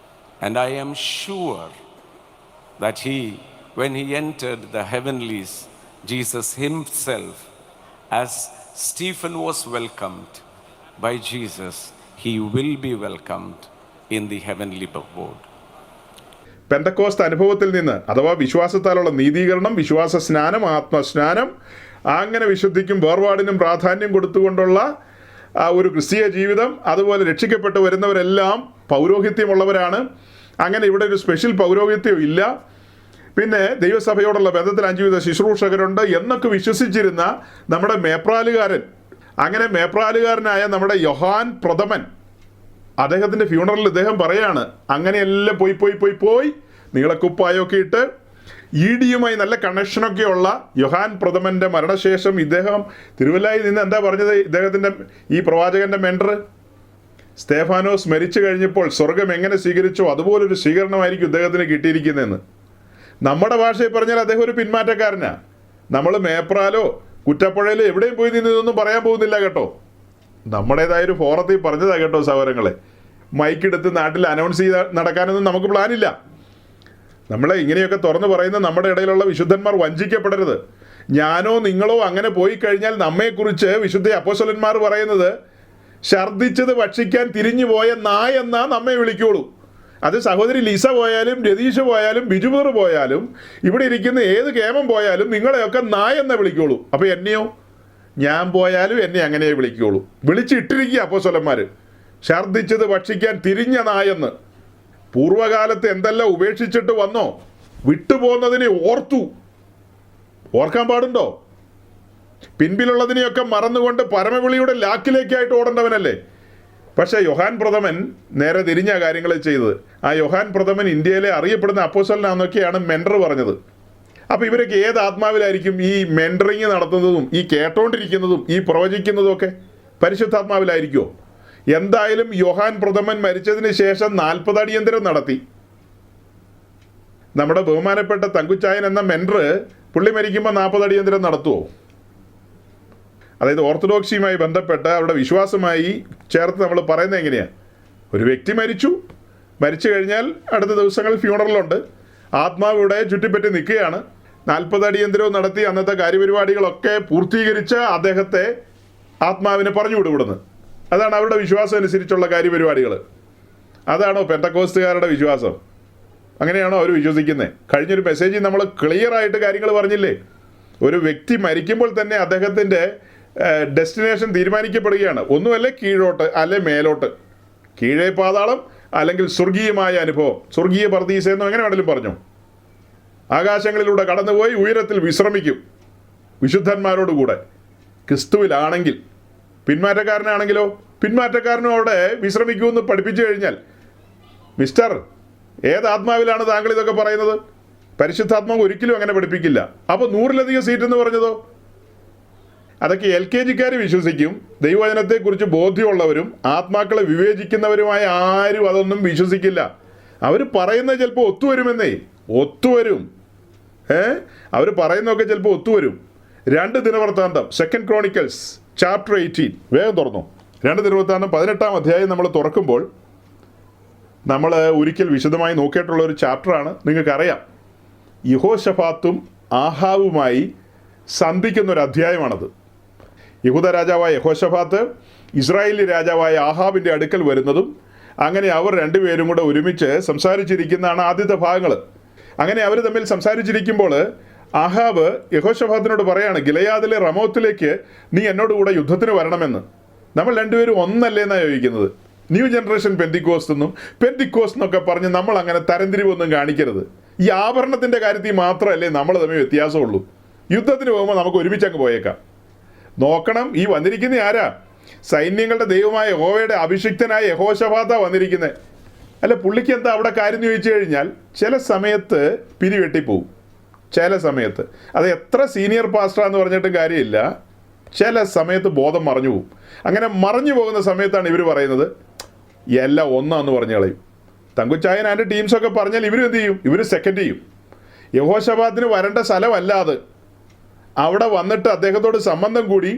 and I am sure that when he entered the heavenlies, Jesus himself, as Stephen was welcomed by Jesus, he will be welcomed in the heavenly abode. Pentecost അനുഭവത്തിൽ നിന്ന്, അഥവാ വിശ്വാസത്താലുള്ള നീതീകരണം, വിശ്വാസ സ്നാനം, ആത്മസ്നാനം, അങ്ങനെ വിശുദ്ധിക്കും വേർപാടിനും പ്രാധാന്യം കൊടുത്തുകൊണ്ടുള്ള ഒരു ക്രിസ്തീയ ജീവിതം, അതുപോലെ രക്ഷിക്കപ്പെട്ട് വരുന്നവരെല്ലാം പൗരോഹിത്യമുള്ളവരാണ്. അങ്ങനെ ഇവിടെ ഒരു സ്പെഷ്യൽ പൗരോഹിത്യം ഇല്ല. പിന്നെ ദൈവസഭയോടുള്ള ബന്ധത്തിൽ 5 വിധ ശുശ്രൂഷകരുണ്ട് എന്നൊക്കെ വിശ്വസിച്ചിരുന്ന നമ്മുടെ മേപ്രാലുകാരൻ, അങ്ങനെ മേപ്രാലുകാരനായ നമ്മുടെ യോഹാൻ പ്രഥമൻ, അദ്ദേഹത്തിൻ്റെ ഫ്യൂണറലിൽ ഇദ്ദേഹം പറയാണ്, അങ്ങനെയെല്ലാം പോയി നിങ്ങളെ കുപ്പായൊക്കെ ഇട്ട് ഇഡിയുമായി നല്ല കണക്ഷനൊക്കെയുള്ള യോഹാൻ പ്രഥമൻ്റെ മരണശേഷം ഇദ്ദേഹം തിരുവല്ലായിൽ നിന്ന് എന്താ പറഞ്ഞത്? ഇദ്ദേഹത്തിൻ്റെ ഈ പ്രവാചകൻ്റെ മെൻറ്റർ സ്തേഫാനോസ് മരിച്ചു കഴിഞ്ഞപ്പോൾ സ്വർഗം എങ്ങനെ സ്വീകരിച്ചോ അതുപോലൊരു സ്വീകരണമായിരിക്കും ഇദ്ദേഹത്തിന് കിട്ടിയിരിക്കുന്നതെന്ന്. നമ്മുടെ ഭാഷയിൽ പറഞ്ഞാൽ അദ്ദേഹം ഒരു പിന്മാറ്റക്കാരനാണ്. നമ്മൾ മേപ്രാലോ കുറ്റപ്പുഴയിലോ എവിടെയും പോയി നിന്നതൊന്നും പറയാൻ പോകുന്നില്ല കേട്ടോ. നമ്മുടേതായൊരു ഫോറത്തിൽ പറഞ്ഞതാ കേട്ടോ സഹോദരങ്ങളെ. മൈക്കെടുത്ത് നാട്ടിൽ അനൗൺസ് ചെയ്ത് നടക്കാനൊന്നും നമുക്ക് പ്ലാനില്ല. നമ്മളെ ഇങ്ങനെയൊക്കെ തുറന്നു പറയുന്ന നമ്മുടെ ഇടയിലുള്ള വിശുദ്ധന്മാർ വഞ്ചിക്കപ്പെടരുത്. ഞാനോ നിങ്ങളോ അങ്ങനെ പോയി കഴിഞ്ഞാൽ നമ്മെക്കുറിച്ച് വിശുദ്ധ അപ്പോസ്തലന്മാർ പറയുന്നത് ഛർദ്ദിച്ചത് ഭക്ഷിക്കാൻ തിരിഞ്ഞു പോയ നായ എന്നാ നമ്മെ വിളിക്കുള്ളൂ. അത് സഹോദരി ലിസ പോയാലും രതീഷ് പോയാലും ബിജുബർ പോയാലും ഇവിടെ ഇരിക്കുന്ന ഏത് കേമം പോയാലും നിങ്ങളെയൊക്കെ നായ എന്നേ വിളിക്കുള്ളൂ. അപ്പോൾ എന്നെയോ, ഞാൻ പോയാലും എന്നെ അങ്ങനെ വിളിക്കുള്ളൂ. വിളിച്ചിട്ടിരിക്കുക അപ്പോസ്തലന്മാർ, ഛർദ്ദിച്ചത് ഭക്ഷിക്കാൻ തിരിഞ്ഞ നായെന്ന്. പൂർവ്വകാലത്ത് എന്തെല്ലാം ഉപേക്ഷിച്ചിട്ട് വന്നോ, വിട്ടുപോകുന്നതിനെ ഓർക്കാൻ പാടുണ്ടോ? പിൻപിലുള്ളതിനെയൊക്കെ മറന്നുകൊണ്ട് പരമവിളിയുടെ ലാക്കിലേക്കായിട്ട് ഓടേണ്ടവനല്ലേ. പക്ഷേ യോഹാൻ പ്രഥമൻ നേരെ തിരിഞ്ഞ കാര്യങ്ങൾ ചെയ്തത്. ആ യോഹാൻ പ്രഥമൻ ഇന്ത്യയിലെ അറിയപ്പെടുന്ന അപ്പോസ്തലനാണെന്നൊക്കെയാണ് മെൻഡർ പറഞ്ഞത്. അപ്പോൾ ഇവരൊക്കെ ഏത് ആത്മാവിലായിരിക്കും ഈ മെൻഡറിങ് നടത്തുന്നതും ഈ കേട്ടോണ്ടിരിക്കുന്നതും ഈ പ്രവചിക്കുന്നതും ഒക്കെ? പരിശുദ്ധാത്മാവിലായിരിക്കുമോ? എന്തായാലും യോഹാൻ പ്രഥമൻ മരിച്ചതിന് ശേഷം 40 അടിയന്തരം നടത്തി. നമ്മുടെ ബഹുമാനപ്പെട്ട തങ്കുച്ചായൻ എന്ന മെൻഡർ പുള്ളി മരിക്കുമ്പോൾ 40 അടിയന്തരം നടത്തുമോ? അതായത് ഓർത്തഡോക്സിയുമായി ബന്ധപ്പെട്ട് അവരുടെ വിശ്വാസമായി ചേർത്ത് നമ്മൾ പറയുന്നത് എങ്ങനെയാണ്? ഒരു വ്യക്തി മരിച്ചു കഴിഞ്ഞാൽ അടുത്ത ദിവസങ്ങൾ ഫ്യൂണറലുണ്ട്, ആത്മാവ് ഇവിടെ ചുറ്റിപ്പറ്റി നിൽക്കുകയാണ്. 40 അടിയന്തരവും നടത്തി അന്നത്തെ കാര്യപരിപാടികളൊക്കെ പൂർത്തീകരിച്ച് അദ്ദേഹത്തെ ആത്മാവിനെ പറഞ്ഞു വിടുവിടുന്നത്. അതാണ് അവരുടെ വിശ്വാസം അനുസരിച്ചുള്ള കാര്യപരിപാടികൾ. അതാണോ പെന്തക്കോസ്തുകാരുടെ വിശ്വാസം? അങ്ങനെയാണോ അവർ വിശ്വസിക്കുന്നത്? കഴിഞ്ഞൊരു മെസ്സേജിൽ നമ്മൾ ക്ലിയർ ആയിട്ട് കാര്യങ്ങൾ പറഞ്ഞില്ലേ? ഒരു വ്യക്തി മരിക്കുമ്പോൾ തന്നെ അദ്ദേഹത്തിൻ്റെ ഡെസ്റ്റിനേഷൻ തീരുമാനിക്കപ്പെടുകയാണ്. ഒന്നുമല്ല കീഴോട്ട് അല്ലെ മേലോട്ട്, കീഴേ പാതാളം അല്ലെങ്കിൽ സ്വർഗീയമായ അനുഭവം, സ്വർഗീയ പർദീസ എന്നോ എങ്ങനെ വേണമെങ്കിലും പറഞ്ഞു. ആകാശങ്ങളിലൂടെ കടന്നുപോയി ഉയരത്തിൽ വിശ്രമിക്കും വിശുദ്ധന്മാരോടുകൂടെ. ക്രിസ്തുവിലാണെങ്കിൽ. പിന്മാറ്റക്കാരനാണെങ്കിലോ, പിന്മാറ്റക്കാരനും അവിടെ വിശ്രമിക്കുമെന്ന് പഠിപ്പിച്ചു കഴിഞ്ഞാൽ, മിസ്റ്റർ ഏത് ആത്മാവിലാണ് താങ്കൾ ഇതൊക്കെ പറയുന്നത്? പരിശുദ്ധാത്മാവ് ഒരിക്കലും അങ്ങനെ പഠിപ്പിക്കില്ല. അപ്പോൾ 100-ലധികം സീറ്റ് എന്ന് പറഞ്ഞതോ? അതൊക്കെ LKG-ക്കാർ വിശ്വസിക്കും. ദൈവവചനത്തെക്കുറിച്ച് ബോധ്യമുള്ളവരും ആത്മാക്കളെ വിവേചിക്കുന്നവരുമായ ആരും അതൊന്നും വിശ്വസിക്കില്ല. അവർ പറയുന്നത് ചിലപ്പോൾ ഒത്തുവരും. അവർ പറയുന്നതൊക്കെ ചിലപ്പോൾ ഒത്തുവരും. 2 ദിനവൃത്താന്തം 2 Chronicles chapter 18 വേഗം തുറന്നു. 2 ദിനവൃത്താന്തം 18-ാം അധ്യായം നമ്മൾ തുറക്കുമ്പോൾ നമ്മൾ ഒരിക്കൽ വിശദമായി നോക്കിയിട്ടുള്ള ഒരു ചാപ്റ്ററാണ്. നിങ്ങൾക്കറിയാം, യഹോശഫാത്തും ആഹാവുമായി സന്ധിക്കുന്നൊരു അധ്യായമാണത്. യഹൂദ രാജാവായ യഹോശഫാത്ത് ഇസ്രായേലി രാജാവായ ആഹാബിൻ്റെ അടുക്കൽ വരുന്നതും അങ്ങനെ അവർ രണ്ടുപേരും കൂടെ ഒരുമിച്ച് സംസാരിച്ചിരിക്കുന്നതാണ് ആദ്യത്തെ ഭാഗങ്ങൾ. അങ്ങനെ അവർ തമ്മിൽ സംസാരിച്ചിരിക്കുമ്പോൾ ആഹാബ് യഹോശഫാത്തിനോട് പറയാണ്, ഗിലെയാദിലെ റമോത്തിലേക്ക് നീ എന്നോട് കൂടെ യുദ്ധത്തിന് വരണമെന്ന്. നമ്മൾ രണ്ടുപേരും ഒന്നല്ലേ എന്നാണ് ചോദിക്കുന്നത്. ന്യൂ ജനറേഷൻ പെന്തിക്കോസ്റ്റ് എന്നൊക്കെ പറഞ്ഞ് നമ്മൾ അങ്ങനെ തരംതിരിവൊന്നും കാണിക്കരുത്. ഈ ആഭരണത്തിൻ്റെ കാര്യത്തിൽ മാത്രമല്ലേ നമ്മൾ തമ്മിൽ വ്യത്യാസമുള്ളൂ. യുദ്ധത്തിന് പോകുമ്പോൾ നമുക്ക് ഒരുമിച്ചങ്ങ് പോയേക്കാം. നോക്കണം, ഈ വന്നിരിക്കുന്ന ആരാ? സൈന്യങ്ങളുടെ ദൈവമായ യഹോവയുടെ അഭിഷിക്തനായ യഹോശഫാത്താ വന്നിരിക്കുന്നത്. അല്ല, പുള്ളിക്ക് എന്താ അവിടെ കാര്യം എന്ന് ചോദിച്ചു കഴിഞ്ഞാൽ, ചില സമയത്ത് പിരിവെട്ടിപ്പോവും. ചില സമയത്ത് അത് എത്ര സീനിയർ പാസ്റ്ററാന്ന് പറഞ്ഞിട്ടും കാര്യമില്ല, ചില സമയത്ത് ബോധം മറഞ്ഞു പോകും. അങ്ങനെ മറഞ്ഞു പോകുന്ന സമയത്താണ് ഇവർ പറയുന്നത് എല്ലാം ഒന്നാന്ന് പറഞ്ഞു കളയും. തങ്കുച്ചായൻ ആൻ്റെ ടീംസൊക്കെ പറഞ്ഞാൽ ഇവരും എന്ത് ചെയ്യും? ഇവർ സെക്കൻഡ് ചെയ്യും. യഹോശഫാത്തിന് വരേണ്ട സ്ഥലമല്ലാതെ അവിടെ വന്നിട്ട് അദ്ദേഹത്തോട് സംബന്ധം കൂടി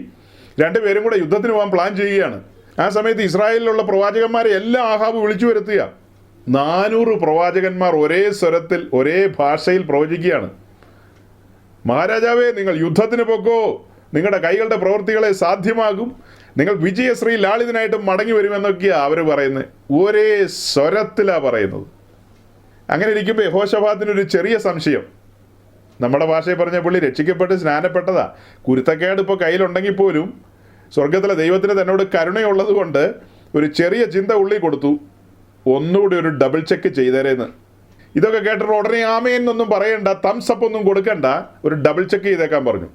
രണ്ടുപേരും കൂടെ യുദ്ധത്തിന് പോകാൻ പ്ലാൻ ചെയ്യുകയാണ്. ആ സമയത്ത് ഇസ്രായേലിലുള്ള പ്രവാചകന്മാരെ എല്ലാം ആഹാബ് വിളിച്ചു വരുത്തുക. 400 പ്രവാചകന്മാർ ഒരേ സ്വരത്തിൽ ഒരേ ഭാഷയിൽ പ്രവചിക്കുകയാണ്. മഹാരാജാവേ, നിങ്ങൾ യുദ്ധത്തിന് പോക്കോ, നിങ്ങളുടെ കൈകളുടെ പ്രവൃത്തികളെ സാധ്യമാകും, നിങ്ങൾ വിജയശ്രീ ലാളിതനായിട്ട് മടങ്ങി വരുമെന്നൊക്കെയാണ് അവർ പറയുന്നത്. ഒരേ സ്വരത്തിലാണ് പറയുന്നത്. അങ്ങനെ ഇരിക്കുമ്പോൾ യഹോശഫാത്തിനൊരു ചെറിയ സംശയം. നമ്മുടെ ഭാഷയിൽ പറഞ്ഞ പുള്ളി രക്ഷിക്കപ്പെട്ട് സ്നാനപ്പെട്ടതാ. കുരുത്തക്കേട് ഇപ്പോൾ കയ്യിലുണ്ടെങ്കിൽ പോലും സ്വർഗത്തിലെ ദൈവത്തിന് തന്നോട് കരുണയുള്ളത് കൊണ്ട് ഒരു ചെറിയ ചിന്ത ഉള്ളി കൊടുത്തു, ഒന്നുകൂടി ഒരു ഡബിൾ ചെക്ക് ചെയ്തേരേന്ന്. ഇതൊക്കെ കേട്ടിട്ട് ഉടനെ ആമേന്നൊന്നും പറയണ്ട, തംസ് അപ്പ് ഒന്നും കൊടുക്കണ്ട, ഒരു ഡബിൾ ചെക്ക് ചെയ്തേക്കാൻ പറഞ്ഞു.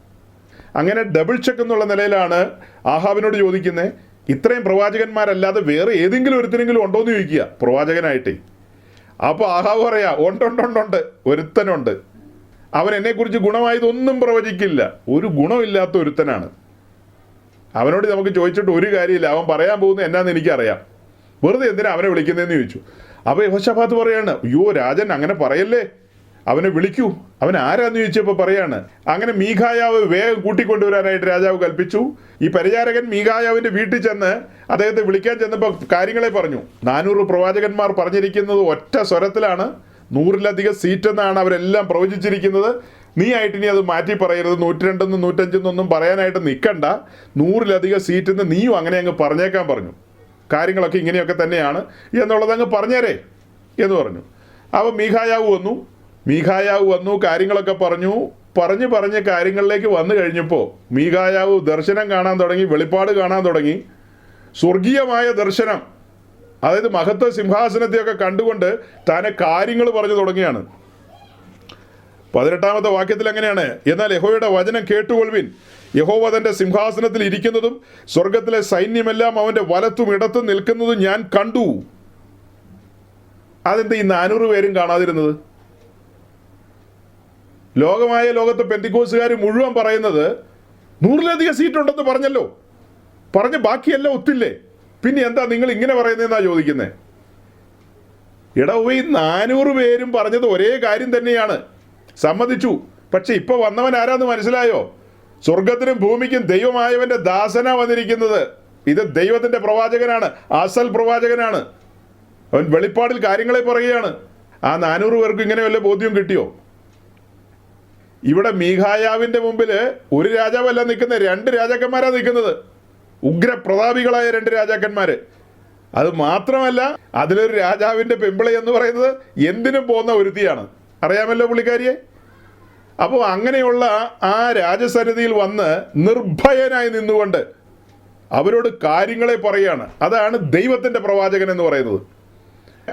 അങ്ങനെ ഡബിൾ ചെക്ക് എന്നുള്ള നിലയിലാണ് ആഹാബിനോട് ചോദിക്കുന്നത്, ഇത്രയും പ്രവാചകന്മാരല്ലാതെ വേറെ ഏതെങ്കിലും ഒരുത്തരെങ്കിലും ഉണ്ടോ എന്ന് ചോദിക്കുക പ്രവാചകനായിട്ടേ. അപ്പോൾ ആഹാബ് പറയാ, ഉണ്ട്, ഒരുത്തനുണ്ട്. അവൻ എന്നെക്കുറിച്ച് ഗുണമായതൊന്നും പ്രവചിക്കില്ല, ഒരു ഗുണമില്ലാത്ത ഒരുത്തനാണ്. അവനോട് നമുക്ക് ചോദിച്ചിട്ട് ഒരു കാര്യമില്ല, അവൻ പറയാൻ പോകുന്നത് എന്നാന്ന് എനിക്കറിയാം, വെറുതെ എന്തിനാ അവനെ വിളിക്കുന്നതെന്ന് ചോദിച്ചു. അപ്പോൾ യഹോശഫാത്ത് പറയാണ്, അയ്യോ രാജൻ അങ്ങനെ പറയല്ലേ, അവനെ വിളിക്കൂ. അവൻ ആരാന്ന് ചോദിച്ചപ്പോൾ പറയാണ്, അങ്ങനെ മീഖായാവ് വേഗം കൂട്ടിക്കൊണ്ടുവരാനായിട്ട് രാജാവ് കൽപ്പിച്ചു. ഈ പരിചാരകൻ മീഖായാവിൻ്റെ വീട്ടിൽ ചെന്ന് അദ്ദേഹത്തെ വിളിക്കാൻ ചെന്നപ്പോൾ കാര്യങ്ങളെ പറഞ്ഞു. 400 പ്രവാചകന്മാർ പറഞ്ഞിരിക്കുന്നത് ഒറ്റ സ്വരത്തിലാണ്. 100-ലധികം സീറ്റെന്നാണ് അവരെല്ലാം പ്രവചിച്ചിരിക്കുന്നത്. നീ ആയിട്ട് ഇനി അത് മാറ്റി പറയരുത്, 102 105 പറയാനായിട്ട് നിൽക്കണ്ട, 100-ലധികം സീറ്റെന്ന് നീയും അങ്ങനെ അങ്ങ് പറഞ്ഞേക്കാൻ പറഞ്ഞു. കാര്യങ്ങളൊക്കെ ഇങ്ങനെയൊക്കെ തന്നെയാണ് എന്നുള്ളത് അങ്ങ് പറഞ്ഞേരേ എന്ന് പറഞ്ഞു. അപ്പോൾ മീഖായാവ് വന്നു കാര്യങ്ങളൊക്കെ പറഞ്ഞ് കാര്യങ്ങളിലേക്ക് വന്നു കഴിഞ്ഞപ്പോൾ മീഖായാവ് ദർശനം കാണാൻ തുടങ്ങി, വെളിപ്പാട് കാണാൻ തുടങ്ങി. സ്വർഗീയമായ ദർശനം, അതായത് മഹത്വ സിംഹാസനത്തെയൊക്കെ കണ്ടുകൊണ്ട് താനെ കാര്യങ്ങൾ പറഞ്ഞു തുടങ്ങിയാണ്. 18-ാമത്തെ വാക്യത്തിൽ അങ്ങനെയാണ്, എന്നാൽ യഹോവയുടെ വചനം കേട്ടുകൊള്ളുവിൻ, യഹോവ തന്റെ സിംഹാസനത്തിൽ ഇരിക്കുന്നതും സ്വർഗത്തിലെ സൈന്യമെല്ലാം അവന്റെ വലത്തും ഇടത്തും നിൽക്കുന്നതും ഞാൻ കണ്ടു. അതെന്താ ഈ 400 പേരും കാണാതിരുന്നത്? ലോകത്തെ പെന്തിക്കോസുകാർ മുഴുവൻ പറയുന്നത് 100-ലധികം സീറ്റുണ്ടെന്ന് പറഞ്ഞല്ലോ, പറഞ്ഞ് ബാക്കിയെല്ലാം ഒത്തില്ലേ, പിന്നെ എന്താ നിങ്ങൾ ഇങ്ങനെ പറയുന്നതെന്നാ ചോദിക്കുന്നത്. ഈ 400 പേരും പറഞ്ഞത് ഒരേ കാര്യം തന്നെയാണ്, സമ്മതിച്ചു. പക്ഷെ ഇപ്പൊ വന്നവൻ ആരാന്ന് മനസ്സിലായോ? സ്വർഗത്തിനും ഭൂമിക്കും ദൈവമായവന്റെ ദാസനാ വന്നിരിക്കുന്നത്. ഇത് ദൈവത്തിന്റെ പ്രവാചകനാണ്, അസൽ പ്രവാചകനാണ്. അവൻ വെളിപ്പാടിൽ കാര്യങ്ങളെ പറയുകയാണ്. ആ 400 പേർക്ക് ഇങ്ങനെ വല്ല ബോധ്യം കിട്ടിയോ? ഇവിടെ മീഖായാവിന്റെ മുമ്പിൽ ഒരു രാജാവല്ല നിൽക്കുന്നത്, 2 രാജാക്കന്മാരാണ് നിൽക്കുന്നത്. ഉഗ്രപ്രതാപികളായ 2 രാജാക്കന്മാര്. അത് മാത്രമല്ല, അതിലൊരു രാജാവിന്റെ പെമ്പിള എന്ന് പറയുന്നത് എന്തിനും പോകുന്ന ഒരുത്തിയാണ്, അറിയാമല്ലോ പുള്ളിക്കാരിയെ. അപ്പോൾ അങ്ങനെയുള്ള ആ രാജസന്നിധിയിൽ വന്ന് നിർഭയനായി നിന്നുകൊണ്ട് അവരോട് കാര്യങ്ങളെ പറയുകയാണ്. അതാണ് ദൈവത്തിന്റെ പ്രവാചകൻ എന്ന് പറയുന്നത്.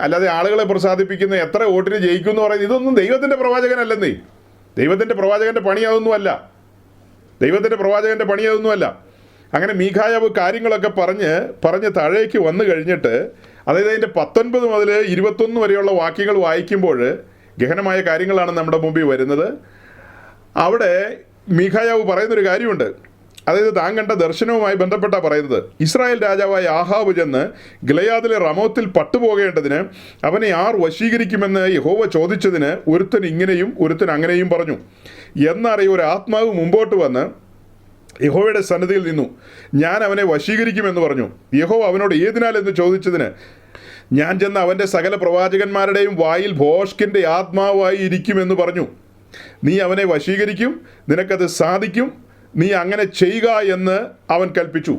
അല്ലാതെ ആളുകളെ പ്രസാദിപ്പിക്കുന്ന, എത്ര വോട്ടിന് ജയിക്കും എന്ന് പറയുന്നത്, ഇതൊന്നും ദൈവത്തിന്റെ പ്രവാചകനല്ലെന്നേ. ദൈവത്തിന്റെ പ്രവാചകന്റെ പണി അതൊന്നുമല്ല. അങ്ങനെ മീഖായാവ് കാര്യങ്ങളൊക്കെ പറഞ്ഞ് താഴേക്ക് വന്നു കഴിഞ്ഞിട്ട്, അതായത് അതിൻ്റെ 19 മുതൽ 21 വരെയുള്ള വാക്യങ്ങൾ വായിക്കുമ്പോൾ ഗഹനമായ കാര്യങ്ങളാണ് നമ്മുടെ മുമ്പിൽ വരുന്നത്. അവിടെ മീഖായാവ് പറയുന്നൊരു കാര്യമുണ്ട്. അതായത് താൻ കണ്ട ദർശനവുമായി ബന്ധപ്പെട്ടാണ് പറയുന്നത്. ഇസ്രായേൽ രാജാവായ ആഹാബ് ചെന്ന് ഗിലെയാദിലെ റമോത്തിൽ പട്ടുപോകേണ്ടതിന് അവനെ ആർ വശീകരിക്കുമെന്ന് യഹോവ ചോദിച്ചതിന് ഒരുത്തൻ ഇങ്ങനെയും ഒരുത്തൻ അങ്ങനെയും പറഞ്ഞു. എന്നറിയ ഒരു ആത്മാവ് മുമ്പോട്ട് വന്ന് യഹോവയുടെ സന്നിധിയിൽ നിന്നു. ഞാൻ അവനെ വശീകരിക്കുമെന്ന് പറഞ്ഞു. യഹോവ അവനോട് ഏതിനാലെന്ന് ചോദിച്ചതിന് ഞാൻ ചെന്ന് അവൻ്റെ സകല പ്രവാചകന്മാരുടെയും വായിൽ ഭോഷ്കിൻ്റെ ആത്മാവായി ഇരിക്കുമെന്ന് പറഞ്ഞു. നീ അവനെ വശീകരിക്കും, നിനക്കത് സാധിക്കും, നീ അങ്ങനെ ചെയ്യുക എന്ന് അവൻ കൽപ്പിച്ചു.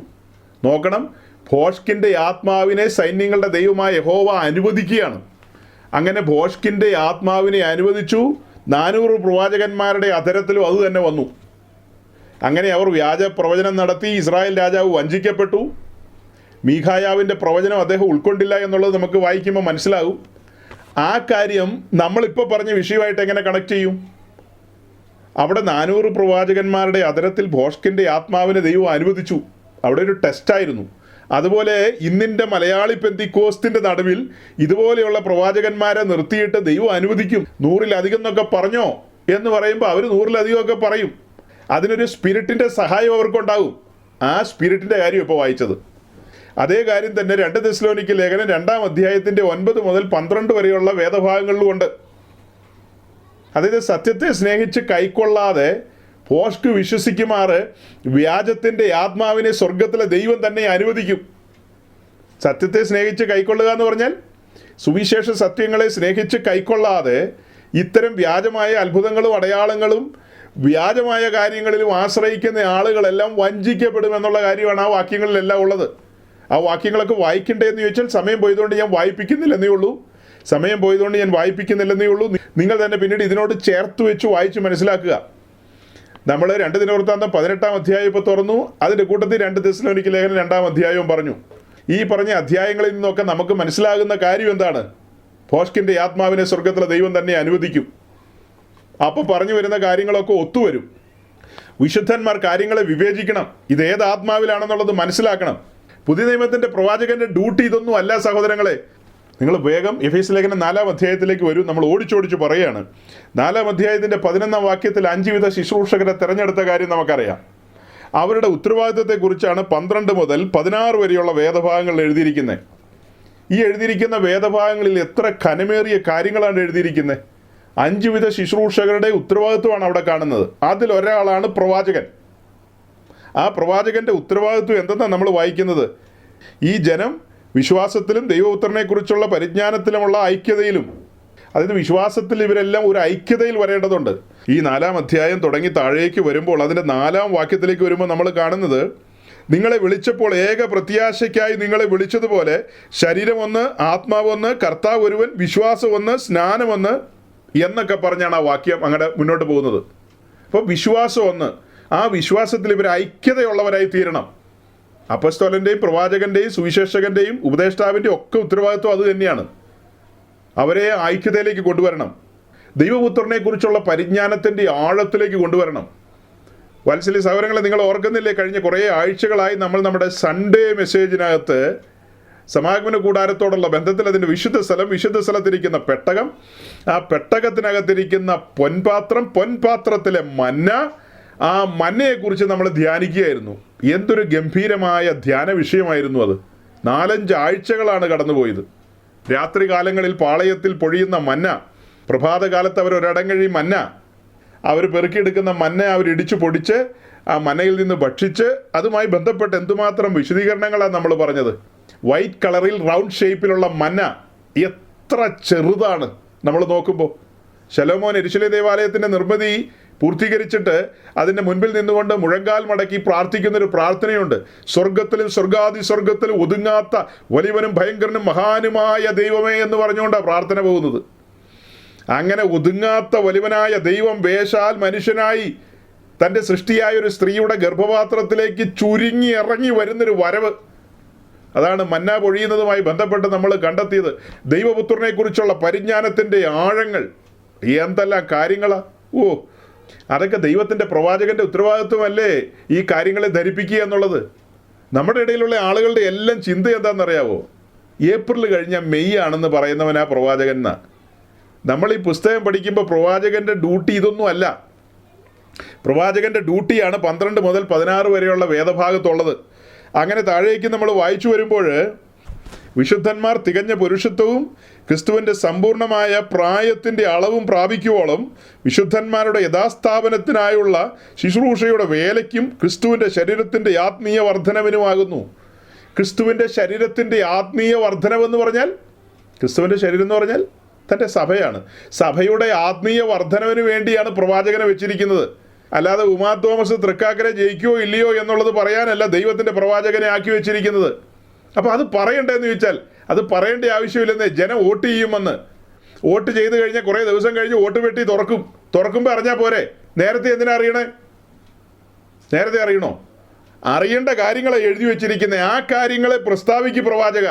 നോക്കണം, ഭോഷ്കിൻ്റെ ആത്മാവിനെ സൈന്യങ്ങളുടെ ദൈവമായ യഹോവ അനുവദിക്കുകയാണ്. അങ്ങനെ ഭോഷ്കിൻ്റെ ആത്മാവിനെ അനുവദിച്ചു. 400 പ്രവാചകന്മാരുടെ അധരത്തിലും അത് തന്നെ വന്നു. അങ്ങനെ അവർ വ്യാജ പ്രവചനം നടത്തി. ഇസ്രായേൽ രാജാവ് വഞ്ചിക്കപ്പെട്ടു. മീഖായാവിൻ്റെ പ്രവചനം അദ്ദേഹം ഉൾക്കൊണ്ടില്ല എന്നുള്ളത് നമുക്ക് വായിക്കുമ്പോൾ മനസ്സിലാകും. ആ കാര്യം നമ്മളിപ്പോൾ പറഞ്ഞ വിഷയമായിട്ട് എങ്ങനെ കണക്ട് ചെയ്യും? അവിടെ 400 പ്രവാചകന്മാരുടെ അധരത്തിൽ ഭോഷ്കിൻ്റെ ആത്മാവിനെ ദൈവം അനുവദിച്ചു. അവിടെ ഒരു ടെസ്റ്റായിരുന്നു. അതുപോലെ ഇന്നിൻ്റെ മലയാളി പെന്തിക്കോസ്തിൻ്റെ നടുവിൽ ഇതുപോലെയുള്ള പ്രവാചകന്മാരെ നിർത്തിയിട്ട് ദൈവം അനുവദിക്കും. 100-ലധികം എന്നൊക്കെ പറഞ്ഞോ എന്ന് പറയുമ്പോൾ അവർ 100-ലധികമൊക്കെ പറയും. അതിനൊരു സ്പിരിറ്റിൻ്റെ സഹായം അവർക്കുണ്ടാകും. ആ സ്പിരിറ്റിൻ്റെ കാര്യം ഇപ്പോൾ വായിച്ചത്. അതേ കാര്യം തന്നെ 2 തെസ്സലോനിക്ക ലേഖനം 2-ാം അധ്യായത്തിൻ്റെ 9 മുതൽ 12 വരെയുള്ള വേദഭാഗങ്ങളിലുമുണ്ട്. അതായത് സത്യത്തെ സ്നേഹിച്ച് കൈക്കൊള്ളാതെ ഭോഷ്ക് വിശ്വസിക്കുമാറ് വ്യാജത്തിൻ്റെ ആത്മാവിനെ സ്വർഗത്തിലെ ദൈവം തന്നെ അനുവദിക്കും. സത്യത്തെ സ്നേഹിച്ച് കൈക്കൊള്ളുക എന്ന് പറഞ്ഞാൽ സുവിശേഷ സത്യങ്ങളെ സ്നേഹിച്ച് കൈക്കൊള്ളാതെ ഇത്തരം വ്യാജമായ അത്ഭുതങ്ങളും അടയാളങ്ങളും വ്യാജമായ കാര്യങ്ങളിലും ആശ്രയിക്കുന്ന ആളുകളെല്ലാം വഞ്ചിക്കപ്പെടുമെന്നുള്ള കാര്യമാണ് ആ വാക്യങ്ങളിലെല്ലാം ഉള്ളത്. ആ വാക്യങ്ങളൊക്കെ വായിക്കണ്ടേന്ന് ചോദിച്ചാൽ സമയം പോയതുകൊണ്ട് ഞാൻ വായിപ്പിക്കുന്നില്ലെന്നേ ഉള്ളൂ. നിങ്ങൾ തന്നെ പിന്നീട് ഇതിനോട് ചേർത്ത് വെച്ച് വായിച്ച് മനസ്സിലാക്കുക. നമ്മൾ 2 ദിനവൃത്താന്തം 18-ാം അധ്യായം ഇപ്പോൾ തുറന്നു. അതിൻ്റെ കൂട്ടത്തിൽ 2 തെസ്സലോനിക്ക ലേഖനം 2-ാം അധ്യായവും പറഞ്ഞു. ഈ പറഞ്ഞ അധ്യായങ്ങളിൽ നിന്നൊക്കെ നമുക്ക് മനസ്സിലാകുന്ന കാര്യം എന്താണ്? ഭോഷ്കിൻ്റെ ആത്മാവിനെ സ്വർഗത്തിലെ ദൈവം തന്നെ അനുവദിക്കും. അപ്പോൾ പറഞ്ഞു വരുന്ന കാര്യങ്ങളൊക്കെ ഒത്തുവരും. വിശുദ്ധന്മാർ കാര്യങ്ങളെ വിവേചിക്കണം. ഇത് ഏത് ആത്മാവിലാണെന്നുള്ളത് മനസ്സിലാക്കണം. പുതിയ നിയമത്തിൻ്റെ പ്രവാചകന്റെ ഡ്യൂട്ടി ഇതൊന്നും അല്ല സഹോദരങ്ങളെ. നിങ്ങൾ വേഗം എഫേസ്യ ലേഖനം 4-ാം അധ്യായത്തിലേക്ക് വരും. നമ്മൾ ഓടിച്ചോടിച്ച് പറയുകയാണ്. 4-ാം അധ്യായത്തിൻ്റെ 11-ാം വാക്യത്തിൽ 5 വിധ ശുശ്രൂഷകരെ തിരഞ്ഞെടുത്ത കാര്യം നമുക്കറിയാം. അവരുടെ ഉത്തരവാദിത്വത്തെക്കുറിച്ചാണ് 12 മുതൽ 16 വരെയുള്ള വേദഭാഗങ്ങളിൽ എഴുതിയിരിക്കുന്നത്. ഈ എഴുതിയിരിക്കുന്ന വേദഭാഗങ്ങളിൽ എത്ര ഘനമേറിയ കാര്യങ്ങളാണ് എഴുതിയിരിക്കുന്നത്. 5 വിധ ശുശ്രൂഷകരുടെ ഉത്തരവാദിത്വമാണ് അവിടെ കാണുന്നത്. അതിലൊരാളാണ് പ്രവാചകൻ. ആ പ്രവാചകന്റെ ഉത്തരവാദിത്വം എന്തെന്നാണ് നമ്മൾ വായിക്കുന്നത്? ഈ ജനം വിശ്വാസത്തിലും ദൈവപുത്രനെക്കുറിച്ചുള്ള പരിജ്ഞാനത്തിലുമുള്ള ഐക്യതയിലും, അതായത് വിശ്വാസത്തിൽ ഇവരെല്ലാം ഒരു ഐക്യതയിൽ വരേണ്ടതുണ്ട്. ഈ 4-ാം അധ്യായം തുടങ്ങി താഴേക്ക് വരുമ്പോൾ അതിൻ്റെ 4-ാം വാക്യത്തിലേക്ക് വരുമ്പോൾ നമ്മൾ കാണുന്നത്, നിങ്ങളെ വിളിച്ചപ്പോൾ ഏക പ്രത്യാശയ്ക്കായി നിങ്ങളെ വിളിച്ചതുപോലെ ശരീരം ഒന്ന്, ആത്മാവ് ഒന്ന്, കർത്താവ് ഒരുവൻ, വിശ്വാസം ഒന്ന്, സ്നാനം ഒന്ന് എന്നൊക്കെ പറഞ്ഞാണ് ആ വാക്യം അങ്ങനെ മുന്നോട്ട് പോകുന്നത്. അപ്പോൾ വിശ്വാസം ഒന്ന്, ആ വിശ്വാസത്തിൽ ഇവർ ഐക്യതയുള്ളവരായി തീരണം. അപ്പസ്തോലൻ്റെയും പ്രവാചകൻ്റെയും സുവിശേഷകൻ്റെയും ഉപദേഷ്ടാവിൻ്റെയും ഒക്കെ ഉത്തരവാദിത്വം അത് തന്നെയാണ്. അവരെ ഐക്യതയിലേക്ക് കൊണ്ടുവരണം. ദൈവപുത്രനെക്കുറിച്ചുള്ള പരിജ്ഞാനത്തിൻ്റെ ആഴത്തിലേക്ക് കൊണ്ടുവരണം. വാത്സല്യ സഹോദരങ്ങളെ, നിങ്ങൾ ഓർക്കുന്നില്ലേ, കഴിഞ്ഞ കുറേ ആഴ്ചകളായി നമ്മൾ നമ്മുടെ സൺഡേ മെസ്സേജിനകത്ത് സമാഗമന കൂടാരത്തോടുള്ള ബന്ധത്തിൽ അതിൻ്റെ വിശുദ്ധ സ്ഥലത്തിരിക്കുന്ന പെട്ടകം, ആ പെട്ടകത്തിനകത്തിരിക്കുന്ന പൊൻപാത്രം, പൊൻപാത്രത്തിലെ മന്ന, ആ മന്നയെക്കുറിച്ച് നമ്മൾ ധ്യാനിക്കുകയായിരുന്നു. എന്തൊരു ഗംഭീരമായ ധ്യാന വിഷയമായിരുന്നു അത്. 4-5 ആഴ്ചകളാണ് കടന്നുപോയത്. രാത്രികാലങ്ങളിൽ പാളയത്തിൽ പൊഴിയുന്ന മന്ന, പ്രഭാതകാലത്ത് അവർ ഒരിടം കഴിയും മന്ന, അവർ പെറുക്കിയെടുക്കുന്ന മന്ന അവരിടിച്ചു പൊടിച്ച് ആ മന്നയിൽ നിന്ന് ഭക്ഷിച്ച്, അതുമായി ബന്ധപ്പെട്ട് എന്തുമാത്രം വിശദീകരണങ്ങളാണ് നമ്മൾ പറഞ്ഞത്. വൈറ്റ് കളറിൽ റൗണ്ട് ഷേപ്പിലുള്ള മന്ന എത്ര ചെറുതാണ് നമ്മൾ നോക്കുമ്പോൾ. ശലോമോൻ യെരൂശലേം ദേവാലയത്തിൻ്റെ നിർമ്മിതി പൂർത്തീകരിച്ചിട്ട് അതിൻ്റെ മുൻപിൽ നിന്നുകൊണ്ട് മുഴങ്കാൽ മടക്കി പ്രാർത്ഥിക്കുന്നൊരു പ്രാർത്ഥനയുണ്ട്. സ്വർഗത്തിലും സ്വർഗാതിസ്വർഗത്തിലും ഒതുങ്ങാത്ത വലിയവനും ഭയങ്കരനും മഹാനുമായ ദൈവമേ എന്ന് പറഞ്ഞുകൊണ്ടാണ് പ്രാർത്ഥന പോകുന്നത്. അങ്ങനെ ഒതുങ്ങാത്ത വലിയവനായ ദൈവം വേഷാൽ മനുഷ്യനായി തൻ്റെ സൃഷ്ടിയായ ഒരു സ്ത്രീയുടെ ഗർഭപാത്രത്തിലേക്ക് ചുരുങ്ങി ഇറങ്ങി വരുന്നൊരു വരവ്, അതാണ് മന്ന പൊഴിയുന്നതുമായി ബന്ധപ്പെട്ട് നമ്മൾ കണ്ടെത്തിയത്. ദൈവപുത്രനെക്കുറിച്ചുള്ള പരിജ്ഞാനത്തിൻ്റെ ആഴങ്ങൾ എന്തെല്ലാം കാര്യങ്ങളാ! അതൊക്കെ ദൈവത്തിൻ്റെ പ്രവാചകൻ്റെ ഉത്തരവാദിത്വമല്ലേ ഈ കാര്യങ്ങളെ ധരിപ്പിക്കുക എന്നുള്ളത്. നമ്മുടെ ഇടയിലുള്ള ആളുകളുടെ എല്ലാം ചിന്ത എന്താണെന്നറിയാവോ? ഏപ്രിൽ കഴിഞ്ഞാൽ മെയ് ആണെന്ന് പറയുന്നവനാ പ്രവാചകൻ എന്നാ. നമ്മൾ ഈ പുസ്തകം പഠിക്കുമ്പോൾ പ്രവാചകൻ്റെ ഡ്യൂട്ടി ഇതൊന്നും അല്ല. പ്രവാചകൻ്റെ ഡ്യൂട്ടിയാണ് 12 മുതൽ 16 വരെയുള്ള വേദഭാഗത്തുള്ളത്. അങ്ങനെ താഴേക്ക് നമ്മൾ വായിച്ചു വരുമ്പോൾ വിശുദ്ധന്മാർ തികഞ്ഞ പുരുഷത്വവും ക്രിസ്തുവിൻ്റെ സമ്പൂർണമായ പ്രായത്തിൻ്റെ അളവും പ്രാപിക്കുവോളം വിശുദ്ധന്മാരുടെ യഥാസ്ഥാപനത്തിനായുള്ള ശുശ്രൂഷയുടെ വേലയ്ക്കും ക്രിസ്തുവിൻ്റെ ശരീരത്തിൻ്റെ ആത്മീയ വർധനവിനുമാകുന്നു. ക്രിസ്തുവിൻ്റെ ശരീരത്തിൻ്റെ ആത്മീയ വർധനവെന്ന് പറഞ്ഞാൽ, ക്രിസ്തുവിൻ്റെ ശരീരം എന്ന് പറഞ്ഞാൽ തൻ്റെ സഭയാണ്. സഭയുടെ ആത്മീയ വർധനവിന് വേണ്ടിയാണ് പ്രവാചകനെ വെച്ചിരിക്കുന്നത്. അല്ലാതെ ഉമാ തോമസ് തൃക്കാക്കരെ ജയിക്കുമോ ഇല്ലയോ എന്നുള്ളത് പറയാനല്ല ദൈവത്തിൻ്റെ പ്രവാചകനെ ആക്കി വെച്ചിരിക്കുന്നത്. അപ്പോൾ അത് പറയണ്ടെന്ന് ചോദിച്ചാൽ അത് പറയേണ്ട ആവശ്യമില്ലെന്നേ. ജനം വോട്ട് ചെയ്യുമെന്ന്. വോട്ട് ചെയ്ത് കഴിഞ്ഞാൽ കുറേ ദിവസം കഴിഞ്ഞ് വോട്ട് പെട്ടി തുറക്കുമ്പോൾ അറിഞ്ഞാൽ പോരെ? നേരത്തെ എന്തിനാ അറിയണേ? നേരത്തെ അറിയണോ? അറിയേണ്ട കാര്യങ്ങളെ എഴുതി വെച്ചിരിക്കുന്നത്. ആ കാര്യങ്ങളെ പ്രസ്താവിക്ക് പ്രവാചക.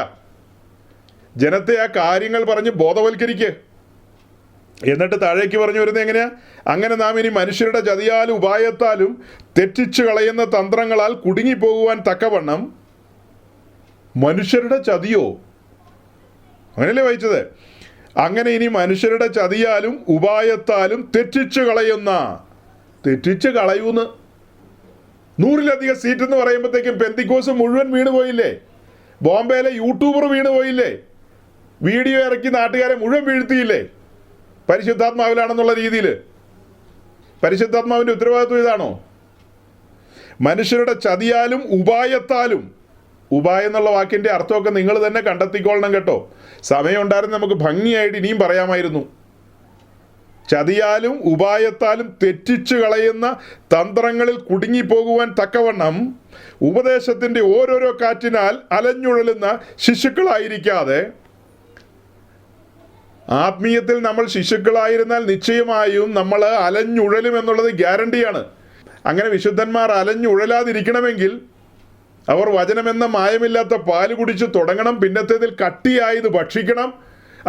ജനത്തെ ആ കാര്യങ്ങൾ പറഞ്ഞ് ബോധവൽക്കരിക്ക്. എന്നിട്ട് താഴേക്ക് പറഞ്ഞു വരുന്നത് എങ്ങനെയാ? അങ്ങനെ നാം ഇനി മനുഷ്യരുടെ ചതിയാലും ഉപായത്താലും തെറ്റിച്ചു കളയുന്ന തന്ത്രങ്ങളാൽ കുടുങ്ങിപ്പോകുവാൻ തക്കവണ്ണം. മനുഷ്യരുടെ ചതിയോ? അങ്ങനെയല്ലേ വായിച്ചത്? അങ്ങനെ ഇനി മനുഷ്യരുടെ ചതിയാലും ഉപായത്താലും തെറ്റിച്ചു കളയൂന്ന്. 100-ലധികം സീറ്റ് എന്ന് പറയുമ്പോഴത്തേക്കും പെന്തിക്കോസ് മുഴുവൻ വീണുപോയില്ലേ? ബോംബെയിലെ യൂട്യൂബർ വീണുപോയില്ലേ? വീഡിയോ ഇറക്കി നാട്ടുകാരെ മുഴുവൻ വീഴ്ത്തിയില്ലേ? പരിശുദ്ധാത്മാവിലാണെന്നുള്ള രീതിയിൽ. പരിശുദ്ധാത്മാവിൻ്റെ ഉത്തരവാദിത്വം ഇതാണോ? മനുഷ്യരുടെ ചതിയാലും ഉപായത്താലും. ഉപായം എന്നുള്ള വാക്കിൻ്റെ അർത്ഥമൊക്കെ നിങ്ങൾ തന്നെ കണ്ടെത്തിക്കൊള്ളണം കേട്ടോ. സമയം ഉണ്ടായിരുന്നു നമുക്ക് ഭംഗിയായിട്ട് ഇനിയും പറയാമായിരുന്നു. ചതിയാലും ഉപായത്താലും തെറ്റിച്ചു കളയുന്ന തന്ത്രങ്ങളിൽ കുടുങ്ങിപ്പോകുവാൻ തക്കവണ്ണം ഉപദേശത്തിൻ്റെ ഓരോരോ കാറ്റിനാൽ അലഞ്ഞുഴലുന്ന ശിശുക്കളായിരിക്കാതെ. ആത്മീയത്തിൽ നമ്മൾ ശിശുക്കളായിരുന്നാൽ നിശ്ചയമായും നമ്മൾ അലഞ്ഞുഴലും എന്നുള്ളത് ഗ്യാരണ്ടിയാണ്. അങ്ങനെ വിശുദ്ധന്മാർ അലഞ്ഞുഴലാതിരിക്കണമെങ്കിൽ അവർ വചനമെന്ന മായമില്ലാത്ത പാല് കുടിച്ച് തുടങ്ങണം. പിന്നത്തേതിൽ കട്ടിയായത് ഭക്ഷിക്കണം.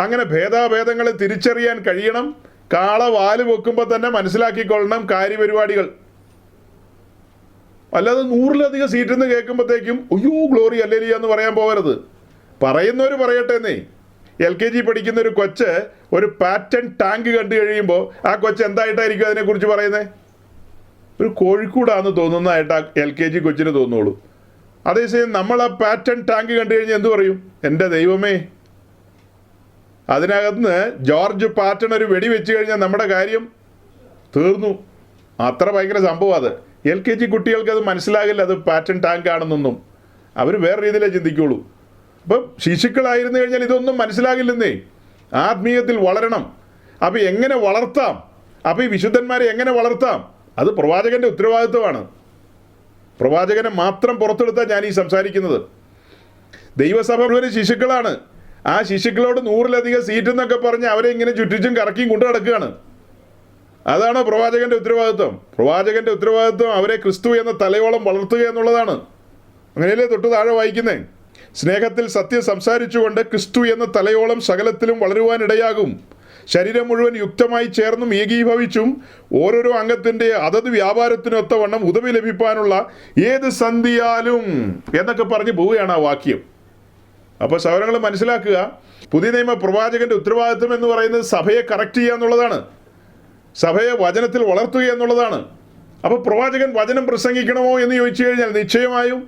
അങ്ങനെ ഭേദാഭേദങ്ങളെ തിരിച്ചറിയാൻ കഴിയണം. കാള വാല് വെക്കുമ്പോൾ തന്നെ മനസ്സിലാക്കിക്കൊള്ളണം കാര്യപരിപാടികൾ. അല്ലാതെ 100-ലധികം സീറ്റെന്ന് കേൾക്കുമ്പോഴത്തേക്കും അയ്യോ ഗ്ലോറി അല്ലേലിയ എന്ന് പറയാൻ പോകരുത്. പറയുന്നവർ പറയട്ടെ എന്നേ. LKG പഠിക്കുന്ന ഒരു കൊച്ച് ഒരു പാറ്റൻ ടാങ്ക് കണ്ടു കഴിയുമ്പോൾ ആ കൊച്ച് എന്തായിട്ടായിരിക്കും അതിനെക്കുറിച്ച് പറയുന്നത്? ഒരു കോഴിക്കൂടാന്ന് തോന്നുന്നതായിട്ട് ആ LKG കൊച്ചിന് തോന്നുള്ളൂ. അതേസമയം നമ്മൾ ആ പാറ്റൻ ടാങ്ക് കണ്ടു കഴിഞ്ഞാൽ എന്തു പറയും? എൻ്റെ ദൈവമേ, അതിനകത്ത് ജോർജ് പാറ്റൺ ഒരു വെടി വെച്ച് കഴിഞ്ഞാൽ നമ്മുടെ കാര്യം തീർന്നു. അത്ര ഭയങ്കര സംഭവം അത്. LKG കുട്ടികൾക്ക് അത് മനസ്സിലാകില്ല, അത് പാറ്റൻ ടാങ്ക് ആണെന്നൊന്നും. അവർ വേറെ രീതിയിലേ ചിന്തിക്കുള്ളൂ. അപ്പം ശിശുക്കളായിരുന്നു കഴിഞ്ഞാൽ ഇതൊന്നും മനസ്സിലാകില്ലെന്നേ. ആത്മീയത്തിൽ വളരണം. അപ്പോൾ എങ്ങനെ വളർത്താം? അപ്പോൾ ഈ വിശുദ്ധന്മാരെ എങ്ങനെ വളർത്താം? അത് പ്രവാചകന്റെ ഉത്തരവാദിത്വമാണ്. പ്രവാചകനെ മാത്രം പുറത്തെടുത്താൽ ഞാൻ ഈ സംസാരിക്കുന്നത്. ദൈവസഭ മുഴുവൻ ശിശുക്കളാണ്. ആ ശിശുക്കളോട് 100-ലധികം സീറ്റ് എന്നൊക്കെ പറഞ്ഞ് അവരെ ഇങ്ങനെ ചുറ്റിച്ചും കറക്കിയും കൊണ്ടു നടക്കുകയാണ്. അതാണോ പ്രവാചകന്റെ ഉത്തരവാദിത്വം? പ്രവാചകന്റെ ഉത്തരവാദിത്വം അവരെ ക്രിസ്തു എന്ന തലയോളം വളർത്തുക എന്നുള്ളതാണ്. അങ്ങനെയല്ലേ തൊട്ട് താഴെ വായിക്കുന്നേ? സ്നേഹത്തിൽ സത്യം സംസാരിച്ചുകൊണ്ട് ക്രിസ്തു എന്ന തലയോളം സകലത്തിലും വളരുവാനിടയാകും. ശരീരം മുഴുവൻ യുക്തമായി ചേർന്നും ഏകീഭവിച്ചും ഓരോരോ അംഗത്തിൻ്റെ അതത് വ്യാപാരത്തിനൊത്തവണ്ണം ഉദവി ലഭിക്കാനുള്ള ഏത് സന്ധിയാലും എന്നൊക്കെ പറഞ്ഞ് പോവുകയാണ് ആ വാക്യം. അപ്പോൾ സഹോദരങ്ങൾ മനസ്സിലാക്കുക, പുതിയ നിയമ പ്രവാചകന്റെ ഉത്തരവാദിത്വം എന്ന് പറയുന്നത് സഭയെ കറക്റ്റ് ചെയ്യുക എന്നുള്ളതാണ്, സഭയെ വചനത്തിൽ വളർത്തുക എന്നുള്ളതാണ്. അപ്പോൾ പ്രവാചകൻ വചനം പ്രസംഗിക്കണമോ എന്ന് ചോദിച്ചു കഴിഞ്ഞാൽ നിശ്ചയമായും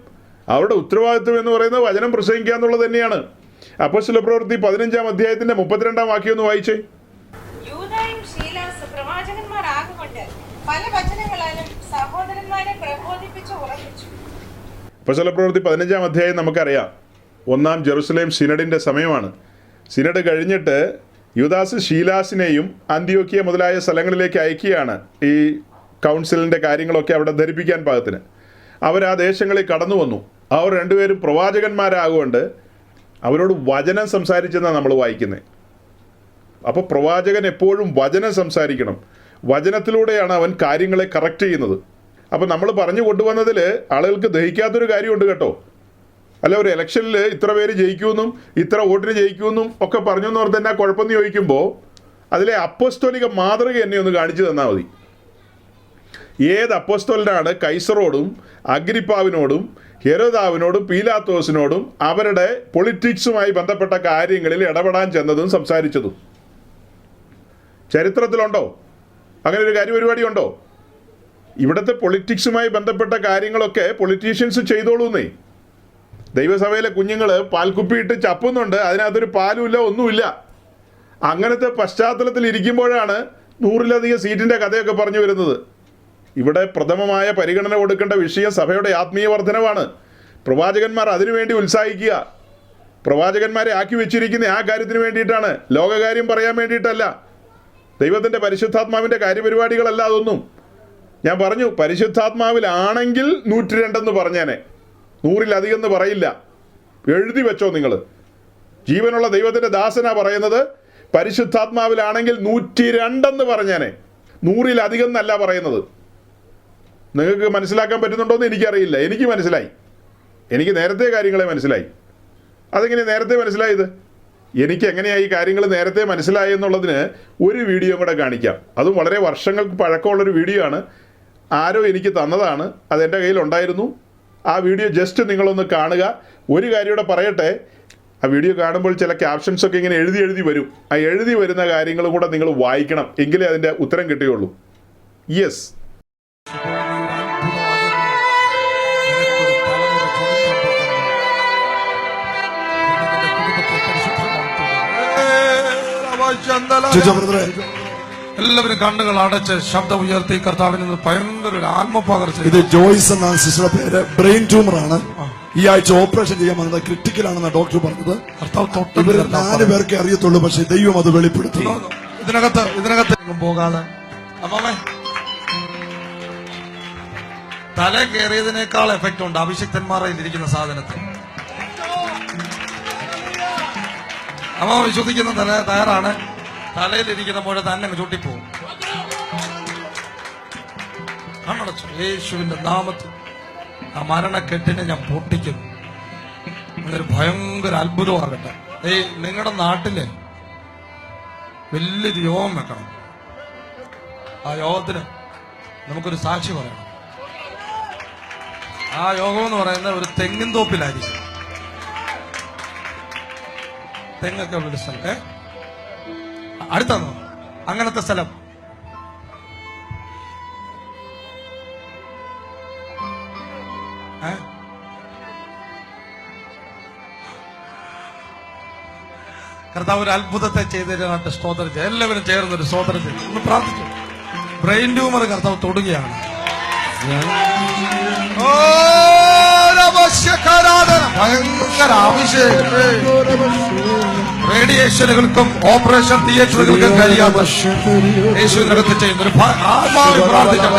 അവരുടെ ഉത്തരവാദിത്വം എന്ന് പറയുന്നത് വചനം പ്രസംഗിക്കുക എന്നുള്ളത് തന്നെയാണ്. അപ്പോസ്തല പ്രവൃത്തി 15-ാം അധ്യായത്തിന്റെ 32-ാം വാക്യം ഒന്ന് വായിച്ചേ. യൂദായും ശീലാസ് പ്രവാചകന്മാരാകൊണ്ട് പല വചനങ്ങളാലും സഹോദരന്മാരെ പ്രബോധിപ്പിച്ച് ഉറപ്പിച്ചു. അപ്പോസ്തല പ്രവൃത്തി 15-ാം അധ്യായം നമുക്കറിയാം. 1-ാം ജെറുസലേം സിനഡിന്റെ സമയമാണ്. സിനഡ് കഴിഞ്ഞിട്ട് യൂദാസ് ശീലാസിനെയും അന്ത്യോക്യ മുതലായ സ്ഥലങ്ങളിലേക്ക് അയക്കുകയാണ് ഈ കൗൺസിലിൻ്റെ കാര്യങ്ങളൊക്കെ അവിടെ ധരിപ്പിക്കാൻ പാകത്തിന്. അവർ ആ ദേശങ്ങളിൽ കടന്നു വന്നു. അവർ രണ്ടുപേരും പ്രവാചകന്മാരാകൊണ്ട് അവരോട് വചനം സംസാരിച്ചെന്നാണ് നമ്മൾ വായിക്കുന്നത്. അപ്പോൾ പ്രവാചകൻ എപ്പോഴും വചനം സംസാരിക്കണം. വചനത്തിലൂടെയാണ് അവൻ കാര്യങ്ങളെ കറക്റ്റ് ചെയ്യുന്നത്. അപ്പോൾ നമ്മൾ പറഞ്ഞു കൊണ്ടുവന്നതിൽ ആളുകൾക്ക് ദഹിക്കാത്തൊരു കാര്യമുണ്ട് കേട്ടോ. അല്ല, ഒരു ഇലക്ഷനിൽ ഇത്ര പേര് ജയിക്കുമെന്നും ഇത്ര വോട്ടിന് ജയിക്കുമെന്നും ഒക്കെ പറഞ്ഞു എന്ന് പറഞ്ഞാൽ എന്നാ കുഴപ്പമെന്ന് ചോദിക്കുമ്പോൾ അതിലെ അപ്പോസ്തോലിക മാതൃക എന്നെ ഒന്ന് കാണിച്ചു തന്നാൽ മതി. ഏത് അപ്പോസ്തോലനാണ് കൈസറോടും അഗ്രിപ്പാവിനോടും ഹെരോദാവിനോടും പീലാത്തോസിനോടും അവരുടെ പൊളിറ്റിക്സുമായി ബന്ധപ്പെട്ട കാര്യങ്ങളിൽ ഇടപെടാൻ ചെന്നതും സംസാരിച്ചതും? ചരിത്രത്തിലുണ്ടോ അങ്ങനെ ഒരു കാര്യപരിപാടി ഉണ്ടോ? ഇവിടുത്തെ പൊളിറ്റിക്സുമായി ബന്ധപ്പെട്ട കാര്യങ്ങളൊക്കെ പൊളിറ്റീഷ്യൻസ് ചെയ്തോളൂന്നേ. ദൈവസഭയിലെ കുഞ്ഞുങ്ങൾ പാൽക്കുപ്പിയിട്ട് ചപ്പുന്നുണ്ട്, അതിനകത്തൊരു പാലുമില്ല, ഒന്നുമില്ല. അങ്ങനത്തെ പശ്ചാത്തലത്തിൽ ഇരിക്കുമ്പോഴാണ് 100-ലധികം സീറ്റിൻ്റെ കഥയൊക്കെ പറഞ്ഞു വരുന്നത്. ഇവിടെ പ്രഥമമായ പരിഗണന കൊടുക്കേണ്ട വിഷയം സഭയുടെ ആത്മീയ വർധനവാണ്. പ്രവാചകന്മാർ അതിനുവേണ്ടി ഉത്സാഹിക്കുക. പ്രവാചകന്മാരെ ആക്കി വെച്ചിരിക്കുന്ന ആ കാര്യത്തിന് വേണ്ടിയിട്ടാണ്, ലോകകാര്യം പറയാൻ വേണ്ടിയിട്ടല്ല. ദൈവത്തിൻ്റെ പരിശുദ്ധാത്മാവിൻ്റെ കാര്യപരിപാടികളല്ല അതൊന്നും. ഞാൻ പറഞ്ഞു, പരിശുദ്ധാത്മാവിലാണെങ്കിൽ 102 പറഞ്ഞേനെ, 100-ലധികം എന്ന് പറയില്ല. എഴുതി വെച്ചോ നിങ്ങൾ. ജീവനുള്ള ദൈവത്തിൻ്റെ ദാസനാ പറയുന്നത്, പരിശുദ്ധാത്മാവിലാണെങ്കിൽ 102 പറഞ്ഞേനെ, 100-ലധികം എന്നല്ല പറയുന്നത്. നിങ്ങൾക്ക് മനസ്സിലാക്കാൻ പറ്റുന്നുണ്ടോ എന്ന് എനിക്കറിയില്ല. എനിക്ക് മനസ്സിലായി. എനിക്ക് നേരത്തെ കാര്യങ്ങളെ മനസ്സിലായി. അതെങ്ങനെ നേരത്തെ മനസ്സിലായത്? എനിക്ക് എങ്ങനെയാണ് ഈ കാര്യങ്ങൾ നേരത്തെ മനസ്സിലായി എന്നുള്ളതിന് ഒരു വീഡിയോ കൂടെ കാണിക്കാം. അതും വളരെ വർഷങ്ങൾക്ക് പഴക്കമുള്ളൊരു വീഡിയോ ആണ്. ആരോ എനിക്ക് തന്നതാണ്, അതെൻ്റെ കയ്യിലുണ്ടായിരുന്നു. ആ വീഡിയോ ജസ്റ്റ് നിങ്ങളൊന്ന് കാണുക. ഒരു കാര്യം കൂടെ പറയട്ടെ, ആ വീഡിയോ കാണുമ്പോൾ ചില ക്യാപ്ഷൻസൊക്കെ ഇങ്ങനെ എഴുതി വരും. ആ എഴുതി വരുന്ന കാര്യങ്ങളും കൂടെ നിങ്ങൾ വായിക്കണം, എങ്കിലേ അതിൻ്റെ ഉത്തരം കിട്ടുകയുള്ളൂ. യെസ്, എല്ലാവരും കണ്ണുകൾ അടച്ച് ശബ്ദം ഉയർത്തി കർത്താവിന് ഭയങ്കര ഒരു ആത്മപകർച്ച. ഇത് ജോയ്സ് എന്നാണ് സിസ്റ്ററുടെ പേര്. ബ്രെയിൻ ട്യൂമർ ആണ്. ഈ ആഴ്ച ഓപ്പറേഷൻ ചെയ്യാൻ വന്നത്. ക്രിട്ടിക്കലാണെന്ന് ഡോക്ടർ പറഞ്ഞത്. ഇവർ 4 പേർക്കേ അറിയത്തുള്ളൂ, പക്ഷെ ദൈവം അത് വെളിപ്പെടുത്തി. ഇതിനകത്ത് പോകാതെ അമ്മാമേ, തല കയറിയതിനേക്കാൾ എഫക്റ്റ് ഉണ്ട് അഭിഷിക്തന്മാരിൽ ഇരിക്കുന്ന സാധനത്തിൽ. അമ്മ വിശ്വസിക്കുന്ന തയ്യാറാണ്. തലയിലിരിക്കുന്ന മുഴ തന്നെ ചൂട്ടിപ്പോവും. കണ്ണടച്ചു. യേശുവിന്റെ നാമത്തിൽ ആ മരണക്കെട്ടിനെ ഞാൻ പൊട്ടിക്കുന്നു. ഒരു ഭയങ്കര അത്ഭുതമാകട്ടെ. നിങ്ങളുടെ നാട്ടില് വലിയൊരു യോഗം വെക്കണം. ആ യോഗത്തിന് നമുക്കൊരു സാക്ഷി പറയണം. ആ യോഗം എന്ന് പറയുന്നത് ഒരു തെങ്ങിൻ തോപ്പിലായിരിക്കും. തെങ്ങൊക്കെ ഉള്ളൊരു സ്ഥലം. അടുത്താണോ അങ്ങനത്തെ സ്ഥലം? കർത്താവ് ഒരു അത്ഭുതത്തെ ചെയ്തതിനായിട്ട് സ്തോത്രം ചെയ്യും. എല്ലാവരും ചേർന്നൊരു സ്തോത്രം ചെയ്യും. ഒന്ന് പ്രാർത്ഥിച്ചു. ബ്രെയിൻ ട്യൂമർ കർത്താവ് തൊടുകയാണ്. ഭയങ്കര അഭിഷേകം. റേഡിയേഷനുകൾക്കും ഓപ്പറേഷൻ തിയേറ്ററുകൾക്കും കഴിയാത്ത യേശുവിനടുത്ത് ചെയ്യുന്ന ഒരു ആത്മാവിൽ പ്രാർത്ഥിക്കാം.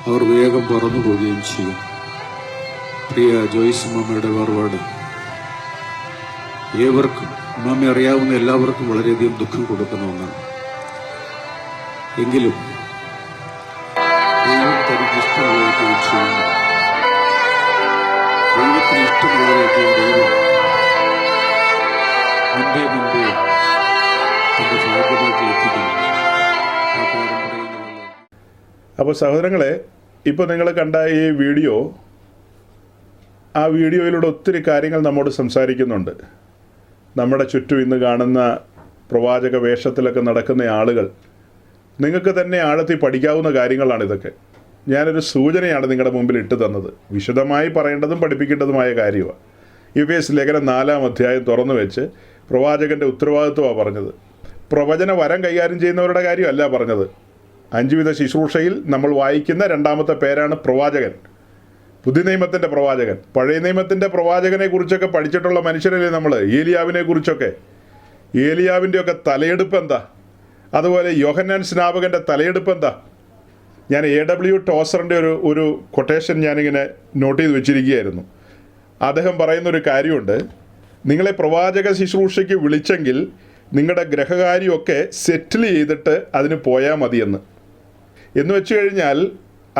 അവർ വേഗം പറന്നു പോവുകയും ചെയ്യും. പ്രിയ ജോയ്സ് ഉമ്മയുടെ വേർപാട് ഏവർക്കും, ഉമ്മയെ അറിയാവുന്ന എല്ലാവർക്കും വളരെയധികം ദുഃഖം കൊടുക്കുന്ന ഒന്നാണ്. എങ്കിലും ദൈവം തനിക്ക് ഇഷ്ടമുള്ളതൊക്കെയും ചെയ്യുന്നു. ദൈവത്തിന് ഇഷ്ടമുള്ളതൊക്കെയും ദൈവം മുൻപേ തന്റെ ഭാഗ്യത്തിലേക്ക് എത്തിക്കുന്നു. ആ കാര്യം പറയുന്നത്. അപ്പോൾ സഹോദരങ്ങളെ, ഇപ്പോൾ നിങ്ങൾ കണ്ട ഈ വീഡിയോ, ആ വീഡിയോയിലൂടെ ഒത്തിരി കാര്യങ്ങൾ നമ്മോട് സംസാരിക്കുന്നുണ്ട്. നമ്മുടെ ചുറ്റും ഇന്ന് കാണുന്ന പ്രവാചക വേഷത്തിലൊക്കെ നടക്കുന്ന ആളുകൾ, നിങ്ങൾക്ക് തന്നെ ആഴത്തിൽ പഠിക്കാവുന്ന കാര്യങ്ങളാണ് ഇതൊക്കെ. ഞാനൊരു സൂചനയാണ് നിങ്ങളുടെ മുമ്പിൽ ഇട്ട് തന്നത്. വിശദമായി പറയേണ്ടതും പഠിപ്പിക്കേണ്ടതുമായ കാര്യമാണ്. എഫേസ്യ ലേഖനം 4-ാം അധ്യായം തുറന്നു വെച്ച് പ്രവാചകൻ്റെ ഉത്തരവാദിത്വമാണ് പറഞ്ഞത്. പ്രവചന വരം കൈകാര്യം ചെയ്യുന്നവരുടെ കാര്യമല്ല പറഞ്ഞത്. 5 വിധ ശുശ്രൂഷയിൽ നമ്മൾ വായിക്കുന്ന 2-ാമത്തെ പേരാണ് പ്രവാചകൻ. പുതിയ നിയമത്തിൻ്റെ പ്രവാചകൻ. പഴയ നിയമത്തിൻ്റെ പ്രവാചകനെ കുറിച്ചൊക്കെ പഠിച്ചിട്ടുള്ള മനുഷ്യരല്ലേ നമ്മൾ. ഏലിയാവിനെ കുറിച്ചൊക്കെ. ഏലിയാവിൻ്റെയൊക്കെ തലയെടുപ്പ് എന്താ? അതുപോലെ യോഹന്നാൻ സ്നാപകൻ്റെ തലയെടുപ്പ് എന്താ? ഞാൻ A.W. ടോസറിൻ്റെ ഒരു കൊട്ടേഷൻ ഞാനിങ്ങനെ നോട്ട് ചെയ്ത് വെച്ചിരിക്കുകയായിരുന്നു. അദ്ദേഹം പറയുന്നൊരു കാര്യമുണ്ട്. നിങ്ങളെ പ്രവാചക ശുശ്രൂഷയ്ക്ക് വിളിച്ചെങ്കിൽ നിങ്ങളുടെ ഗ്രഹകാര്യമൊക്കെ സെറ്റിൽ ചെയ്തിട്ട് അതിന് പോയാൽ മതിയെന്ന്. എന്ന് വെച്ച് കഴിഞ്ഞാൽ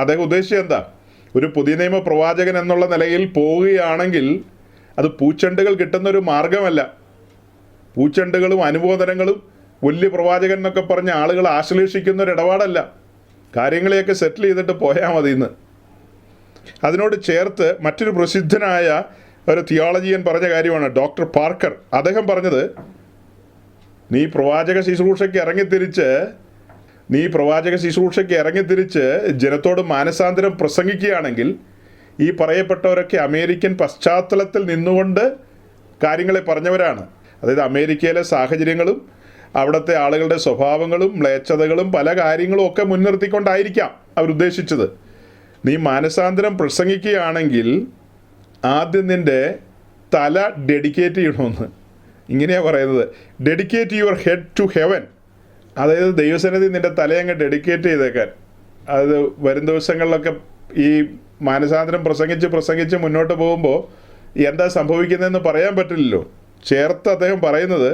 അദ്ദേഹം ഉദ്ദേശിച്ചത് എന്താ? ഒരു പുതിയ നിയമ പ്രവാചകൻ എന്നുള്ള നിലയിൽ പോവുകയാണെങ്കിൽ അത് പൂച്ചെണ്ടുകൾ കിട്ടുന്നൊരു മാർഗമല്ല. പൂച്ചെണ്ടുകളും അനുമോദനങ്ങളും വലിയ പ്രവാചകൻ എന്നൊക്കെ പറഞ്ഞ ആളുകൾ ആശ്ലേഷിക്കുന്ന ഒരു ഇടപാടല്ല. കാര്യങ്ങളെയൊക്കെ സെറ്റിൽ ചെയ്തിട്ട് പോയാൽ മതി എന്ന്. അതിനോട് ചേർത്ത് മറ്റൊരു പ്രസിദ്ധനായ ഒരു തിയോളജിയൻ പറഞ്ഞ കാര്യമാണ് ഡോക്ടർ പാർക്കർ. അദ്ദേഹം പറഞ്ഞത്, നീ പ്രവാചക ശുശ്രൂഷയ്ക്ക് ഇറങ്ങിത്തിരിച്ച് ജനത്തോട് മാനസാന്തരം പ്രസംഗിക്കുകയാണെങ്കിൽ ഈ പറയപ്പെട്ടവരൊക്കെ അമേരിക്കൻ പശ്ചാത്തലത്തിൽ നിന്നുകൊണ്ട് കാര്യങ്ങളെ പറഞ്ഞവരാണ്. അതായത് അമേരിക്കയിലെ സാഹചര്യങ്ങളും അവിടുത്തെ ആളുകളുടെ സ്വഭാവങ്ങളും മ്ലേച്ഛതകളും പല കാര്യങ്ങളും ഒക്കെ മുൻനിർത്തിക്കൊണ്ടായിരിക്കാം അവരുദ്ദേശിച്ചത്. നീ മാനസാന്തരം പ്രസംഗിക്കുകയാണെങ്കിൽ ആദ്യം നിൻ്റെ തല ഡെഡിക്കേറ്റ് ചെയ്യണമെന്ന്. ഇങ്ങനെയാണ് പറയുന്നത്, dedicate your head to heaven. അതായത് ദൈവസന്നിധി നിൻ്റെ തലയങ്ങ് ഡെഡിക്കേറ്റ് ചെയ്തേക്കാൻ. അത് വരും ദിവസങ്ങളിലൊക്കെ ഈ മാനസാന്തരം പ്രസംഗിച്ച് മുന്നോട്ട് പോകുമ്പോൾ എന്താ സംഭവിക്കുന്നതെന്ന് പറയാൻ പറ്റില്ലല്ലോ. ചേർത്ത് അദ്ദേഹം പറയുന്നത്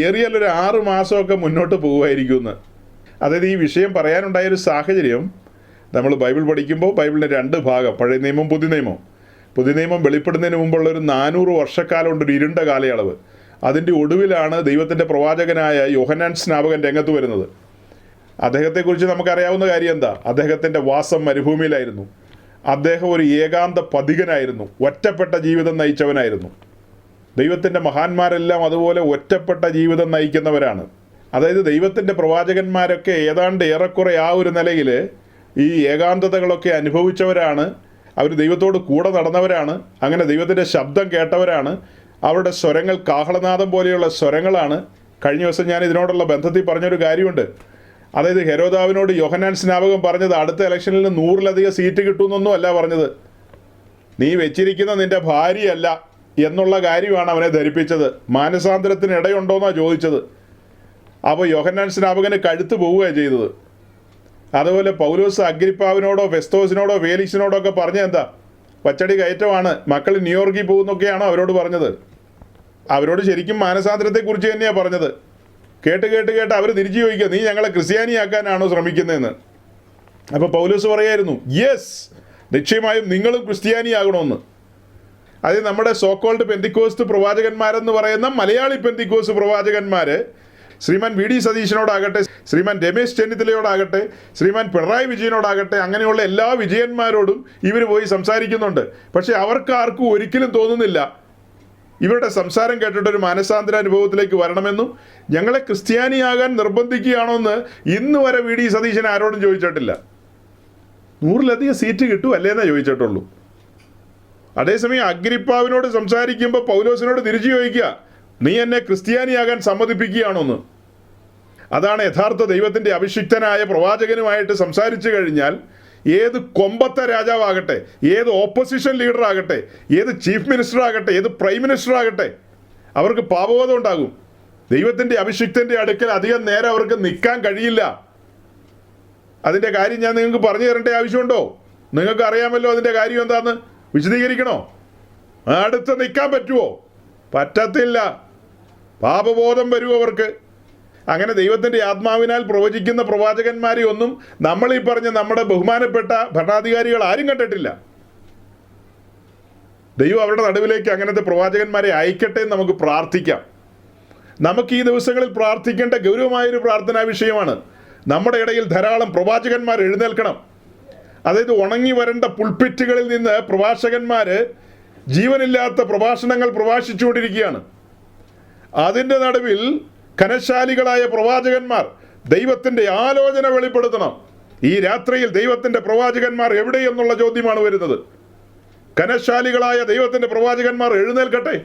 ഏറിയാലൊരു 6 മാസമൊക്കെ മുന്നോട്ട് പോകുമായിരിക്കുമെന്ന്. അതായത് ഈ വിഷയം പറയാനുണ്ടായൊരു സാഹചര്യം, നമ്മൾ ബൈബിൾ പഠിക്കുമ്പോൾ ബൈബിളിൻ്റെ 2 ഭാഗം, പഴയ നിയമം പുതിയ നിയമം. പുതിയ നിയമം വെളിപ്പെടുന്നതിന് മുമ്പുള്ള ഒരു 400 വർഷക്കാലമുണ്ട്, ഒരു ഇരുണ്ട കാലയളവ്. അതിൻ്റെ ഒടുവിലാണ് ദൈവത്തിൻ്റെ പ്രവാചകനായ യോഹന്നാൻ സ്നാപകൻ രംഗത്ത് വരുന്നത്. അദ്ദേഹത്തെക്കുറിച്ച് നമുക്കറിയാവുന്ന കാര്യം എന്താ? അദ്ദേഹത്തിൻ്റെ വാസം മരുഭൂമിയിലായിരുന്നു. അദ്ദേഹം ഒരു ഏകാന്ത പഥികനായിരുന്നു. ഒറ്റപ്പെട്ട ജീവിതം നയിച്ചവനായിരുന്നു. ദൈവത്തിൻ്റെ മഹാന്മാരെല്ലാം അതുപോലെ ഒറ്റപ്പെട്ട ജീവിതം നയിക്കുന്നവരാണ്. അതായത് ദൈവത്തിൻ്റെ പ്രവാചകന്മാരൊക്കെ ഏതാണ്ട് ഏറെക്കുറെ ആ ഒരു നിലയിൽ ഈ ഏകാന്തതകളൊക്കെ അനുഭവിച്ചവരാണ്. അവർ ദൈവത്തോട് കൂടെ നടന്നവരാണ്. അങ്ങനെ ദൈവത്തിൻ്റെ ശബ്ദം കേട്ടവരാണ്. അവരുടെ സ്വരങ്ങൾ കാഹളനാദം പോലെയുള്ള സ്വരങ്ങളാണ്. കഴിഞ്ഞ ദിവസം ഞാൻ ഇതിനോടുള്ള ബന്ധത്തിൽ പറഞ്ഞൊരു കാര്യമുണ്ട്. അതായത് ഹെരോദാവിനോട് യോഹന്നാൻ സ്നാപകൻ പറഞ്ഞത് അടുത്ത ഇലക്ഷനിൽ 100-ലധികം സീറ്റ് കിട്ടുമെന്നൊന്നും അല്ല പറഞ്ഞത്. നീ വെച്ചിരിക്കുന്ന നിൻ്റെ ഭാര്യയല്ല എന്നുള്ള കാര്യമാണ് അവനെ ധരിപ്പിച്ചത്. മാനസാന്തരത്തിന് ഇടയുണ്ടോയെന്നാണ് ചോദിച്ചത്. അപ്പോൾ യോഹന്നാൻ സ്നാപകന് കഴുത്ത് പോവുകയാണ് ചെയ്തത്. അതുപോലെ പൗലോസ് അഗ്രിപ്പാവിനോടോ ഫെസ്തോസിനോടോ ഫേലിക്സിനോടോ ഒക്കെ പറഞ്ഞ എന്താ, പച്ചടി കയറ്റമാണ്, മക്കൾ ന്യൂയോർക്കിൽ പോകുന്നൊക്കെയാണോ അവരോട് പറഞ്ഞത്? അവരോട് ശരിക്കും മാനസാന്തരത്തെക്കുറിച്ച് തന്നെയാണ് പറഞ്ഞത്. കേട്ട് കേട്ട് കേട്ട് അവർ തിരിച്ചു ചോദിക്കുക, നീ ഞങ്ങളെ ക്രിസ്ത്യാനിയാക്കാനാണോ ശ്രമിക്കുന്നതെന്ന്. അപ്പോൾ പൗലോസ് പറയായിരുന്നു, യെസ്, നിശ്ചയമായും നിങ്ങളും ക്രിസ്ത്യാനിയാകണമെന്ന്. അത് നമ്മുടെ സോക്കോൾഡ് പെന്തിക്കോസ്റ്റ് പ്രവാചകന്മാരെന്ന് പറയുന്ന മലയാളി പെന്തിക്കോസ്റ്റ് പ്രവാചകന്മാർ ശ്രീമാൻ വി ഡി സതീശനോടാകട്ടെ, ശ്രീമാൻ രമേശ് ചെന്നിത്തലയോടാകട്ടെ, ശ്രീമാൻ പിണറായി വിജയനോടാകട്ടെ, അങ്ങനെയുള്ള എല്ലാ വിജയന്മാരോടും ഇവർ പോയി സംസാരിക്കുന്നുണ്ട്. പക്ഷേ അവർക്ക് ആർക്കും ഒരിക്കലും തോന്നുന്നില്ല ഇവരുടെ സംസാരം കേട്ടിട്ടൊരു മാനസാന്തര അനുഭവത്തിലേക്ക് വരണമെന്നും ഞങ്ങളെ ക്രിസ്ത്യാനിയാകാൻ നിർബന്ധിക്കുകയാണോ എന്ന് ഇന്ന് വരെ വി ഡി സതീശൻ ആരോടും ചോദിച്ചിട്ടില്ല. 100-ലധികം സീറ്റ് കിട്ടും അല്ലേന്നാ ചോദിച്ചിട്ടുള്ളൂ. അതേസമയം അഗ്രിപ്പാവിനോട് സംസാരിക്കുമ്പോൾ പൗലോസിനോട് തിരിച്ചു ചോദിക്കുക, നീ എന്നെ ക്രിസ്ത്യാനിയാകാൻ സമ്മതിപ്പിക്കുകയാണോന്ന്. അതാണ് യഥാർത്ഥ ദൈവത്തിൻ്റെ അഭിഷിക്തനായ പ്രവാചകനുമായിട്ട് സംസാരിച്ചു കഴിഞ്ഞാൽ ഏത് കൊമ്പത്തെ രാജാവാകട്ടെ, ഏത് ഓപ്പോസിഷൻ ലീഡർ ആകട്ടെ, ഏത് ചീഫ് മിനിസ്റ്റർ ആകട്ടെ, ഏത് പ്രൈം മിനിസ്റ്റർ ആകട്ടെ, അവർക്ക് പാപബോധം ഉണ്ടാകും. ദൈവത്തിൻ്റെ അഭിഷിക്തൻ്റെ അടുക്കൽ അധികം നേരം അവർക്ക് നിൽക്കാൻ കഴിയില്ല. അതിൻ്റെ കാര്യം ഞാൻ നിങ്ങൾക്ക് പറഞ്ഞു തരേണ്ട ആവശ്യമുണ്ടോ? നിങ്ങൾക്ക് അറിയാമല്ലോ അതിൻ്റെ കാര്യം എന്താണെന്ന്. വിശദീകരിക്കണോ? അടുത്ത് നിൽക്കാൻ പറ്റുമോ? പറ്റത്തില്ല. പാപബോധം വരുമോ അവർക്ക്? അങ്ങനെ ദൈവത്തിൻ്റെ ആത്മാവിനാൽ പ്രവചിക്കുന്ന പ്രവാചകന്മാരെ ഒന്നും നമ്മൾ ഈ പറഞ്ഞ നമ്മുടെ ബഹുമാനപ്പെട്ട ഭരണാധികാരികൾ ആരും കണ്ടിട്ടില്ല. ദൈവം അവരുടെ നടുവിലേക്ക് അങ്ങനത്തെ പ്രവാചകന്മാരെ അയക്കട്ടെ എന്ന് നമുക്ക് പ്രാർത്ഥിക്കാം. നമുക്ക് ഈ ദിവസങ്ങളിൽ പ്രാർത്ഥിക്കേണ്ട ഗൗരവമായൊരു പ്രാർത്ഥനാ വിഷയമാണ്. നമ്മുടെ ഇടയിൽ ധാരാളം പ്രവാചകന്മാർ എഴുന്നേൽക്കണം. അതായത് ഉണങ്ങി വരേണ്ട പുൾപിറ്റുകളിൽ നിന്ന് പ്രഭാഷകന്മാർ ജീവനില്ലാത്ത പ്രഭാഷണങ്ങൾ പ്രഭാഷിച്ചുകൊണ്ടിരിക്കുകയാണ്. അതിൻ്റെ നടുവിൽ ഘനശാലികളായ പ്രവാചകന്മാർ ദൈവത്തിൻ്റെ ആലോചന വെളിപ്പെടുത്തണം. ഈ രാത്രിയിൽ ദൈവത്തിൻ്റെ പ്രവാചകന്മാർ എവിടെയെന്നുള്ള ചോദ്യമാണ് വരുന്നത്. ഘനശാലികളായ ദൈവത്തിൻ്റെ പ്രവാചകന്മാർ എഴുന്നേൽക്കട്ടെ,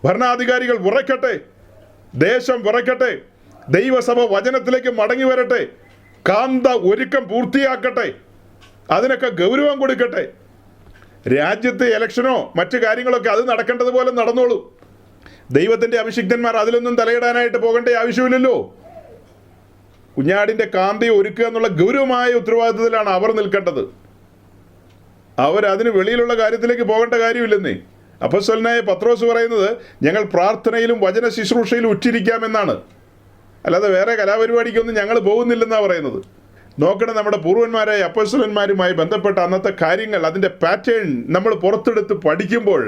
ഭരണാധികാരികൾ വിറയ്ക്കട്ടെ, ദേശം വിറയ്ക്കട്ടെ, ദൈവസഭ വചനത്തിലേക്ക് മടങ്ങി വരട്ടെ, കാന്ത ഒരുക്കം പൂർത്തിയാക്കട്ടെ, അതിനൊക്കെ ഗൗരവം കൊടുക്കട്ടെ. രാജ്യത്തെ ഇലക്ഷനോ മറ്റു കാര്യങ്ങളൊക്കെ അത് നടക്കേണ്ടതുപോലെ നടന്നോളൂ. ദൈവത്തിൻ്റെ അഭിഷിക്തന്മാർ അതിലൊന്നും തലയിടാനായിട്ട് പോകേണ്ട ആവശ്യമില്ലല്ലോ. കുഞ്ഞാടിൻ്റെ കാന്തി ഒരുക്കുക എന്നുള്ള ഗൗരവമായ ഉത്തരവാദിത്തത്തിലാണ് അവർ നിൽക്കേണ്ടത്. അവരതിന് വെളിയിലുള്ള കാര്യത്തിലേക്ക് പോകേണ്ട കാര്യമില്ലെന്നേ. അപ്പോസ്തലനായ പത്രോസ് പറയുന്നത് ഞങ്ങൾ പ്രാർത്ഥനയിലും വചന ശുശ്രൂഷയിലും ഉറ്റിരിക്കാമെന്നാണ്, അല്ലാതെ വേറെ കലാപരിപാടിക്കൊന്നും ഞങ്ങൾ പോകുന്നില്ലെന്നാണ് പറയുന്നത്. നോക്കണം, നമ്മുടെ പൂർവന്മാരായ അപ്പോസ്തലന്മാരുമായി ബന്ധപ്പെട്ട അന്നത്തെ കാര്യങ്ങൾ, അതിൻ്റെ പാറ്റേൺ നമ്മൾ പുറത്തെടുത്ത് പഠിക്കുമ്പോൾ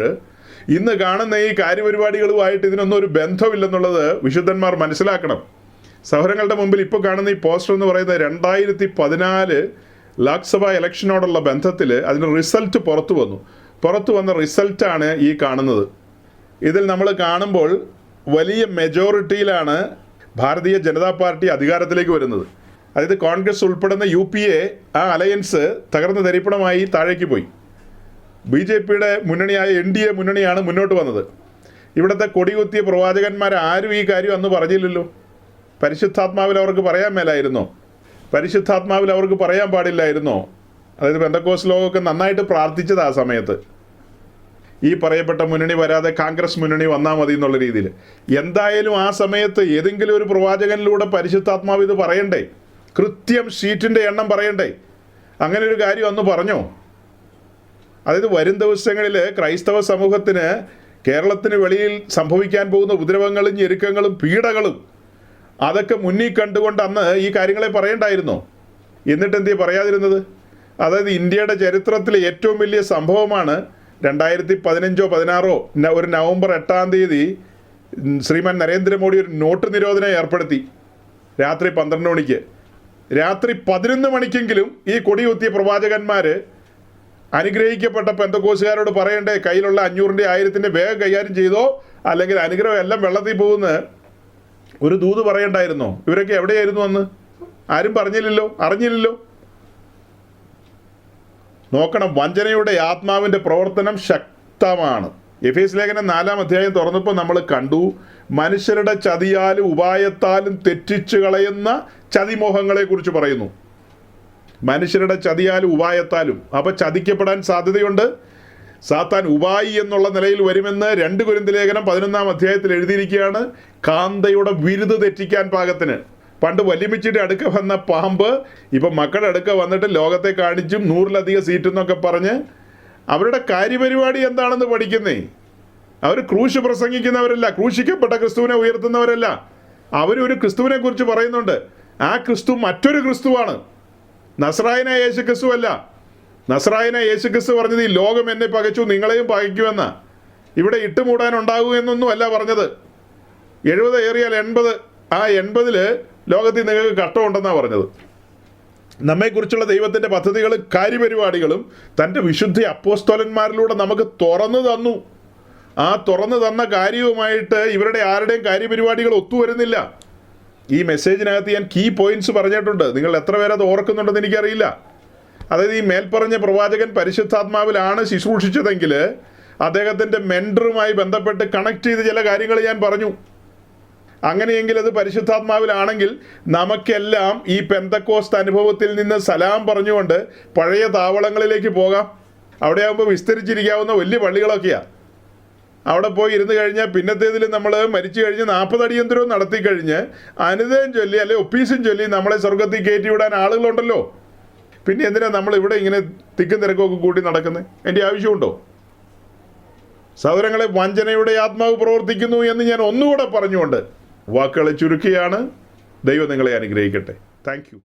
ഇന്ന് കാണുന്ന ഈ കാര്യപരിപാടികളുമായിട്ട് ഇതിനൊന്നും ഒരു ബന്ധമില്ലെന്നുള്ളത് വിശുദ്ധന്മാർ മനസ്സിലാക്കണം. സഹോദരങ്ങളുടെ മുമ്പിൽ ഇപ്പോൾ കാണുന്ന ഈ പോസ്റ്റർ എന്ന് പറയുന്നത് 2014 ലോക്സഭാ ഇലക്ഷനോടുള്ള ബന്ധത്തിൽ അതിൻ്റെ റിസൾട്ട് പുറത്തു വന്ന റിസൾട്ടാണ് ഈ കാണുന്നത്. ഇതിൽ നമ്മൾ കാണുമ്പോൾ വലിയ മെജോറിറ്റിയിലാണ് ഭാരതീയ ജനതാ പാർട്ടി അധികാരത്തിലേക്ക് വരുന്നത്. അതായത് കോൺഗ്രസ് ഉൾപ്പെടുന്ന UPA ആ അലയൻസ് തകർന്ന് തരിപ്പണമായി താഴേക്ക് പോയി. BJPയുടെ മുന്നണിയായ NDA മുന്നണിയാണ് മുന്നോട്ട് വന്നത്. ഇവിടുത്തെ കൊടികുത്തിയ പ്രവാചകന്മാർ ആരും ഈ കാര്യം അന്ന് പറഞ്ഞില്ലല്ലോ. പരിശുദ്ധാത്മാവിൽ അവർക്ക് പറയാൻ മേലായിരുന്നോ? പരിശുദ്ധാത്മാവിൽ അവർക്ക് പറയാൻ പാടില്ലായിരുന്നോ? അതായത് പെന്തക്കോസ്റ്റ് ലോകമൊക്കെ നന്നായിട്ട് പ്രാർത്ഥിച്ചത് ആ സമയത്ത്, ഈ പറയപ്പെട്ട മുന്നണി വരാതെ കോൺഗ്രസ് മുന്നണി വന്നാൽ മതി എന്നുള്ള രീതിയിൽ. എന്തായാലും ആ സമയത്ത് ഏതെങ്കിലും ഒരു പ്രവാചകനിലൂടെ പരിശുദ്ധാത്മാവ് ഇത് പറയണ്ടേ, കൃത്യം സീറ്റിൻ്റെ എണ്ണം പറയണ്ടേ? അങ്ങനെ ഒരു കാര്യം അന്ന് പറഞ്ഞോ? അതായത് വരും ദിവസങ്ങളിൽ ക്രൈസ്തവ സമൂഹത്തിന് കേരളത്തിന് വെളിയിൽ സംഭവിക്കാൻ പോകുന്ന ഉപദ്രവങ്ങളും ഞെരുക്കങ്ങളും പീഡകളും അതൊക്കെ മുന്നിൽ കണ്ടുകൊണ്ട് അന്ന് ഈ കാര്യങ്ങളെ പറയണ്ടായിരുന്നോ? എന്നിട്ട് എന്തേ പറയാതിരുന്നത്? അതായത് ഇന്ത്യയുടെ ചരിത്രത്തിലെ ഏറ്റവും വലിയ സംഭവമാണ് 2015-16 ഒരു നവംബർ 8-ാം തീയതി ശ്രീമാൻ നരേന്ദ്രമോദി ഒരു നോട്ട് നിരോധനം ഏർപ്പെടുത്തി. രാത്രി 12 മണിക്ക്. രാത്രി 11 മണിക്കെങ്കിലും ഈ കൊടികുത്തിയ പ്രവാചകന്മാർ അനുഗ്രഹിക്കപ്പെട്ട പെന്തക്കോസുകാരോട് പറയണ്ടേ, കയ്യിലുള്ള 500-ന്റെ 1000-ന്റെ വേഗം കൈകാര്യം ചെയ്തോ, അല്ലെങ്കിൽ അനുഗ്രഹം എല്ലാം വെള്ളത്തിൽ പോകുന്ന ഒരു ദൂത് പറയണ്ടായിരുന്നോ? ഇവരൊക്കെ എവിടെയായിരുന്നു അന്ന്? ആരും പറഞ്ഞില്ലല്ലോ, അറിഞ്ഞില്ലല്ലോ. നോക്കണം, വഞ്ചനയുടെ ആത്മാവിൻ്റെ പ്രവർത്തനം ശക്തമാണ്. എഫേസ് ലേഖനം 4-ാം അധ്യായം തുറന്നപ്പോൾ നമ്മൾ കണ്ടു, മനുഷ്യരുടെ ചതിയാലും ഉപായത്താലും തെറ്റിച്ചു കളയുന്ന ചതിമോഹങ്ങളെക്കുറിച്ച് പറയുന്നു. മനുഷ്യരുടെ ചതിയാലും ഉപായത്താലും. അപ്പോൾ ചതിക്കപ്പെടാൻ സാധ്യതയുണ്ട്. സാത്താൻ ഉപായി എന്നുള്ള നിലയിൽ വരുമെന്ന് 2 കൊരിന്ത്യർ ലേഖനം 11-ാം അധ്യായത്തിൽ എഴുതിയിരിക്കുകയാണ്. കാന്തയുടെ വിരുത് തെറ്റിക്കാൻ പാകത്തിന്. പണ്ട് വലിമിച്ചിട്ട് അടുക്ക വന്ന പാമ്പ് ഇപ്പം മക്കളുടെ അടുക്ക വന്നിട്ട് ലോകത്തെ കാണിച്ചും 100-ലധികം സീറ്റ് എന്നൊക്കെ പറഞ്ഞ് അവരുടെ കാര്യപരിപാടി എന്താണെന്ന് പഠിക്കുന്നേ. അവർ ക്രൂശ് പ്രസംഗിക്കുന്നവരല്ല, ക്രൂശിക്കപ്പെട്ട ക്രിസ്തുവിനെ ഉയർത്തുന്നവരല്ല. അവരൊരു ക്രിസ്തുവിനെ കുറിച്ച് പറയുന്നുണ്ട്. ആ ക്രിസ്തു മറ്റൊരു ക്രിസ്തുവാണ്, നസ്രായനായ യേശു ക്രിസ്തു അല്ല. നസ്രായനായ യേശു ക്രിസ്തു പറഞ്ഞത് ഈ ലോകം എന്നെ പകച്ചു നിങ്ങളെയും പകയ്ക്കുമെന്ന. ഇവിടെ ഇട്ടുമൂടാൻ ഉണ്ടാകൂ എന്നൊന്നും അല്ല പറഞ്ഞത്. 70 ഏറിയാൽ 80, ആ 80-ൽ ലോകത്തിൽ നിങ്ങൾക്ക് കട്ടമുണ്ടെന്നാണ് പറഞ്ഞത്. നമ്മെക്കുറിച്ചുള്ള ദൈവത്തിൻ്റെ പദ്ധതികളും കാര്യപരിപാടികളും തൻ്റെ വിശുദ്ധ അപ്പോസ്തലന്മാരിലൂടെ നമുക്ക് തുറന്നു തന്നു. ആ തുറന്നു തന്ന കാര്യവുമായിട്ട് ഇവരുടെ ആരുടെയും കാര്യപരിപാടികൾ ഒത്തുവരുന്നില്ല. ഈ മെസ്സേജിനകത്ത് ഞാൻ കീ പോയിന്റ്സ് പറഞ്ഞിട്ടുണ്ട്. നിങ്ങൾ എത്ര പേരത് ഓർക്കുന്നുണ്ടെന്ന് എനിക്കറിയില്ല. അതായത് ഈ മേൽപ്പറഞ്ഞ പ്രവാചകൻ പരിശുദ്ധാത്മാവിലാണ് ശുശ്രൂഷിച്ചതെങ്കിൽ അദ്ദേഹത്തിൻ്റെ മെൻറ്ററുമായി ബന്ധപ്പെട്ട് കണക്ട് ചെയ്ത് ചില കാര്യങ്ങൾ ഞാൻ പറഞ്ഞു. അങ്ങനെയെങ്കിൽ അത് പരിശുദ്ധാത്മാവിലാണെങ്കിൽ നമുക്കെല്ലാം ഈ പെന്തക്കോസ്ത് അനുഭവത്തിൽ നിന്ന് സലാം പറഞ്ഞുകൊണ്ട് പഴയ താവളങ്ങളിലേക്ക് പോകാം. അവിടെ ആകുമ്പോൾ വിസ്തരിച്ചിരിക്കാവുന്ന വലിയ പള്ളികളൊക്കെയാണ്. അവിടെ പോയി ഇരുന്ന് കഴിഞ്ഞാൽ പിന്നത്തേതിൽ നമ്മൾ മരിച്ചു കഴിഞ്ഞ് 40 അടിയന്തരവും നടത്തി കഴിഞ്ഞ് അനുദയം ചൊല്ലി അല്ലെ ഒപ്പീസും ചൊല്ലി നമ്മളെ സ്വർഗത്തിൽ കയറ്റി വിടാൻ ആളുകളുണ്ടല്ലോ. പിന്നെ എന്തിനാ നമ്മൾ ഇവിടെ ഇങ്ങനെ തിക്കും തിരക്കൊക്കെ കൂട്ടി നടക്കുന്നത്? എൻ്റെ ആവശ്യമുണ്ടോ? സഹോദരങ്ങളെ, വഞ്ചനയുടെ ആത്മാവ് പ്രവർത്തിക്കുന്നു എന്ന് ഞാൻ ഒന്നുകൂടെ പറഞ്ഞുകൊണ്ട് വാക്കുകളെ ചുരുക്കിയാണ്. ദൈവം നിങ്ങളെ അനുഗ്രഹിക്കട്ടെ. Thank you.